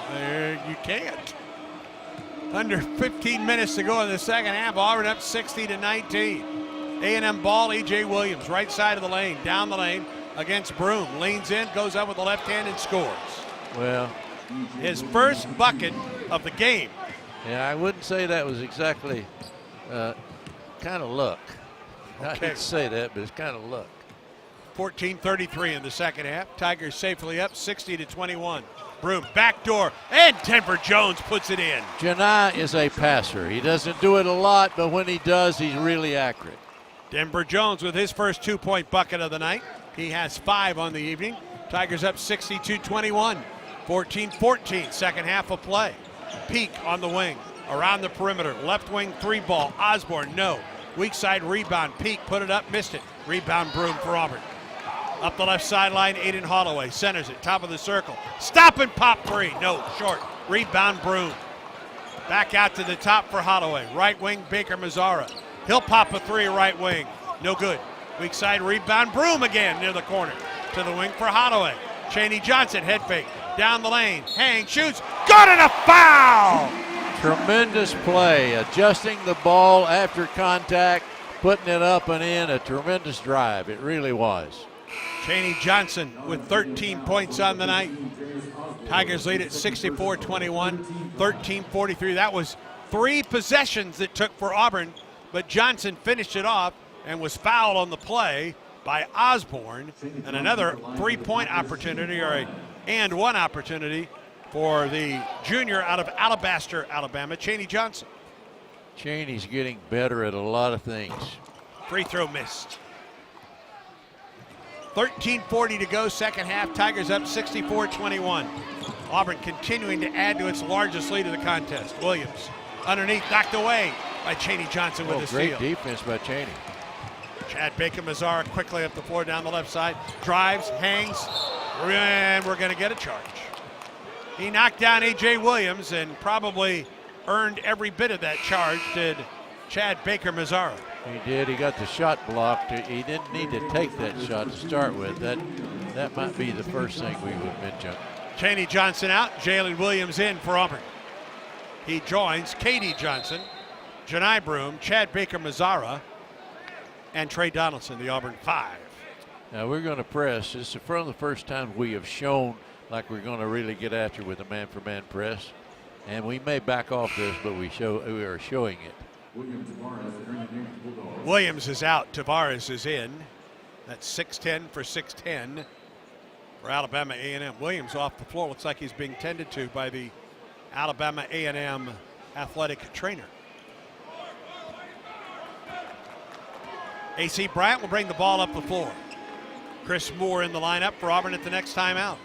you can't. Under 15 minutes to go in the second half. Auburn up 60-19. A&M ball, E.J. Williams, right side of the lane, down the lane against Broom. Leans in, goes up with the left hand and scores. Well, his first bucket of the game. Yeah, I wouldn't say that was exactly kind of luck. Okay. I didn't say that, but it's kind of luck. 14:33 in the second half. Tigers safely up 60-21. Broom backdoor, and Denver Jones puts it in. Janai is a passer. He doesn't do it a lot, but when he does, he's really accurate. Denver Jones with his first 2-point bucket of the night. He has 5 on the evening. Tigers up 62-21. 14-14, second half of play. Peak on the wing, around the perimeter. Left wing 3-ball. Osborne, no. Weak side rebound. Peak put it up, missed it. Rebound Broom for Auburn. Up the left sideline, Aiden Holloway centers it, top of the circle. Stop and pop three. No, short. Rebound Broom. Back out to the top for Holloway. Right wing, Baker Mazzara. He'll pop a three right wing. No good. Weak side rebound. Broom again near the corner. To the wing for Holloway. Chaney Johnson, head fake. Down the lane. Hang, shoots. Got it, a foul! Tremendous play. Adjusting the ball after contact. Putting it up and in. A tremendous drive. It really was. Chaney Johnson with 13 points on the night. Tigers lead at 64-21. 13:43. That was 3 possessions it took for Auburn, but Johnson finished it off and was fouled on the play by Osborne, and another 3-point opportunity, or a and one opportunity for the junior out of Alabaster, Alabama, Chaney Johnson. Chaney's getting better at a lot of things. Free throw missed. 13:40 to go, second half. Tigers up 64-21. Auburn continuing to add to its largest lead of the contest. Williams underneath, knocked away by Chaney Johnson with a steal. Great defense by Chaney. Chad Baker Mazzara quickly up the floor down the left side. Drives, hangs, and we're going to get a charge. He knocked down A.J. Williams and probably earned every bit of that charge, did Chad Baker Mazzara. He did. He got the shot blocked. He didn't need to take that shot to start with. That might be the first thing we would mention. Chaney Johnson out. Jalen Williams in for Auburn. He joins Katie Johnson, Janai Broom, Chad Baker Mazzara, and Trey Donaldson, the Auburn 5. Now we're going to press. This is from the first time we have shown like we're going to really get after with a man-for-man press. And we may back off this, but we are showing it. Williams is out. Tavares is in. That's 6'10 for 6'10 for Alabama A&M. Williams off the floor. Looks like he's being tended to by the Alabama A&M athletic trainer. A.C. Bryant will bring the ball up the floor. Chris Moore in the lineup for Auburn at the next timeout.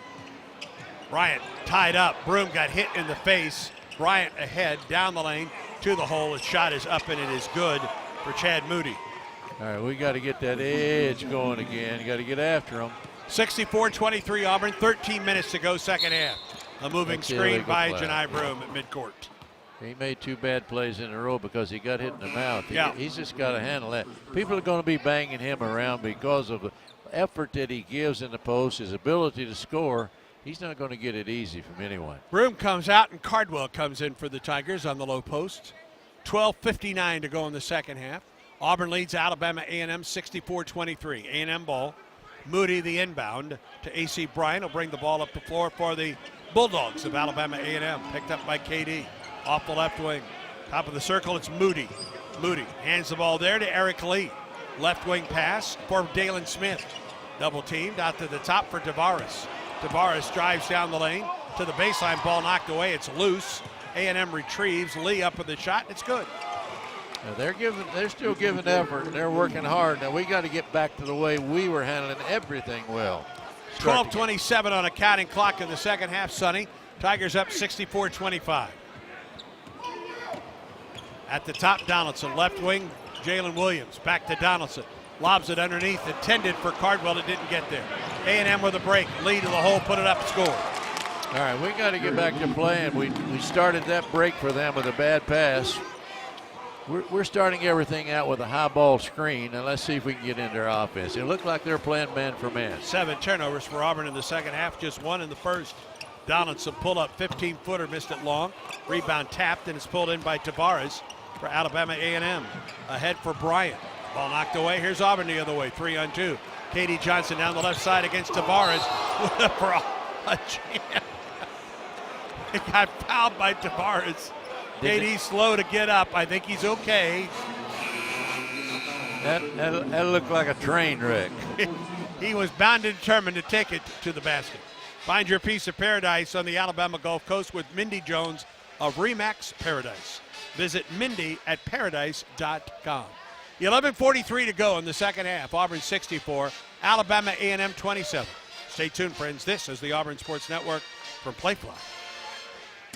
Bryant tied up. Broom got hit in the face. Bryant ahead, down the lane, to the hole. His shot is up and it is good for Chad Moody. All right, we got to get that edge going again. You got to get after him. 64-23 Auburn, 13 minutes to go, second half. A moving screen by Janai Broom at midcourt. He made 2 bad plays in a row because he got hit in the mouth. He's just got to handle that. People are going to be banging him around because of the effort that he gives in the post, his ability to score, He's not going to get it easy from anyone. Broom comes out and Cardwell comes in for the Tigers on the low post. 12:59 to go in the second half. Auburn leads Alabama A&M 64-23. A&M ball. Moody, the inbound to A.C. Bryant, will bring the ball up the floor for the Bulldogs of Alabama A&M. Picked up by KD. Off the left wing. Top of the circle, it's Moody. Moody hands the ball there to Eric Lee. Left wing pass for Dalen Smith. Double teamed out to the top for Tavares. Tavares drives down the lane to the baseline. Ball knocked away. It's loose. A&M retrieves. Lee up with the shot. It's good. Now they're still giving effort. They're working hard. Now we got to get back to the way we were handling everything well. 12:27 on a counting clock in the second half, Sonny. Tigers up 64-25. At the top, Donaldson. Left wing, Jalen Williams. Back to Donaldson. Lobs it underneath. Intended for Cardwell. It didn't get there. A&M with a break. Lead to the hole. Put it up. Score. All right, we got to get back to playing. We started that break for them with a bad pass. We're starting everything out with a high ball screen, and let's see if we can get into their offense. It looked like they're playing man for man. 7 turnovers for Auburn in the second half, just 1 in the first. Donaldson pull up 15-footer, missed it long. Rebound tapped, and it's pulled in by Tavares for Alabama A&M. Ahead for Bryant. Ball knocked away. Here's Auburn the other way, 3-on-2. Katie Johnson down the left side against Tavares for a jam. It got fouled by Tavares. KD's slow to get up. I think he's okay. That looked like a train wreck. He was bound and determined to take it to the basket. Find your piece of paradise on the Alabama Gulf Coast with Mindy Jones of Remax Paradise. Visit Mindy at paradise.com. 11:43 to go in the second half. Auburn 64, Alabama A&M 27. Stay tuned, friends. This is the Auburn Sports Network from Playfly.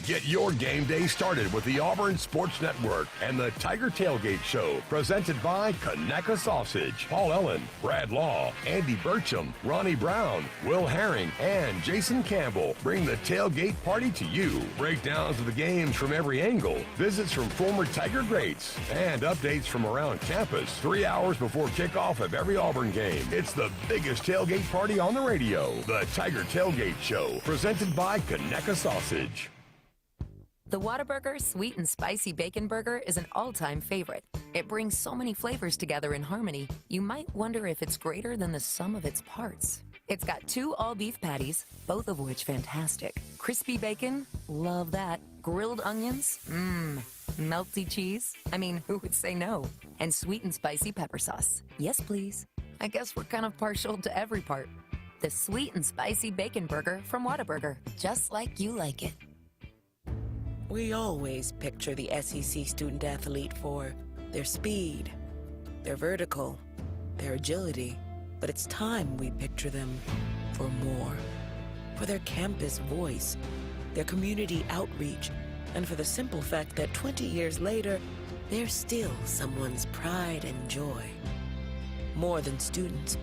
Get your game day started with the Auburn Sports Network and the Tiger Tailgate Show, presented by Conecuh Sausage. Paul Ellen, Brad Law, Andy Burcham, Ronnie Brown, Will Herring, and Jason Campbell bring the tailgate party to you. Breakdowns of the games from every angle, visits from former Tiger greats, and updates from around campus 3 hours before kickoff of every Auburn game. It's the biggest tailgate party on the radio. The Tiger Tailgate Show, presented by Conecuh Sausage. The Whataburger Sweet and Spicy Bacon Burger is an all-time favorite. It brings so many flavors together in harmony, you might wonder if it's greater than the sum of its parts. It's got 2 all-beef patties, both of which fantastic. Crispy bacon, love that. Grilled onions, melty cheese. I mean, who would say no? And sweet and spicy pepper sauce. Yes, please. I guess we're kind of partial to every part. The Sweet and Spicy Bacon Burger from Whataburger, just like you like it. We always picture the SEC student athlete for their speed, their vertical, their agility, but it's time we picture them for more. For their campus voice, their community outreach, and for the simple fact that 20 years later, they're still someone's pride and joy. More than students,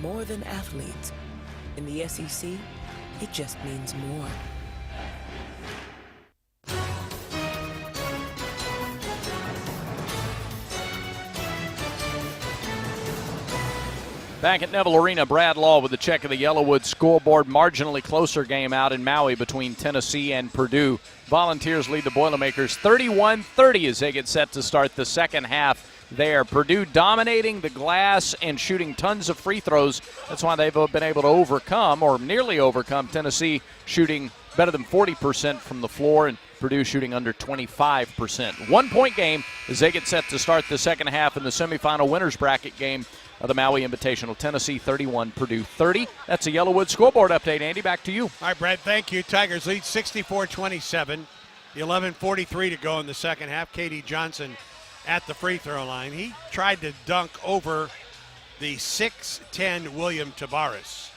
more than athletes. In the SEC, it just means more. Back at Neville Arena, Brad Law with the check of the Yellowwood scoreboard. Marginally closer game out in Maui between Tennessee and Purdue. Volunteers lead the Boilermakers 31-30 as they get set to start the second half there. Purdue dominating the glass and shooting tons of free throws. That's why they've been able to overcome, or nearly overcome, Tennessee shooting better than 40% from the floor and Purdue shooting under 25%. 1-point game as they get set to start the second half in the semifinal winners bracket game of the Maui Invitational. Tennessee 31, Purdue 30. That's a Yellowwood scoreboard update. Andy, back to you. All right, Brad, thank you. Tigers lead 64-27. 11:43 to go in the second half. Katie Johnson at the free throw line. He tried to dunk over the 6'10 William Tavares.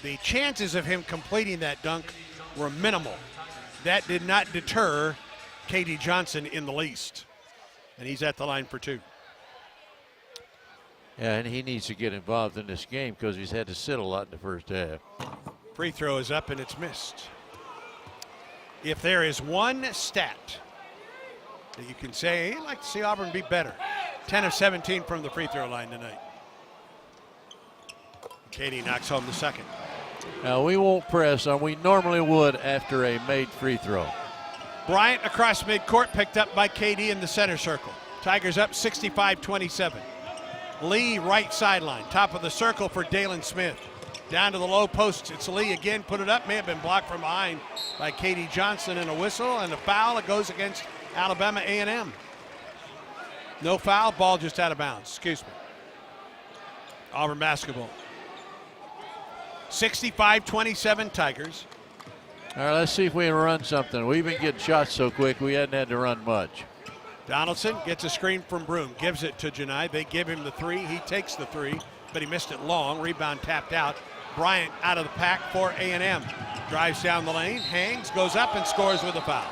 The chances of him completing that dunk were minimal. That did not deter Katie Johnson in the least. And he's at the line for 2. Yeah, and he needs to get involved in this game because he's had to sit a lot in the first half. Free throw is up and it's missed. If there is one stat that you can say, hey, I'd like to see Auburn be better, 10 of 17 from the free throw line tonight. Katie knocks home the second. Now, we won't press, or we normally would after a made free throw. Bryant across midcourt, picked up by KD in the center circle. Tigers up 65-27. Lee right sideline, top of the circle for Dalen Smith. Down to the low post, it's Lee again, put it up, may have been blocked from behind by KD Johnson, and a whistle and a foul. It goes against Alabama A&M. No foul, ball just out of bounds, excuse me. Auburn basketball. 65-27 Tigers. All right, let's see if we can run something. We've been getting shots so quick we hadn't had to run much. Donaldson gets a screen from Broom, gives it to Janai. They give him the three. He takes the three, but he missed it long. Rebound tapped out. Bryant out of the pack for A&M. Drives down the lane, hangs, goes up, and scores with a foul.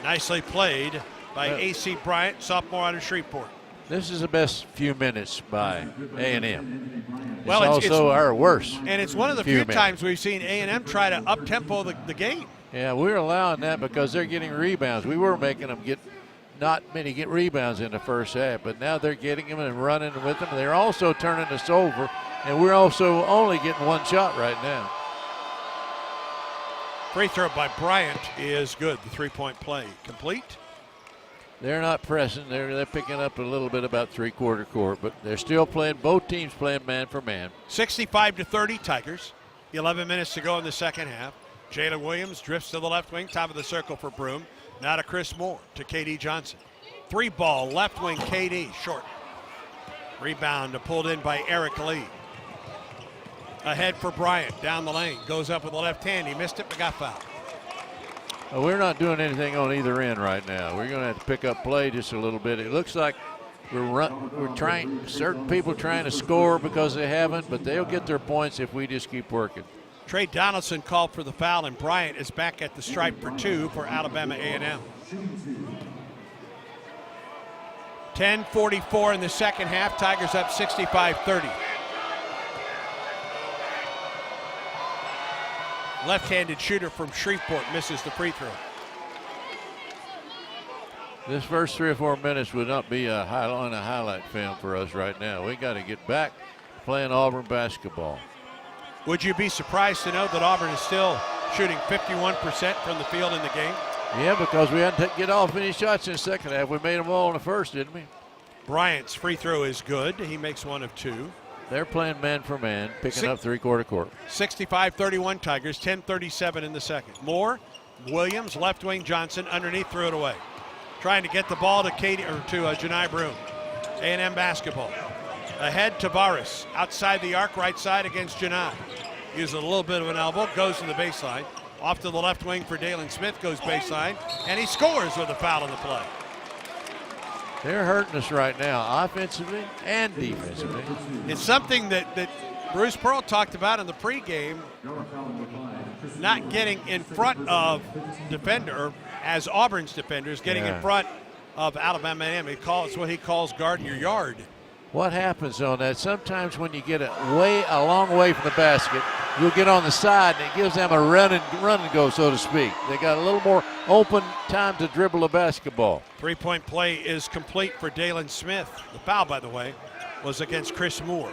Nicely played by A.C. Bryant, sophomore out of Shreveport. This is the best few minutes by A&M. Well, it's also our worst. And it's one of the few times we've seen A&M try to up-tempo the game. Yeah, we're allowing that because they're getting rebounds. We were making them get rebounds in the first half, but now they're getting them and running with them. They're also turning us over, and we're also only getting one shot right now. Free throw by Bryant is good. The three-point play complete. They're not pressing. They're picking up a little bit about three-quarter court, but they're still playing. Both teams playing man for man. 65-30 Tigers. 11 minutes to go in the second half. Jalen Williams drifts to the left wing, top of the circle for Broom. Now to Chris Moore, to KD Johnson. Three ball, left wing, KD, short. Rebound pulled in by Eric Lee. Ahead for Bryant, down the lane. Goes up with the left hand. He missed it, but got fouled. We're not doing anything on either end right now. We're going to have to pick up play just a little bit. It looks like we're trying, certain people trying to score because they haven't, but they'll get their points if we just keep working. Trey Donaldson called for the foul, and Bryant is back at the stripe for two for Alabama A&M. 10:44 in the second half. Tigers up 65-30. Left-handed shooter from Shreveport misses the free throw. This first 3 or 4 minutes would not be on a highlight film for us right now. We got to get back playing Auburn basketball. Would you be surprised to know that Auburn is still shooting 51% from the field in the game? Yeah, because we hadn't get off any shots in the second half. We made them all in the first, didn't we? Bryant's free throw is good. He makes one of two. They're playing man for man, picking up three-quarter court. 65-31 Tigers, 10:37 in the second. Moore, Williams, left wing, Johnson, underneath, threw it away. Trying to get the ball to Janai Broom. A&M basketball. Ahead, Tavares, outside the arc, right side against Janai. Uses a little bit of an elbow, goes to the baseline. Off to the left wing for Dalen Smith, goes baseline, and he scores with a foul on the play. They're hurting us right now, offensively and defensively. It's something that Bruce Pearl talked about in the pregame, not getting in front of defender, as Auburn's defenders, getting in front of Alabama A&M. It's what he calls guarding your yard. What happens on that? Sometimes when you get a long way from the basket, you'll get on the side, and it gives them a run and go, so to speak. They got a little more open time to dribble the basketball. Three-point play is complete for Dalen Smith. The foul, by the way, was against Chris Moore.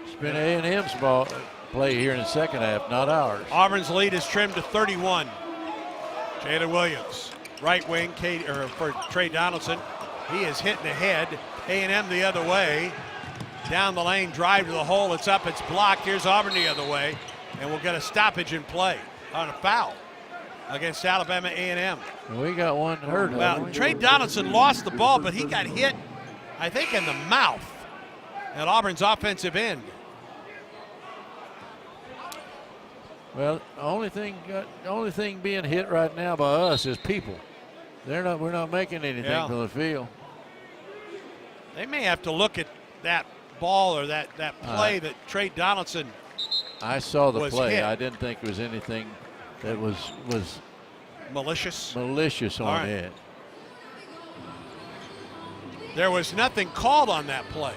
It's been A&M's ball play here in the second half, not ours. Auburn's lead is trimmed to 31. Jalen Williams, right wing, for Trey Donaldson. He is hitting ahead. A&M the other way. Down the lane, drive to the hole. It's up, it's blocked. Here's Auburn the other way. And we'll get a stoppage in play on a foul against Alabama A&M. We got one hurt. Well, Trey Donaldson lost the ball, but he got hit, I think, in the mouth at Auburn's offensive end. Well, the only thing being hit right now by us is people. We're not making anything from the field. They may have to look at that ball or that play that Trey Donaldson I saw the play. Hit. I didn't think it was anything that was malicious on it. There was nothing called on that play.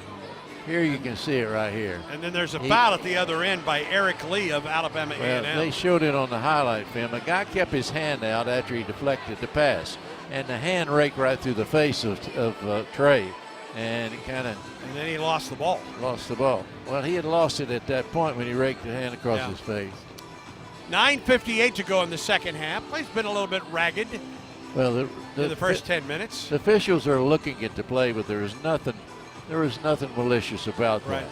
Here you can see it right here. And then there's a foul at the other end by Eric Lee of Alabama A&M. They showed it on the highlight film. A guy kept his hand out after he deflected the pass, and the hand raked right through the face of Trey. and it kind of. And then he lost the ball. Lost the ball. Well, he had lost it at that point when he raked the hand across his face. 9:58 to go in the second half. He's been a little bit ragged. Well, in the first 10 minutes. The officials are looking at the play, but there is nothing malicious about that.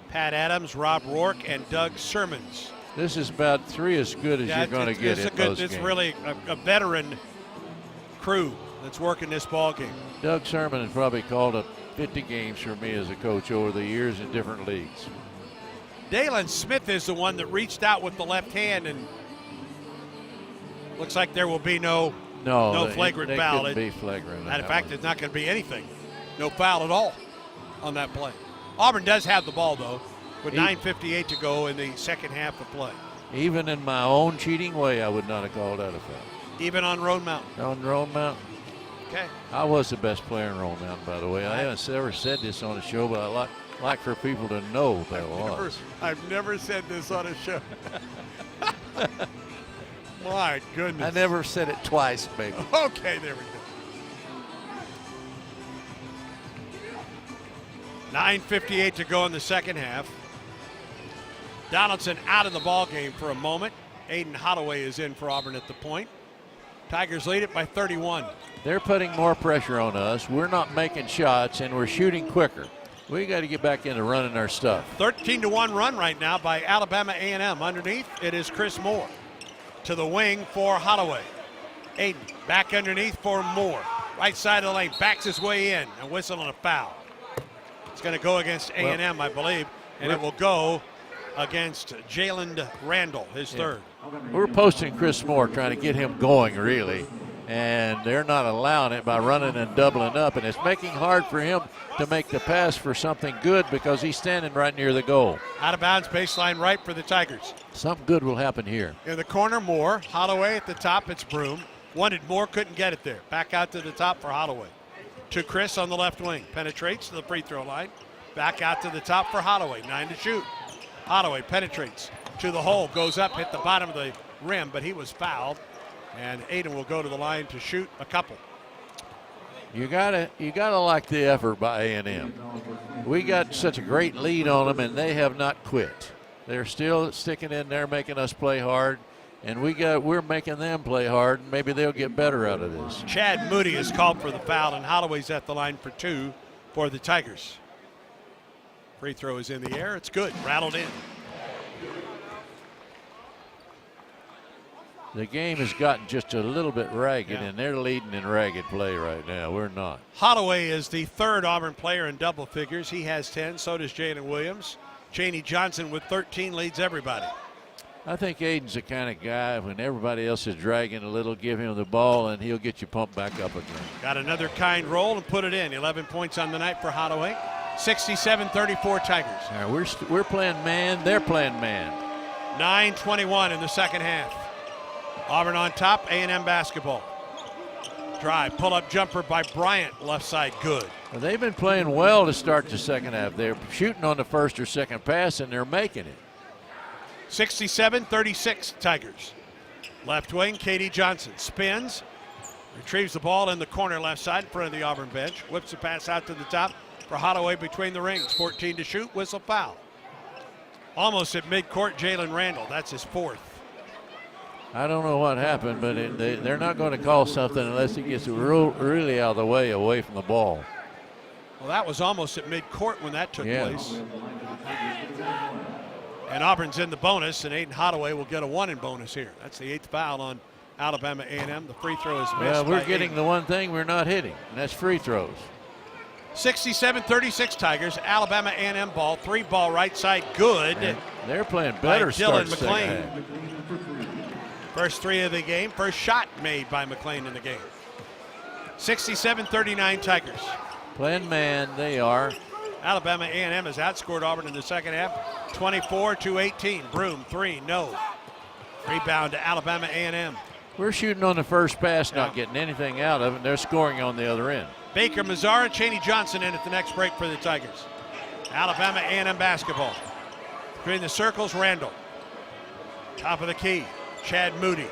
Pat Adams, Rob Rourke, and Doug Sermons. This is about 3 as good as you're going to get in most It's games. really a veteran crew that's working this ball game. Doug Sermon has probably called up 50 games for me as a coach over the years in different leagues. Dalen Smith is the one that reached out with the left hand, and looks like there will be no flagrant foul. Couldn't be flagrant. In fact, there's not going to be anything. No foul at all on that play. Auburn does have the ball, though, with 9:58 to go in the second half of play. Even in my own cheating way, I would not have called that a foul. Even on Roan Mountain? On Roan Mountain. Okay. I was the best player in Roan Mountain, by the way. I haven't ever said this on a show, but I like for people to know that was. I've never said this on a show. My goodness. I never said it twice, baby. Okay, there we go. 9:58 to go in the second half. Donaldson out of the ball game for a moment. Aiden Holloway is in for Auburn at the point. Tigers lead it by 31. They're putting more pressure on us. We're not making shots, and we're shooting quicker. We got to get back into running our stuff. 13-1 run right now by Alabama A&M. Underneath, it is Chris Moore. To the wing for Holloway. Aiden back underneath for Moore. Right side of the lane, backs his way in. A whistle and a foul. It's going to go against A&M, I believe, and it will go against Jalen Randall, his third. We're posting Chris Moore, trying to get him going, really, and they're not allowing it by running and doubling up, and it's making hard for him to make the pass for something good because he's standing right near the goal. Out of bounds, baseline right for the Tigers. Something good will happen here. In the corner, Moore. Holloway at the top, it's Broom. Wanted Moore, couldn't get it there. Back out to the top for Holloway. To Chris on the left wing. Penetrates to the free throw line. Back out to the top for Holloway. 9 to shoot. Holloway penetrates to the hole. Goes up, hit the bottom of the rim, but he was fouled. And Aiden will go to the line to shoot a couple. You gotta like the effort by A&M. We got such a great lead on them, and they have not quit. They're still sticking in there, making us play hard. And we're making them play hard, and maybe they'll get better out of this. Chad Moody is called for the foul, and Holloway's at the line for 2 for the Tigers. Free throw is in the air. It's good. Rattled in. The game has gotten just a little bit ragged, and they're leading in ragged play right now. We're not. Holloway is the third Auburn player in double figures. He has 10. So does Jalen Williams. Chaney Johnson with 13 leads everybody. I think Aiden's the kind of guy, when everybody else is dragging a little, give him the ball, and he'll get you pumped back up again. Got another kind roll and put it in. 11 points on the night for Holloway. 67-34 Tigers. All right, we're playing man. They're playing man. 9:21 in the second half. Auburn on top. A&M basketball. Drive, pull-up jumper by Bryant. Left side, good. Well, they've been playing well to start the second half. They're shooting on the first or second pass, and they're making it. 67-36 Tigers. Left wing, Katie Johnson spins, retrieves the ball in the corner left side in front of the Auburn bench. Whips the pass out to the top for Holloway between the rings. 14 to shoot, whistle foul. Almost at midcourt, Jalen Randall. That's his fourth. I don't know what happened, but they're not going to call something unless he gets really out of the way, away from the ball. Well, that was almost at midcourt when that took place. And Auburn's in the bonus, and Aiden Holloway will get a 1 in bonus here. That's the 8th foul on Alabama A&M. The free throw is missed. Well, we're getting the one thing we're not hitting, and that's free throws. 67-36 Tigers. Alabama A&M ball. 3 ball right side, good. And they're playing better start Dylan second McClain. half. First 3 of the game. First shot made by McClain in the game. 67-39 Tigers. Playing man, they are. Alabama A&M has outscored Auburn in the second half, 24-18. Broom, 3, no. Rebound to Alabama A&M. We're shooting on the first pass, not getting anything out of it. They're scoring on the other end. Baker, Mazzara, Chaney Johnson in at the next break for the Tigers. Alabama A&M basketball. Between the circles, Randall. Top of the key, Chad Moody.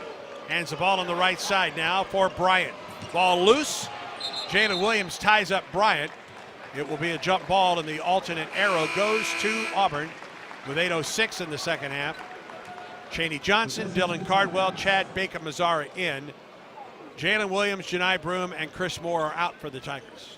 Hands the ball on the right side now for Bryant. Ball loose. Jalen Williams ties up Bryant. It will be a jump ball, and the alternate arrow goes to Auburn with 8:06 in the second half. Chaney Johnson, Dylan Cardwell, Chad Baker-Mazara in. Jalen Williams, Janai Broome, and Chris Moore are out for the Tigers.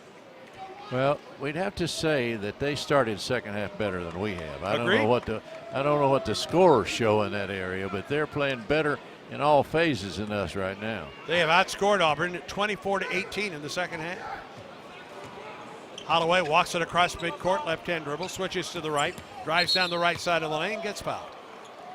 Well, we'd have to say that they started second half better than we have. I Agreed. don't know what the scores show in that area, but they're playing better in all phases than us right now. They have outscored Auburn 24-18 in the second half. Holloway walks it across midcourt, left-hand dribble, switches to the right, drives down the right side of the lane, gets fouled.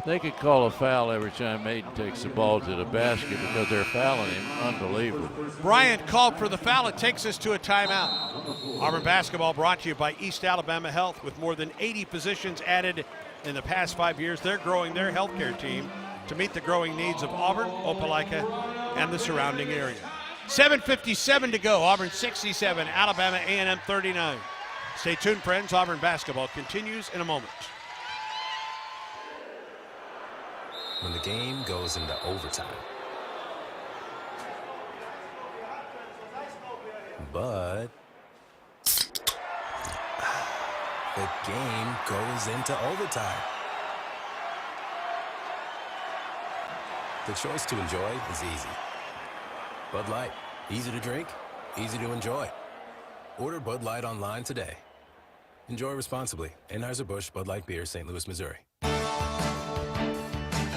They could call a foul every time Aiden takes the ball to the basket because they're fouling him. Unbelievable. Bryant called for the foul. It takes us to a timeout. Auburn basketball brought to you by East Alabama Health. With more than 80 positions added in the past 5 years, they're growing their healthcare team to meet the growing needs of Auburn, Opelika, and the surrounding area. 7:57 to go. Auburn 67, Alabama A&M 39. Stay tuned, friends. Auburn basketball continues in a moment. When the game goes into overtime. But the game goes into overtime. The choice to enjoy is easy. Bud Light, easy to drink, easy to enjoy. Order Bud Light online today. Enjoy responsibly. Anheuser-Busch Bud Light Beer, St. Louis, Missouri.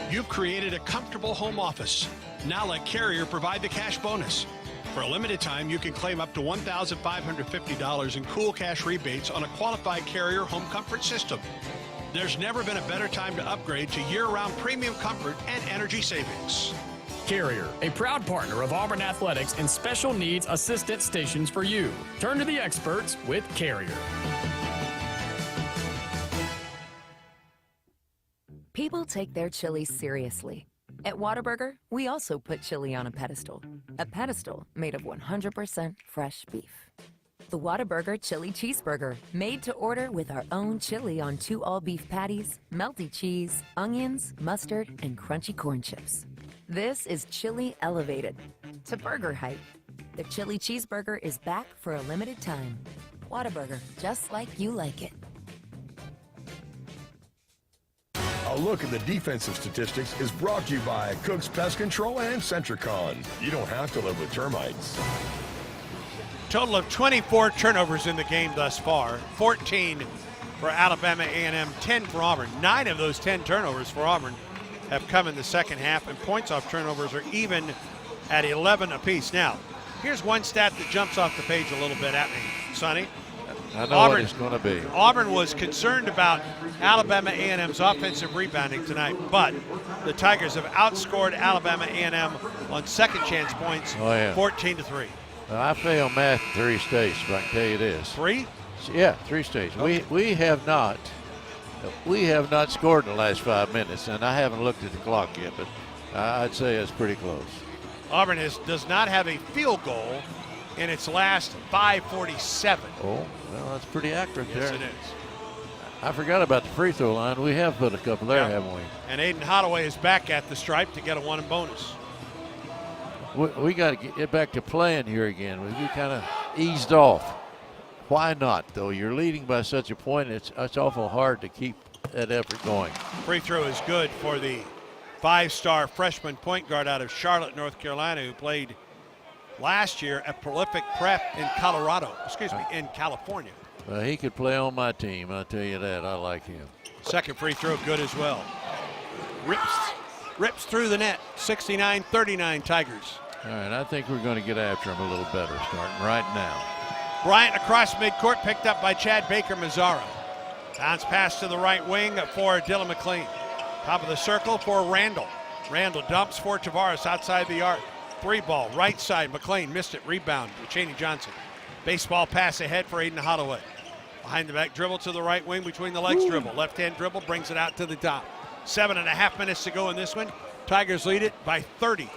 You've created a comfortable home office. Now let Carrier provide the cash bonus. For a limited time, you can claim up to $1,550 in cool cash rebates on a qualified Carrier home comfort system. There's never been a better time to upgrade to year-round premium comfort and energy savings. Carrier, a proud partner of Auburn Athletics and special needs assistance stations for you. Turn to the experts with Carrier. People take their chili seriously. At Whataburger, we also put chili on a pedestal made of 100% fresh beef. The Whataburger Chili Cheeseburger, made to order with our own chili on 2 all-beef patties, melty cheese, onions, mustard, and crunchy corn chips. This is chili elevated to burger height. The Chili Cheeseburger is back for a limited time. Whataburger, just like you like it. A look at the defensive statistics is brought to you by Cook's Pest Control and Centricon. You don't have to live with termites. Total of 24 turnovers in the game thus far. 14 for Alabama A&M, 10 for Auburn. 9 of those 10 turnovers for Auburn have come in the second half, and points off turnovers are even at 11 apiece. Now, here's one stat that jumps off the page a little bit at me, Sonny. I know what it's going to be. Auburn was concerned about Alabama A&M's offensive rebounding tonight, but the Tigers have outscored Alabama A&M on second chance points, 14-3. Well, I failed math 3 states, but I can tell you this. 3? Yeah, 3 states. Okay. We have not scored in the last 5 minutes, and I haven't looked at the clock yet, but I'd say it's pretty close. Auburn does not have a field goal in its last 5:47. Oh, well, that's pretty accurate there. Yes, it is. I forgot about the free throw line. We have put a couple there, haven't we? And Aiden Holloway is back at the stripe to get a 1 bonus. We got to get back to playing here again. We kind of eased off. Why not, though? You're leading by such a point, it's awful hard to keep that effort going. Free throw is good for the 5-star freshman point guard out of Charlotte, North Carolina, who played last year at Prolific Prep in in California. Well, he could play on my team, I'll tell you that. I like him. Second free throw good as well. Rips through the net. 69-39 Tigers. All right, I think we're going to get after him a little better starting right now. Bryant across midcourt, picked up by Chad Baker-Mazara. Bounce pass to the right wing for Dylan McLean. Top of the circle for Randall. Randall dumps for Tavares outside the arc. 3-ball, right side. McLean missed it. Rebound to Chaney Johnson. Baseball pass ahead for Aiden Holloway. Behind the back dribble to the right wing, between the legs dribble. Left-hand dribble brings it out to the top. 7.5 minutes to go in this one. Tigers lead it by 30.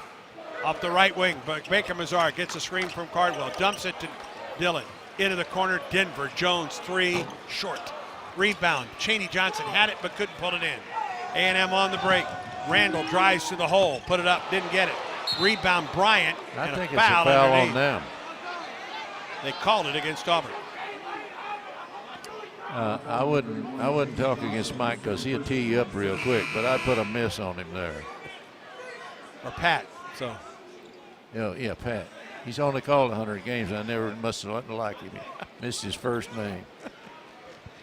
Off the right wing, but Baker-Mazara gets a screen from Cardwell. Dumps it to Dillon. Into the corner, Denver. Jones, 3, short. Rebound. Chaney Johnson had it but couldn't pull it in. A&M on the break. Randall drives to the hole. Put it up, didn't get it. Rebound Bryant. I and think a it's foul a foul underneath. on them. They called it against Auburn. I wouldn't talk against Mike because he'll tee you up real quick, but I'd put a miss on him there. Or Pat. So. Yeah, Pat. He's only called 100 games. I never must have liked him. Missed his first name.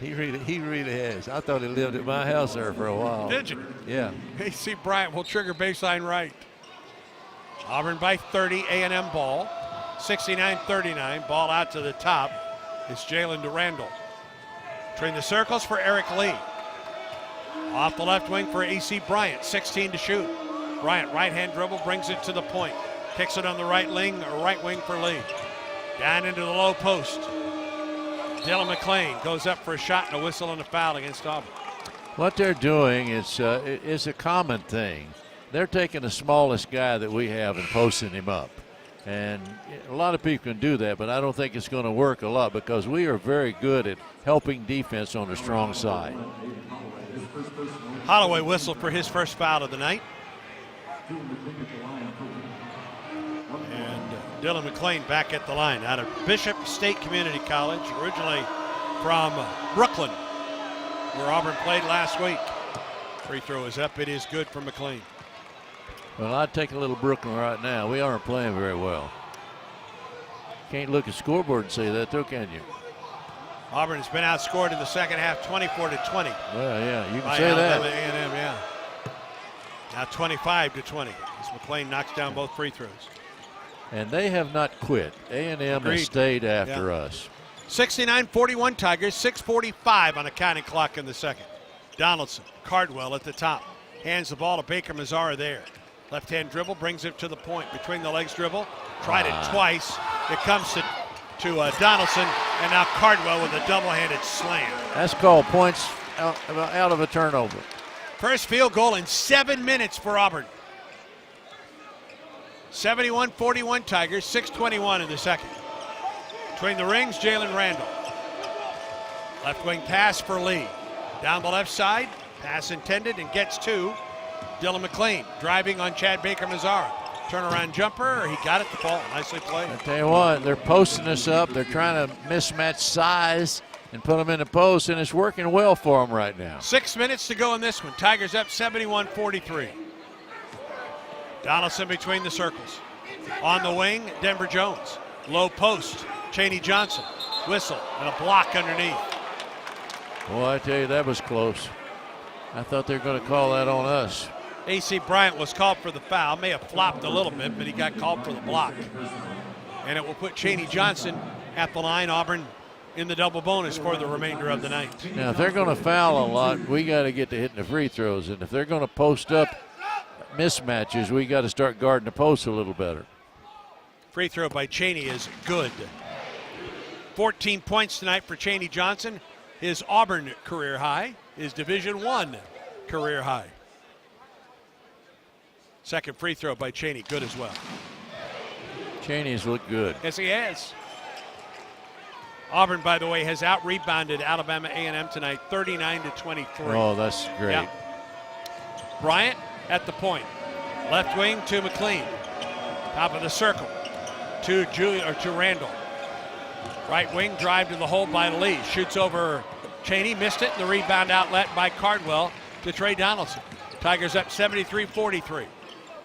He really has. I thought he lived at my house there for a while. Did you? Yeah. AC Bryant will trigger baseline right. Auburn by 30, A&M ball. 69-39, ball out to the top. It's Jalen Durandal. Between the circles for Eric Lee. Off the left wing for AC Bryant, 16 to shoot. Bryant, right-hand dribble, brings it to the point. Kicks it on the right wing for Lee. Down into the low post. Dylan McClain goes up for a shot and a whistle and a foul against Auburn. What they're doing is a common thing. They're taking the smallest guy that we have and posting him up. And a lot of people can do that, but I don't think it's going to work a lot because we are very good at helping defense on the strong side. Holloway whistled for his first foul of the night. And Dylan McClain back at the line out of Bishop State Community College, originally from Brooklyn, where Auburn played last week. Free throw is up. It is good for McClain. Well, I'd take a little Brooklyn right now. We aren't playing very well. Can't look at the scoreboard and say that, though, can you? Auburn has been outscored in the second half 24-20. Well, yeah, you can by say Alabama that. A&M, yeah. Now 25-20 as McClain knocks down both free throws. And they have not quit. A&M has stayed after us. 69-41 Tigers, 6:45 on a counting clock in the second. Donaldson, Cardwell at the top. Hands the ball to Baker Mazzara there. Left-hand dribble, brings it to the point. Between the legs dribble, tried it twice. It comes to Donaldson, and now Cardwell with a double-handed slam. That's called points out of a turnover. First field goal in 7 minutes for Auburn. 71-41 Tigers, 6:21 in the second. Between the rings, Jalen Randall. Left wing pass for Lee. Down the left side, pass intended and gets to Dylan McClain. Driving on Chad Baker Mazzara. Turnaround jumper, he got it to fall. Nicely played. I tell you what, they're posting us up. They're trying to mismatch size and put them in the post, and it's working well for them right now. 6 minutes to go in this one. Tigers up 71-43. Donaldson between the circles. On the wing, Denver Jones. Low post, Chaney Johnson. Whistle and a block underneath. Boy, I tell you, that was close. I thought they were going to call that on us. AC Bryant was called for the foul. May have flopped a little bit, but he got called for the block. And it will put Chaney Johnson at the line. Auburn in the double bonus for the remainder of the night. Now, if they're going to foul a lot, we got to get to hitting the free throws. And if they're going to post up mismatches, we got to start guarding the post a little better. Free throw by Chaney is good. 14 points tonight for Chaney Johnson. His Auburn career high, his Division I career high. Second free throw by Chaney, good as well. Chaney's looked good. Yes, he has. Auburn, by the way, has out-rebounded Alabama A&M tonight, 39-23. Oh, that's great. Yeah. Bryant at the point. Left wing to McClain. Top of the circle to Randall. Right wing drive to the hole by Lee. Shoots over Chaney, missed it. The rebound outlet by Cardwell to Trey Donaldson. Tigers up 73-43.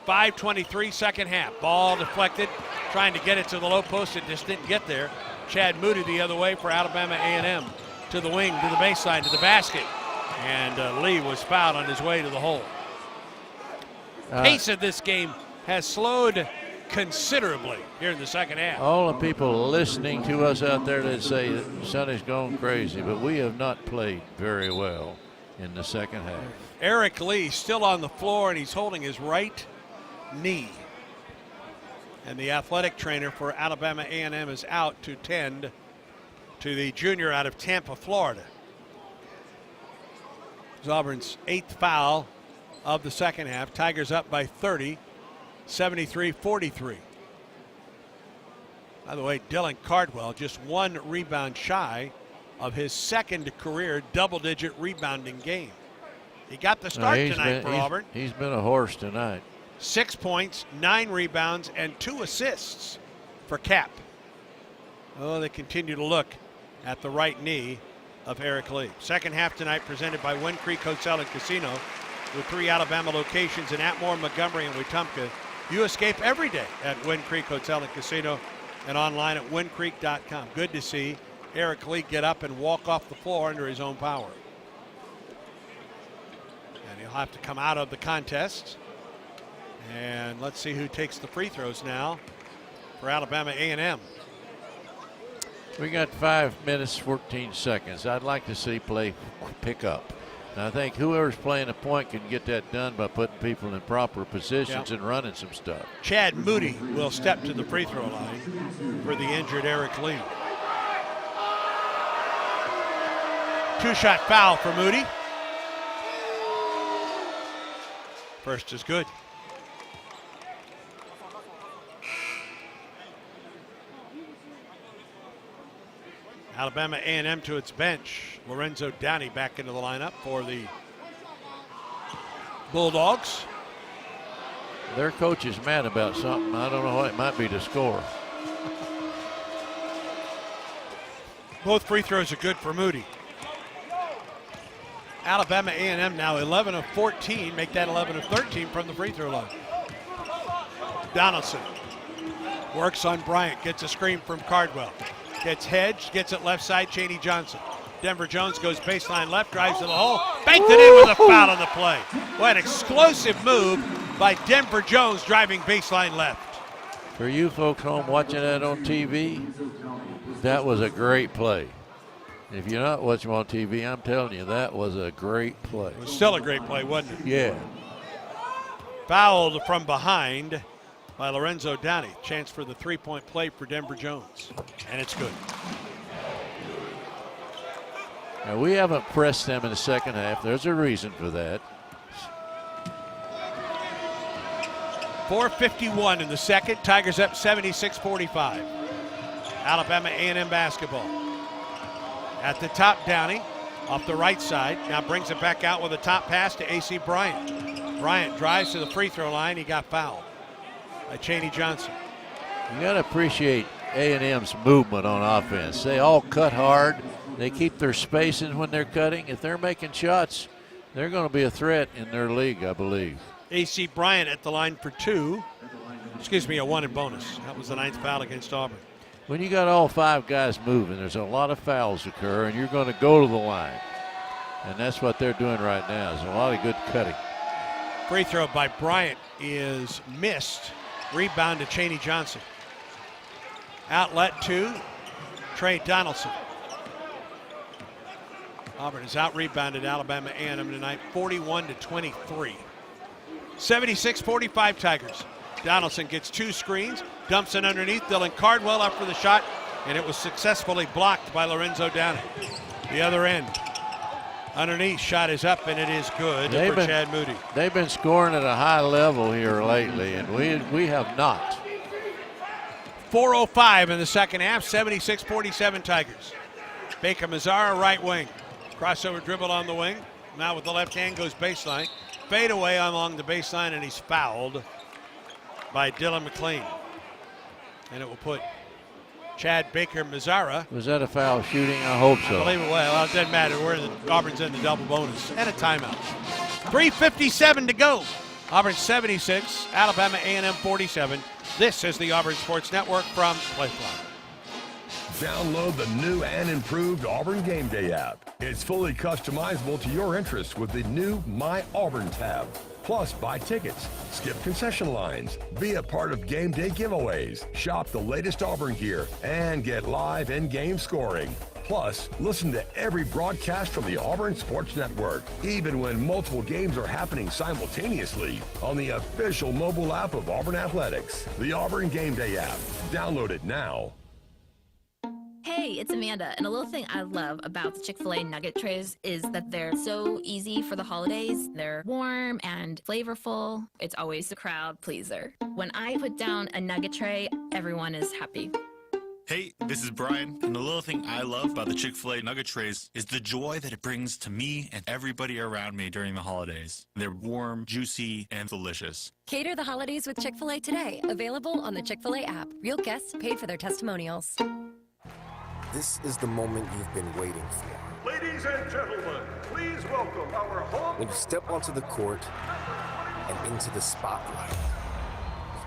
5:23 second half. Ball deflected, trying to get it to the low post. It just didn't get there. Chad Moody the other way for Alabama A&M. To the wing, to the baseline, to the basket. And Lee was fouled on his way to the hole. Pace of this game has slowed considerably here in the second half. All the people listening to us out there that say that Sonny's gone crazy, but we have not played very well in the second half. Eric Lee still on the floor, and he's holding his right knee. And the athletic trainer for Alabama A&M is out to tend to the junior out of Tampa, Florida. It's Auburn's 8th foul of the second half. Tigers up by 30, 73-43. By the way, Dylan Cardwell just one rebound shy of his second career double-digit rebounding game. He got the start tonight for Auburn. He's been a horse tonight. 6 points, 9 rebounds, and 2 assists for Cap. Oh, they continue to look at the right knee of Eric Lee. Second half tonight presented by Wind Creek Hotel and Casino with 3 Alabama locations in Atmore, Montgomery, and Wetumpka. You escape every day at Wind Creek Hotel and Casino and online at windcreek.com. Good to see Eric Lee get up and walk off the floor under his own power. And he'll have to come out of the contest. And let's see who takes the free throws now for Alabama A&M. We got 5 minutes, 14 seconds. I'd like to see play pick up. And I think whoever's playing a point can get that done by putting people in proper positions and running some stuff. Chad Moody will step to the free throw line for the injured Eric Lee. 2-shot foul for Moody. First is good. Alabama A&M to its bench. Lorenzo Downey back into the lineup for the Bulldogs. Their coach is mad about something. I don't know what. It might be the score. Both free throws are good for Moody. Alabama A&M now 11 of 14. Make that 11 of 13 from the free throw line. Donaldson works on Bryant. Gets a screen from Cardwell. Gets hedged, gets it left side, Chaney Johnson. Denver Jones goes baseline left, drives to the hole, banked it in with a foul on the play. What an explosive move by Denver Jones driving baseline left. For you folks home watching that on TV, that was a great play. If you're not watching on TV, I'm telling you, that was a great play. It was still a great play, wasn't it? Yeah. Fouled from behind by Lorenzo Downey. Chance for the three-point play for Denver Jones. And it's good. Now, we haven't pressed them in the second half. There's a reason for that. 4:51 in the second. Tigers up 76-45. Alabama A&M basketball. At the top, Downey off the right side. Now brings it back out with a top pass to A.C. Bryant. Bryant drives to the free throw line. He got fouled by Chaney Johnson. You got to appreciate A&M's movement on offense. They all cut hard. They keep their spacing when they're cutting. If they're making shots, they're going to be a threat in their league, I believe. A.C. Bryant at the line for two. Excuse me, a one in bonus. That was the 9th foul against Auburn. When you got all 5 guys moving, there's a lot of fouls occur, and you're going to go to the line. And that's what they're doing right now. There's a lot of good cutting. Free throw by Bryant is missed. Rebound to Chaney Johnson. Outlet to Trey Donaldson. Auburn has out-rebounded Alabama A&M tonight, 41-23. 76-45 Tigers. Donaldson gets 2 screens, dumps it underneath. Dylan Cardwell up for the shot, and it was successfully blocked by Lorenzo Downey. The other end. Underneath, shot is up, and it is good for Chad Moody. They've been scoring at a high level here lately, and we have not. 4:05 in the second half, 76-47 Tigers. Baker Mazzara, right wing. Crossover dribble on the wing. Now with the left hand goes baseline. Fade away along the baseline, and he's fouled by Dylan McLean. And it will put Chad Baker Mazzara. Was that a foul shooting? I hope so. I believe it was. Well, it doesn't matter. Auburn's in the double bonus. And a timeout. 3:57 to go. Auburn 76, Alabama A&M 47. This is the Auburn Sports Network from Playfly. Download the new and improved Auburn Game Day app. It's fully customizable to your interests with the new My Auburn tab. Plus, buy tickets, skip concession lines, be a part of game day giveaways, shop the latest Auburn gear, and get live in-game scoring. Plus, listen to every broadcast from the Auburn Sports Network, even when multiple games are happening simultaneously on the official mobile app of Auburn Athletics, the Auburn Game Day app. Download it now. Hey, it's Amanda, and a little thing I love about the Chick-fil-A nugget trays is that they're so easy for the holidays. They're warm and flavorful. It's always a crowd pleaser. When I put down a nugget tray, everyone is happy. Hey, this is Brian, and the little thing I love about the Chick-fil-A nugget trays is the joy that it brings to me and everybody around me during the holidays. They're warm, juicy, and delicious. Cater the holidays with Chick-fil-A today. Available on the Chick-fil-A app. Real guests paid for their testimonials. This is the moment you've been waiting for. Ladies and gentlemen, please welcome our home. When you step onto the court and into the spotlight.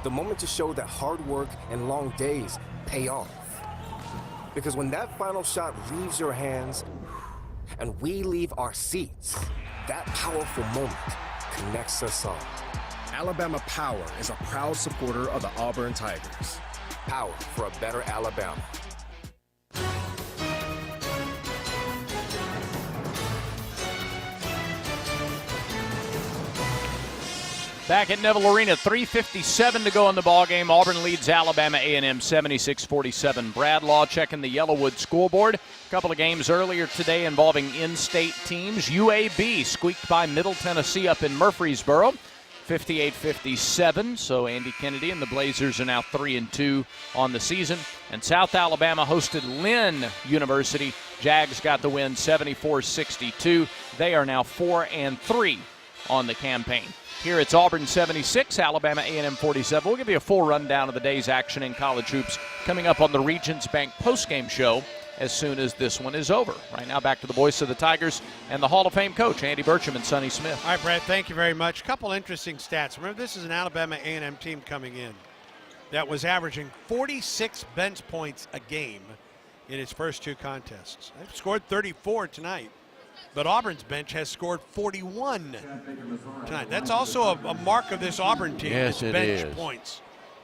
The moment to show that hard work and long days pay off. Because when that final shot leaves your hands and we leave our seats, that powerful moment connects us all. Alabama Power is a proud supporter of the Auburn Tigers. Power for a better Alabama. Back at Neville Arena, 3:57 to go in the ballgame. Auburn leads Alabama A&M 76-47. Brad Law checking the Yellowwood scoreboard. A couple of games earlier today involving in-state teams. UAB squeaked by Middle Tennessee up in Murfreesboro, 58-57. So Andy Kennedy and the Blazers are now 3-2 on the season. And South Alabama hosted Lynn University. Jags got the win 74-62. They are now 4-3 on the campaign. Here it's Auburn 76, Alabama A&M 47. We'll give you a full rundown of the day's action in college hoops coming up on the Regions Bank postgame show as soon as this one is over. Right now, back to the voice of the Tigers and the Hall of Fame coach, Andy Burcham and Sonny Smith. All right, Brad, thank you very much. A couple interesting stats. Remember, this is an Alabama A&M team coming in that was averaging 46 bench points a game in its first two contests. They've scored 34 tonight. But Auburn's bench has scored 41 tonight. That's also a mark of this Auburn team. Yes, it bench is. Points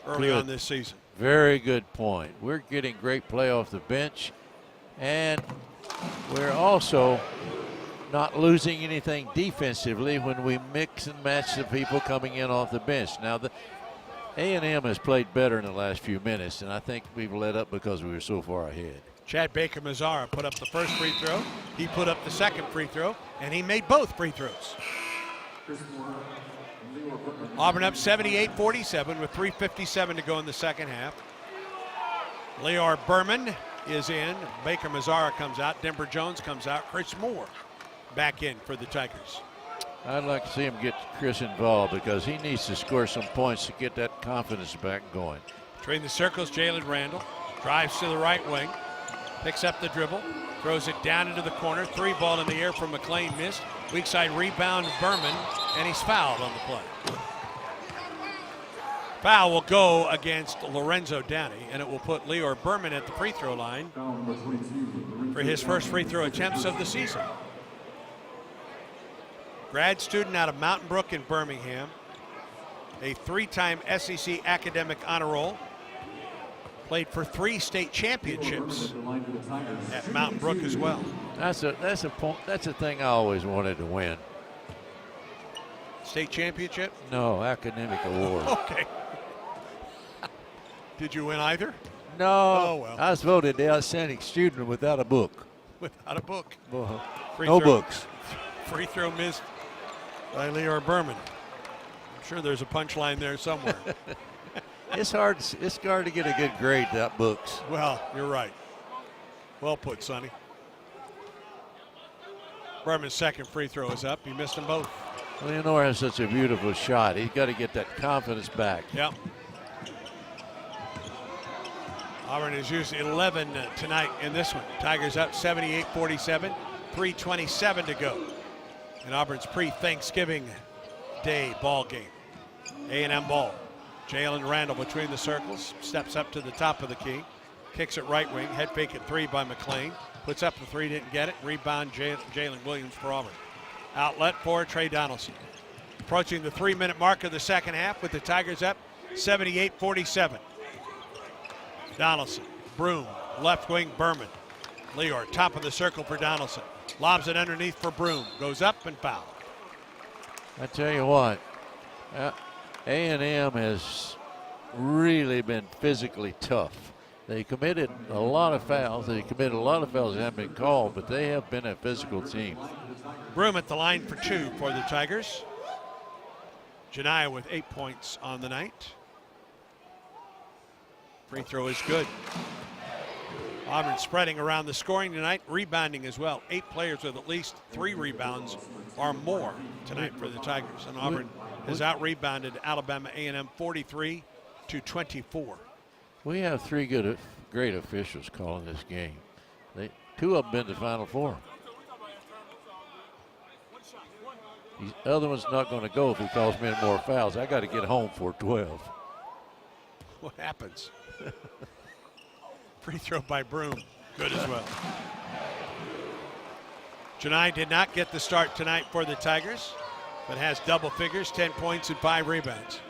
early on this season. Very good point. We're getting great play off the bench, and we're also not losing anything defensively when we mix and match the people coming in off the bench. Now, the A&M has played better in the last few minutes, and I think we've let up because we were so far ahead. Chad Baker-Mazara put up the first free throw. He put up the second free throw, and he made both free throws. Auburn up 78-47 with 3:57 to go in the second half. Leor Berman is in. Baker-Mazara comes out. Denver Jones comes out. Chris Moore back in for the Tigers. I'd like to see him get Chris involved because he needs to score some points to get that confidence back going. Between the circles, Jalen Randall drives to the right wing. Picks up the dribble, throws it down into the corner. Three ball in the air from McClain, missed. Weak side rebound, Berman, and he's fouled on the play. Foul will go against Lorenzo Downey, and it will put Leor Berman at the free throw line for his first free throw attempts of the season. Grad student out of Mountain Brook in Birmingham, a three-time SEC academic honor roll. Played for 3 state championships at Mountain Brook as well. That's a thing I always wanted to win. State championship? No, academic award. Okay. Did you win either? No. Oh, well. I was voted the outstanding student without a book. Without a book. No books. Free throw missed by Leor Berman. I'm sure there's a punchline there somewhere. It's hard to get a good grade without books. Well, you're right. Well put, Sonny. Berman's second free throw is up. He missed them both. Leonore has such a beautiful shot. He's got to get that confidence back. Yep. Auburn has used 11 tonight in this one. Tigers up 78-47, 3:27 to go in Auburn's pre-Thanksgiving Day ball game. A&M ball. Jalen Randall between the circles, steps up to the top of the key, kicks it right wing, head fake at three by McClain, puts up the three, didn't get it, rebound Jalen Williams for Auburn. Outlet for Trey Donaldson. Approaching the 3-minute mark of the second half with the Tigers up 78-47. Donaldson, Broom, left wing Berman. Leor, top of the circle for Donaldson. Lobs it underneath for Broom, goes up and fouled. I tell you what, A&M has really been physically tough. They committed a lot of fouls. They committed a lot of fouls that haven't been called, but they have been a physical team. Broom at the line for 2 for the Tigers. Janiyah with 8 points on the night. Free throw is good. Auburn spreading around the scoring tonight, rebounding as well. 8 players with at least 3 rebounds or more tonight for the Tigers. And Auburn has out-rebounded Alabama A&M 43-24. We have 3 great officials calling this game. Two of them been to the Final Four. The other one's not going to go if he calls me any more fouls. I got to get home for 12. What happens? Free throw by Broom. Good as well. Janai did not get the start tonight for the Tigers, but has double figures, 10 points and 5 rebounds.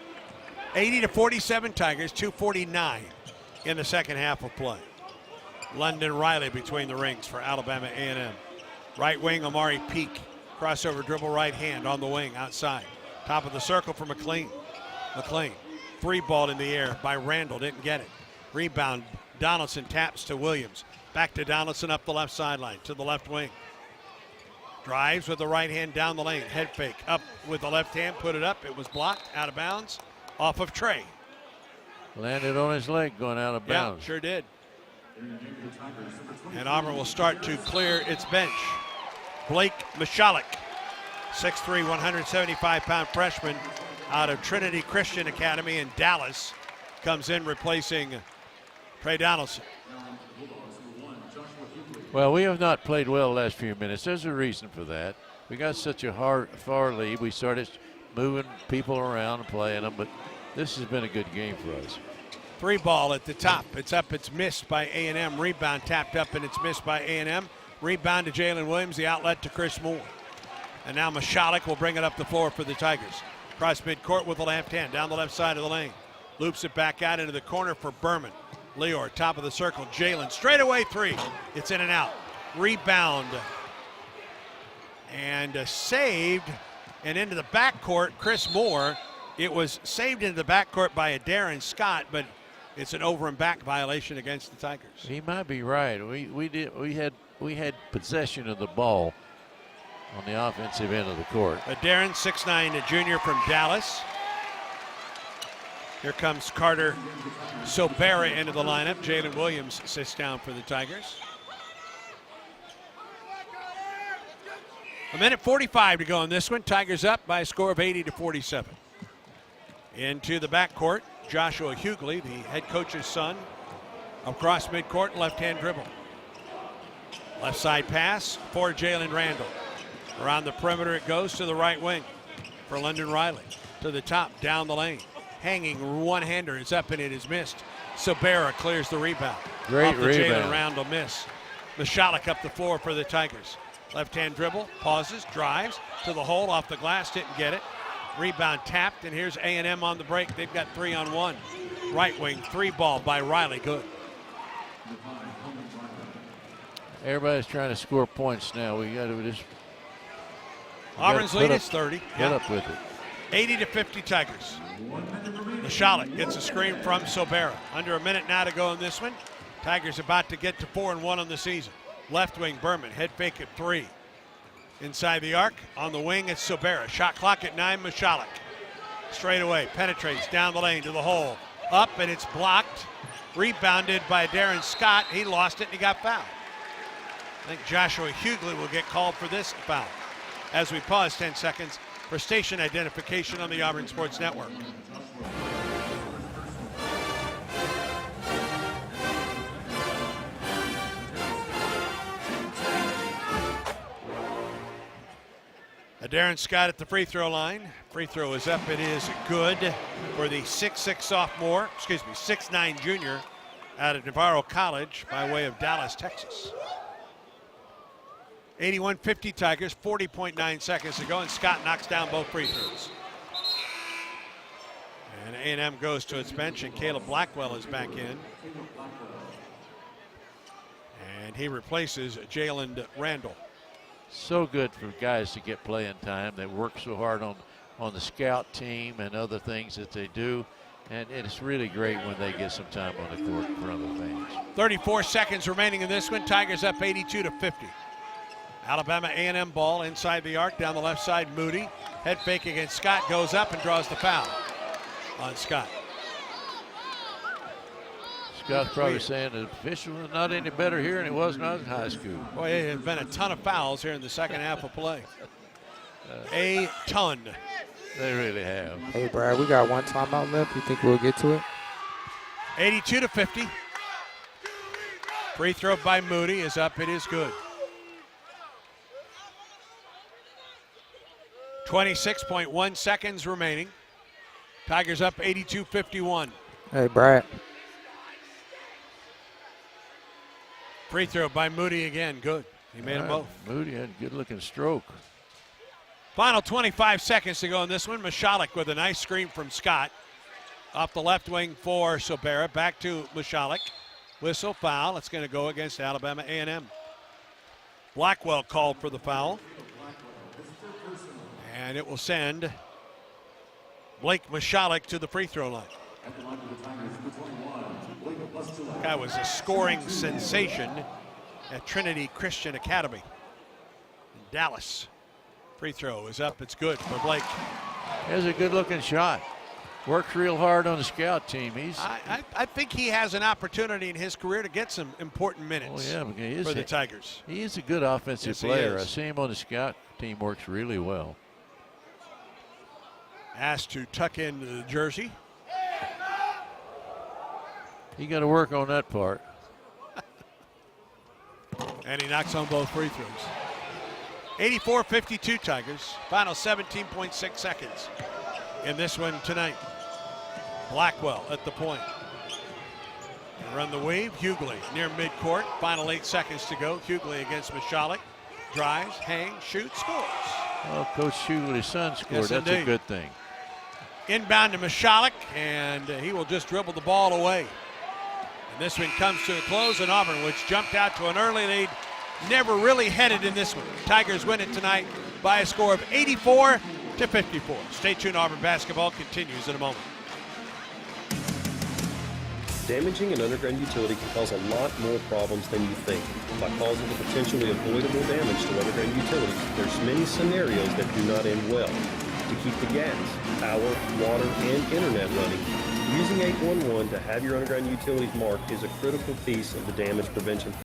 80-47 Tigers, 2:49 in the second half of play. London Riley between the rings for Alabama A&M. Right wing, Amari Peak. Crossover dribble right hand on the wing outside. Top of the circle for McLean. McLean, 3-ball in the air by Randall, didn't get it. Rebound, Donaldson taps to Williams. Back to Donaldson up the left sideline to the left wing. Drives with the right hand down the lane. Head fake up with the left hand, put it up. It was blocked, out of bounds, off of Trey. Landed on his leg going out of bounds. Yeah, sure did. And Auburn will start to clear its bench. Blake Michalek, 6'3", 175-pound freshman out of Trinity Christian Academy in Dallas, comes in replacing Trey Donaldson. Well, we have not played well the last few minutes. There's a reason for that. We got such a far lead. We started moving people around and playing them, but this has been a good game for us. 3-ball at the top. It's up, it's missed by A&M. Rebound tapped up, and it's missed by A&M. Rebound to Jalen Williams, the outlet to Chris Moore. And now Michalek will bring it up the floor for the Tigers. Cross midcourt with the left hand, down the left side of the lane. Loops it back out into the corner for Berman. Leor, top of the circle. Jalen, straightaway 3. It's in and out. Rebound. And saved and into the backcourt, Chris Moore. It was saved into the backcourt by a Darren Scott, but it's an over and back violation against the Tigers. He might be right. We had possession of the ball on the offensive end of the court. Darren, 6'9", a junior from Dallas. Here comes Carter Sobera into the lineup. Jalen Williams sits down for the Tigers. 1:45 to go in this one. Tigers up by a score of 80-47. Into the backcourt, Joshua Hughley, the head coach's son, across midcourt, left-hand dribble. Left side pass for Jalen Randall. Around the perimeter it goes to the right wing for London Riley. To the top, down the lane. Hanging one-hander is up and it is missed. Sobera clears the rebound. Great off the rebound. Jalen Randall miss. Michalek up the floor for the Tigers. Left-hand dribble, pauses, drives to the hole, off the glass, didn't get it. Rebound tapped, and here's A&M on the break. They've got 3-on-1. Right wing, 3-ball by Riley, good. Everybody's trying to score points now. We got to just. Auburn's lead is 30. Get up with it. 80-50 Tigers. Michalek gets a screen from Sobera. Under a minute now to go in this one. Tigers about to get to 4-1 on the season. Left wing, Berman, head fake at 3. Inside the arc, on the wing, it's Sobera. Shot clock at 9, Michalek. Straight away, penetrates down the lane to the hole. Up, and it's blocked. Rebounded by Darren Scott. He lost it, and he got fouled. I think Joshua Hughley will get called for this foul. As we pause 10 seconds for station identification on the Auburn Sports Network. Darren Scott at the free throw line. Free throw is up. It is good for the 6'6 sophomore, 6'9 junior out of Navarro College by way of Dallas, Texas. 81-50 Tigers, 40.9 seconds to go, and Scott knocks down both free throws. And A&M goes to its bench, and Caleb Blackwell is back in. And he replaces Jalen Randall. So good for guys to get playing time. They work so hard on the scout team and other things that they do. And it's really great when they get some time on the court in front of the fans. 34 seconds remaining in this one. Tigers up 82-50. Alabama A&M ball inside the arc, down the left side, Moody. Head fake against Scott, goes up and draws the foul on Scott. Scott's probably saying the official is not any better here than it was when I was in high school. Boy, there have been a ton of fouls here in the second half of play. A ton. They really have. Hey, Brad, we got one timeout left. You think we'll get to it? 82-50. Free throw by Moody is up. It is good. 26.1 seconds remaining. Tigers up 82-51. Hey, Brad. Free throw by Moody again. Good. He made them both. Moody had a good-looking stroke. Final 25 seconds to go in this one. Mashalik with a nice screen from Scott. Off the left wing for Sobera. Back to Mashalik. Whistle, foul. It's going to go against Alabama A&M. Blackwell called for the foul. And it will send Blake Mashalik to the free throw line. Guy was a scoring sensation at Trinity Christian Academy in Dallas. Free throw is up. It's good for Blake. There's a good-looking shot. Works real hard on the scout team. I think he has an opportunity in his career to get some important minutes for the Tigers. He is a good offensive Yes, player. I see him on the scout team. Works really well. Asked to tuck in the jersey. You got to work on that part. And he knocks on both free throws. 84-52 Tigers. Final 17.6 seconds in this one tonight. Blackwell at the point. And run the weave. Hughley near midcourt. Final 8 seconds to go. Hughley against Mashalik. Drives, hangs, shoots, scores. Well, Coach Hughley's son scored. Yes, That's indeed. a good thing. Inbound to Mashalik, and he will just dribble the ball away. And this one comes to a close, and Auburn, which jumped out to an early lead, never really headed in this one. Tigers win it tonight by a score of 84-54. Stay tuned. Auburn basketball continues in a moment. Damaging an underground utility can cause a lot more problems than you think. By causing the potentially avoidable damage to underground utilities, there's many scenarios that do not end well. To keep the gas, power, water, and internet running, using 811 to have your underground utilities marked is a critical piece of the damage prevention